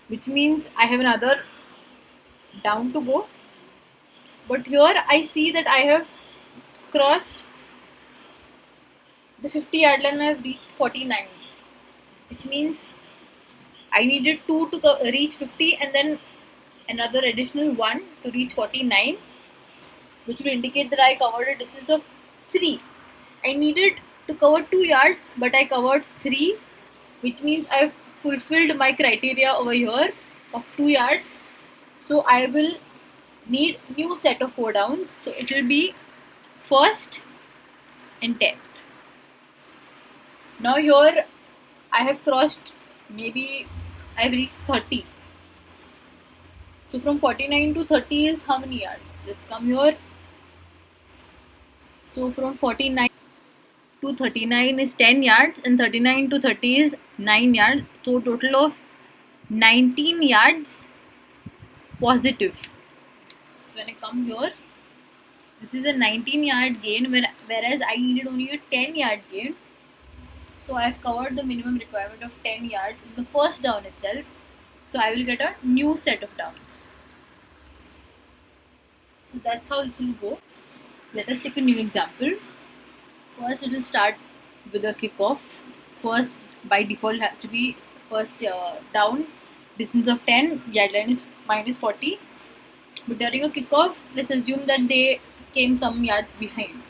which means I have another down to go. But here I see that I have crossed the 50 yard line and I have reached 49, which means I needed 2 to reach 50 and then another additional 1 to reach 49, which will indicate that I covered a distance of 3. I needed to cover 2 yards, but I covered 3, which means I've fulfilled my criteria over here of 2 yards. So I will need new set of 4 downs. So it will be 1st and 10th. Now here I have crossed, maybe I have reached 30. So from 49 to 30 is how many yards? Let's come here. So from 49 to 39 is 10 yards and 39 to 30 is 9 yards. So total of 19 yards positive. So when I come here, This is a 19-yard gain, whereas I needed only a 10-yard gain. So I've covered the minimum requirement of 10 yards in the first down itself. So I will get a new set of downs. So that's how this will go. Let us take a new example. First, it will start with a kickoff. First, by default, has to be first down, distance of 10, yard line is minus 40. But during a kickoff, let's assume that they came some yards behind.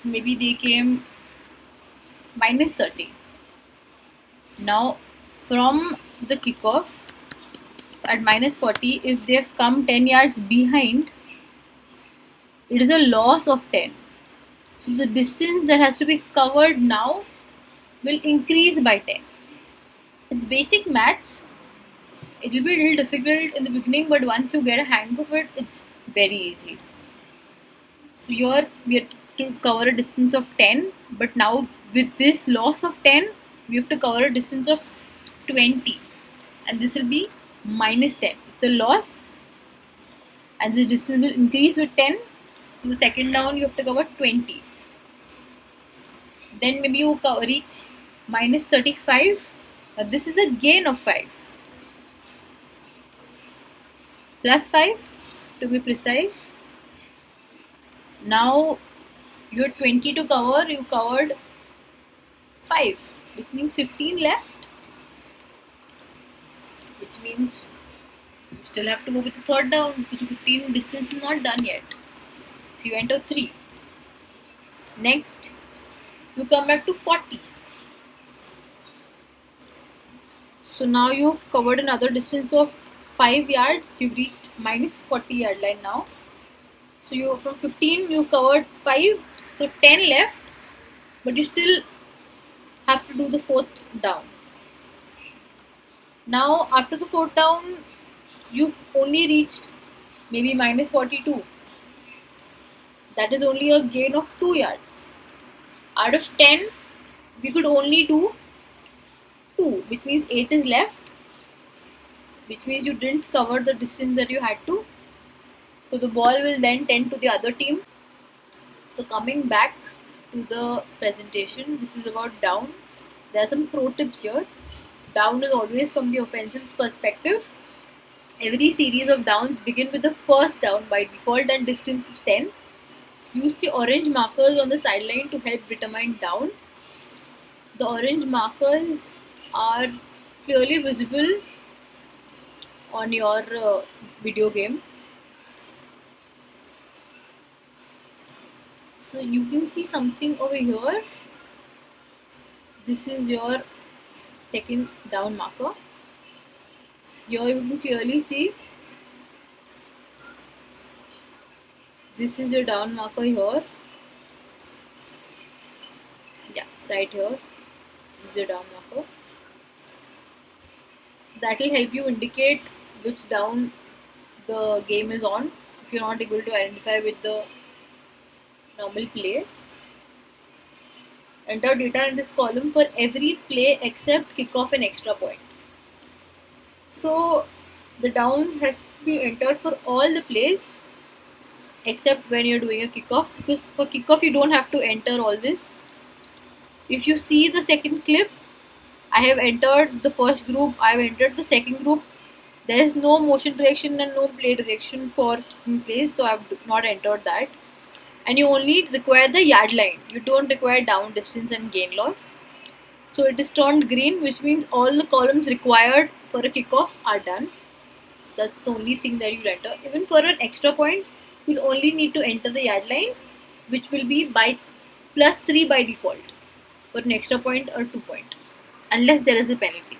So maybe they came minus 30. Now, from the kickoff at minus 40, if they have come 10 yards behind, it is a loss of 10. So the distance that has to be covered now will increase by 10. It's basic maths. It will be a little difficult in the beginning, but once you get a hang of it, it's very easy. So here we have to cover a distance of 10, but now with this loss of 10, we have to cover a distance of 20, and this will be minus 10. It's a loss, and the distance will increase with 10. So the second down you have to cover 20. Then maybe you reach minus 35, but this is a gain of 5. Plus 5 to be precise. Now you have 20 to cover, you covered 5, which means 15 left, which means you still have to go with the third down because 15 distance is not done yet. You enter 3. Next, you come back to 40. So now you've covered another distance of 5 yards. You've reached minus 40 yard line now. So you from 15 you covered 5, so 10 left, but you still have to do the fourth down. Now after the fourth down, you've only reached maybe minus 42. That is only a gain of 2 yards. Out of 10, we could only do 2, which means 8 is left, which means you didn't cover the distance that you had to. So the ball will then tend to the other team. So coming back to the presentation, this is about down. There are some pro tips here. Down is always from the offensive's perspective. Every series of downs begin with the first down by default and distance is 10. Use the orange markers on the sideline to help determine down. The orange markers are clearly visible on your video game. So you can see something over here. This is your second down marker. Here you can clearly see this is your down marker here. Yeah, right here. This is your down marker. That will help you indicate which down the game is on if you're not able to identify with the normal play. Enter data in this column for every play except kickoff and extra point. So the down has to be entered for all the plays except when you're doing a kickoff, because for kickoff you don't have to enter all this. If you see the second clip, I have entered the first group, I have entered the second group. There is no motion direction and no play direction for kicking plays, so I have not entered that. And you only require the yard line. You don't require down distance and gain loss. So it is turned green, which means all the columns required for a kickoff are done. That's the only thing that you enter. Even for an extra point, you'll only need to enter the yard line, which will be by plus 3 by default for an extra point or 2 point, unless there is a penalty.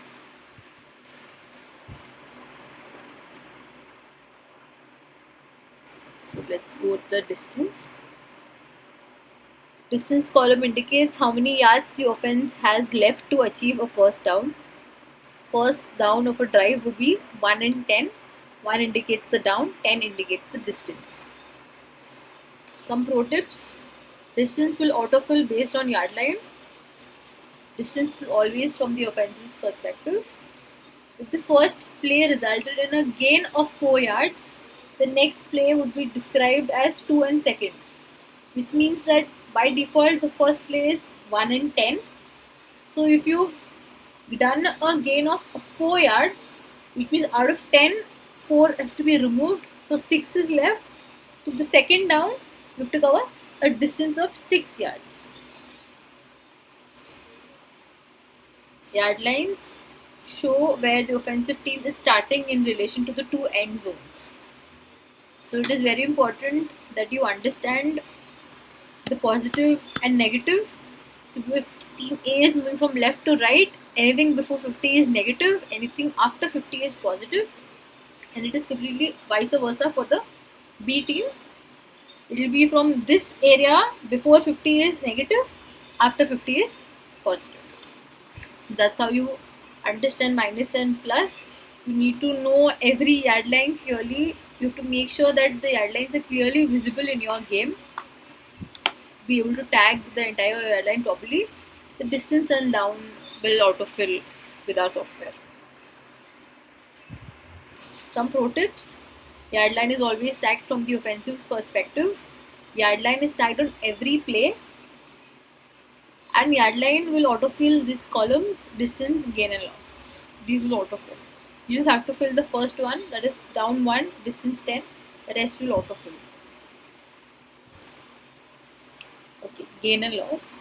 So let's go to the distance. Distance column indicates how many yards the offense has left to achieve a first down. First down of a drive would be 1 and 10. 1 indicates the down, 10 indicates the distance. Some pro tips. Distance will autofill based on yard line. Distance is always from the offensive perspective. If the first play resulted in a gain of 4 yards, the next play would be described as 2 and second. which means that by default the first play is 1 and 10. So if you've done a gain of 4 yards, which means out of 10, 4 has to be removed, so 6 is left. So the second down, you have to cover a distance of 6 yards. Yard lines show where the offensive team is starting in relation to the two end zones. So it is very important that you understand the positive and negative. So if team A is moving from left to right, anything before 50 is negative, anything after 50 is positive, and it is completely vice versa for the B team. It will be from this area before 50 is negative, after 50 is positive. That's how you understand minus and plus. You need to know every yard line clearly. You have to make sure that the yard lines are clearly visible in your game. Be able to tag the entire yard line properly. The distance and down will autofill with our software. Some pro tips. Yard line is always tagged from the offensive perspective. Yard line is tagged on every play. And yard line will autofill these columns, distance, gain and loss. These will autofill. You just have to fill the first one, that is down 1, distance 10. The rest will autofill. Okay, gain and loss.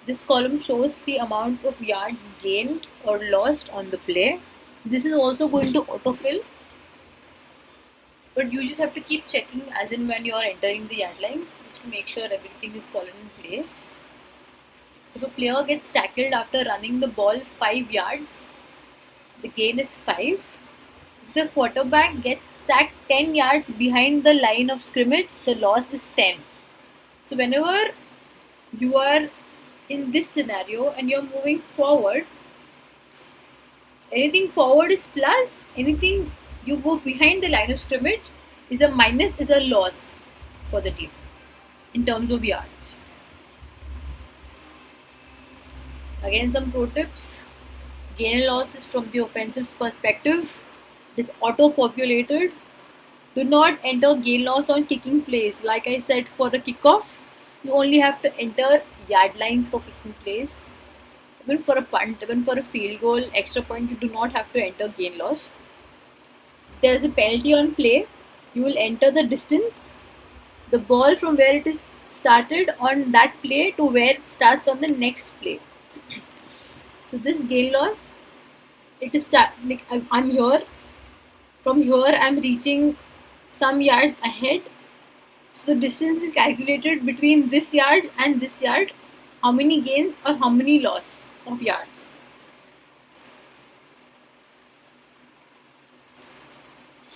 This column shows the amount of yards gained or lost on the play. This is also going to autofill. But you just have to keep checking as in when you are entering the yard lines, just to make sure everything is fallen in place. If a player gets tackled after running the ball 5 yards, the gain is 5. If the quarterback gets sacked 10 yards behind the line of scrimmage, the loss is 10. So whenever you are in this scenario and you're moving forward, anything forward is plus, anything you go behind the line of scrimmage is a minus, is a loss for the team in terms of yards. Again, some pro tips. Gain and loss is from the offensive perspective. It is auto-populated. Do not enter gain loss on kicking plays. Like I said, for a kickoff, you only have to enter yard lines for kicking plays. Even for a punt, even for a field goal, extra point, you do not have to enter gain loss. If there is a penalty on play, you will enter the distance, the ball from where it is started on that play to where it starts on the next play. So this gain loss, it is like I'm here. From here, I'm reaching some yards ahead. So the distance is calculated between this yard and this yard. How many gains or how many loss of yards.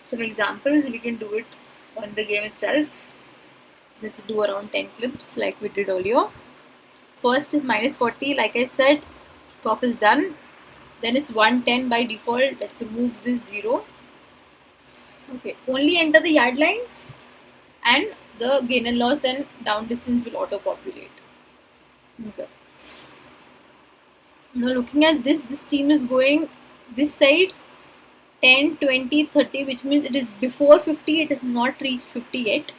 Some examples, we can do it on the game itself. Let's do around 10 clips like we did earlier. First is minus 40, like I said. Top is done. Then it's 110 by default. Let's remove this 0. Okay, only enter the yard lines and the gain and loss and down distance will auto populate. Okay. Now looking at this team is going this side 10, 20, 30, which means it is before 50, it has not reached 50 yet.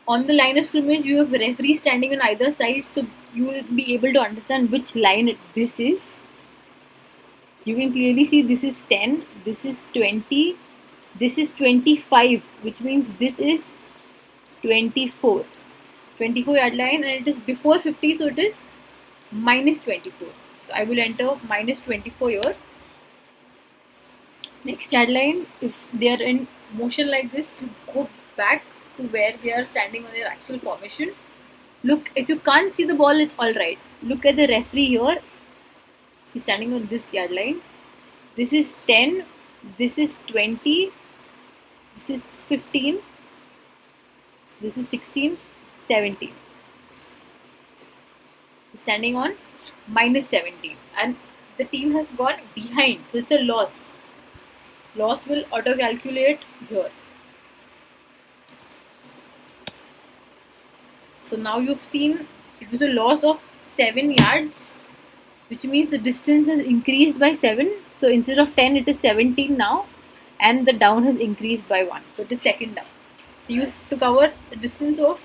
On the line of scrimmage, you have referee standing on either side, so you will be able to understand which line this is. You can clearly see this is 10, this is 20, this is 25, which means this is 24. 24 yard line, and it is before 50, so it is minus 24. So I will enter minus 24 here. Next yard line, if they are in motion like this, you go back to where they are standing on their actual formation. Look, if you can't see the ball, it's alright. Look at the referee here. He's standing on this yard line. This is 10, this is 20, this is 15, this is 16, 17. He's standing on minus 17 and the team has got behind, so it's a loss. Loss will auto calculate here. So now you've seen it was a loss of 7 yards, which means the distance has increased by 7. So instead of 10, it is 17 now, and the down has increased by 1. So it is second down. So you have to cover a distance of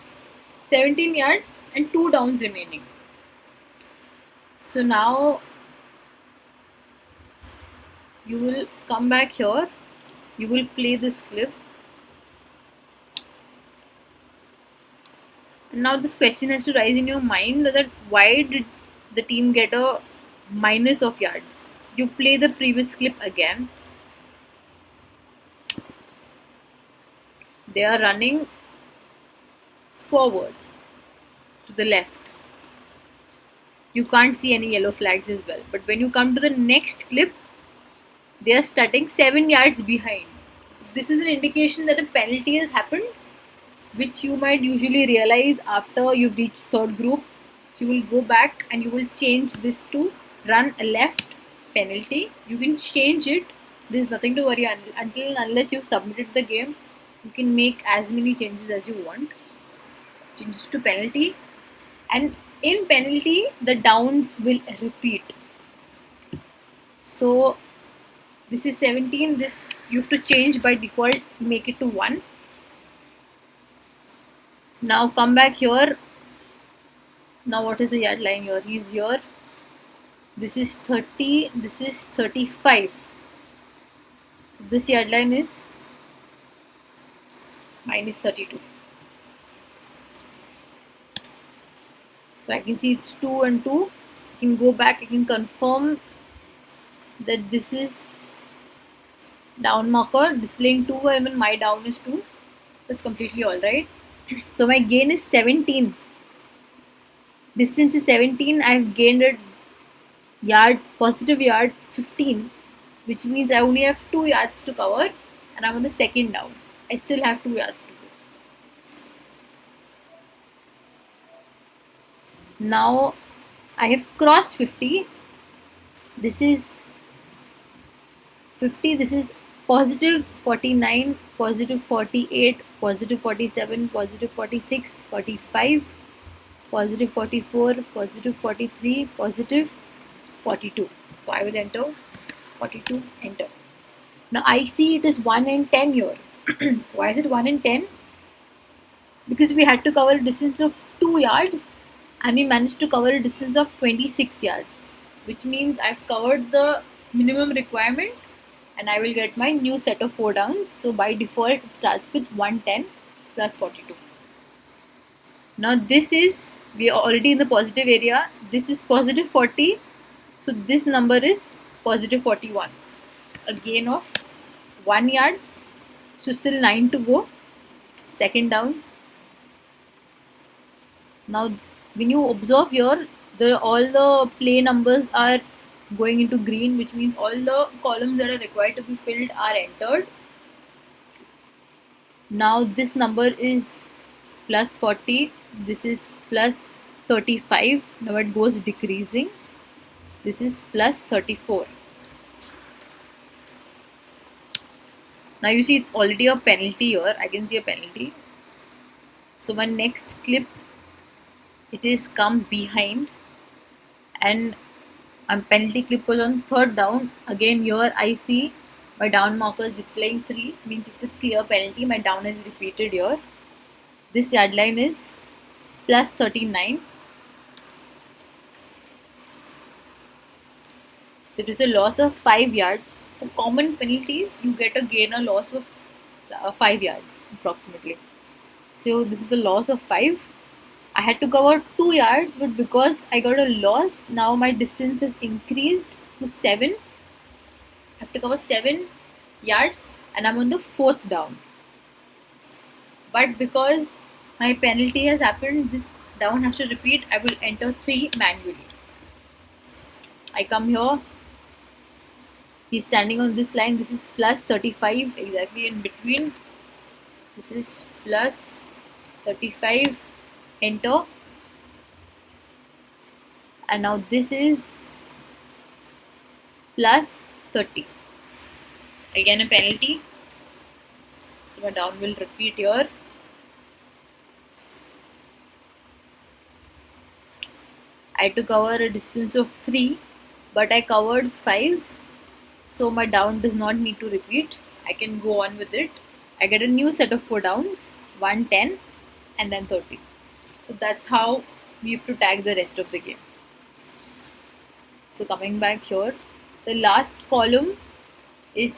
17 yards and 2 downs remaining. So now you will come back here, you will play this clip. And now this question has to rise in your mind that why did the team get a minus of yards? You play the previous clip again. They are running forward to the left. You can't see any yellow flags as well. But when you come to the next clip, they are starting 7 yards behind. This is an indication that a penalty has happened, which you might usually realize after you've reached third group. So you will go back and you will change this to run a left penalty. You can change it. There's nothing to worry until and unless you've submitted the game. You can make as many changes as you want. Changes to penalty, and in penalty the downs will repeat. So this is 17. This you have to change by default, make it to 1. Now come back here. Now what is the yard line here? He's here. This is 30. This is 35. This yard line is minus 32. So I can see it's 2 and 2. I can go back. I can confirm that this is down marker displaying 2. I mean my down is 2. That's completely alright. So my gain is 17. Distance is 17. I've gained a yard, positive yard 15, which means I only have 2 yards to cover, and I'm on the second down. I still have 2 yards to go. Now I have crossed 50. This is 50. This is positive 49, positive 48, positive 47, positive 46, 45, positive 44, positive 43, positive 42. So I will enter 42, enter. Now I see it is 1 and 10 here. Why is it 1 and 10? Because we had to cover a distance of 2 yards and we managed to cover a distance of 26 yards, which means I've covered the minimum requirement and I will get my new set of 4 downs. So by default it starts with 110 plus 42. Now this is, we are already in the positive area. This is positive 40. So this number is positive 41. A gain of 1 yards. So still 9 to go. Second down. Now when you observe here, all the play numbers are going into green, which means all the columns that are required to be filled are entered. Now this number is plus 40. This is plus 35. Now it goes decreasing. This is plus 34. Now you see it's already a penalty here. I can see a penalty. So my next clip, it is come behind, and penalty clip was on third down. Again here I see my down marker is displaying 3, means it's a clear penalty. My down is repeated here. This yard line is plus 39. So it is a loss of 5 yards. For common penalties, you get a gain or loss of 5 yards approximately. So this is a loss of 5. I had to cover 2 yards, but because I got a loss, now my distance is increased to 7. I have to cover 7 yards and I'm on the 4th down. But because my penalty has happened, this down has to repeat. I will enter 3 manually. I come here. He's standing on this line. This is plus 35, exactly in between. This is plus 35. Enter. And now this is plus 30. Again a penalty. So my down will repeat here. I had to cover a distance of 3, but I covered 5. So my down does not need to repeat. I can go on with it. I get a new set of 4 downs, 110 and then 30. So that's how we have to tag the rest of the game. So coming back here, the last column is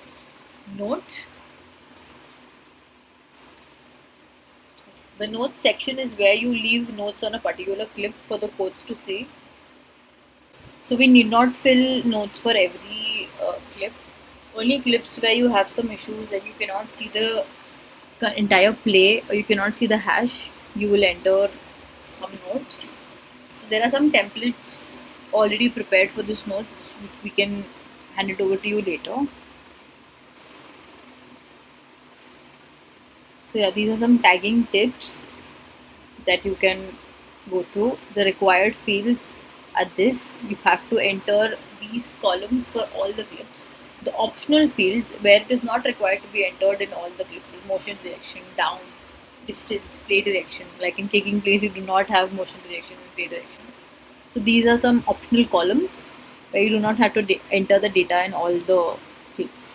notes. The notes section is where you leave notes on a particular clip for the coach to see. So we need not fill notes for every clip. Only clips where you have some issues and you cannot see the entire play or you cannot see the hash, you will enter some notes. There are some templates already prepared for this notes which we can hand it over to you later. So yeah, these are some tagging tips that you can go through. The required fields are this. You have to enter these columns for all the clips. The optional fields where it is not required to be entered in all the clips is motion direction, down, distance, play direction. Like in kicking plays, you do not have motion direction and play direction. So these are some optional columns where you do not have to enter the data in all the clips.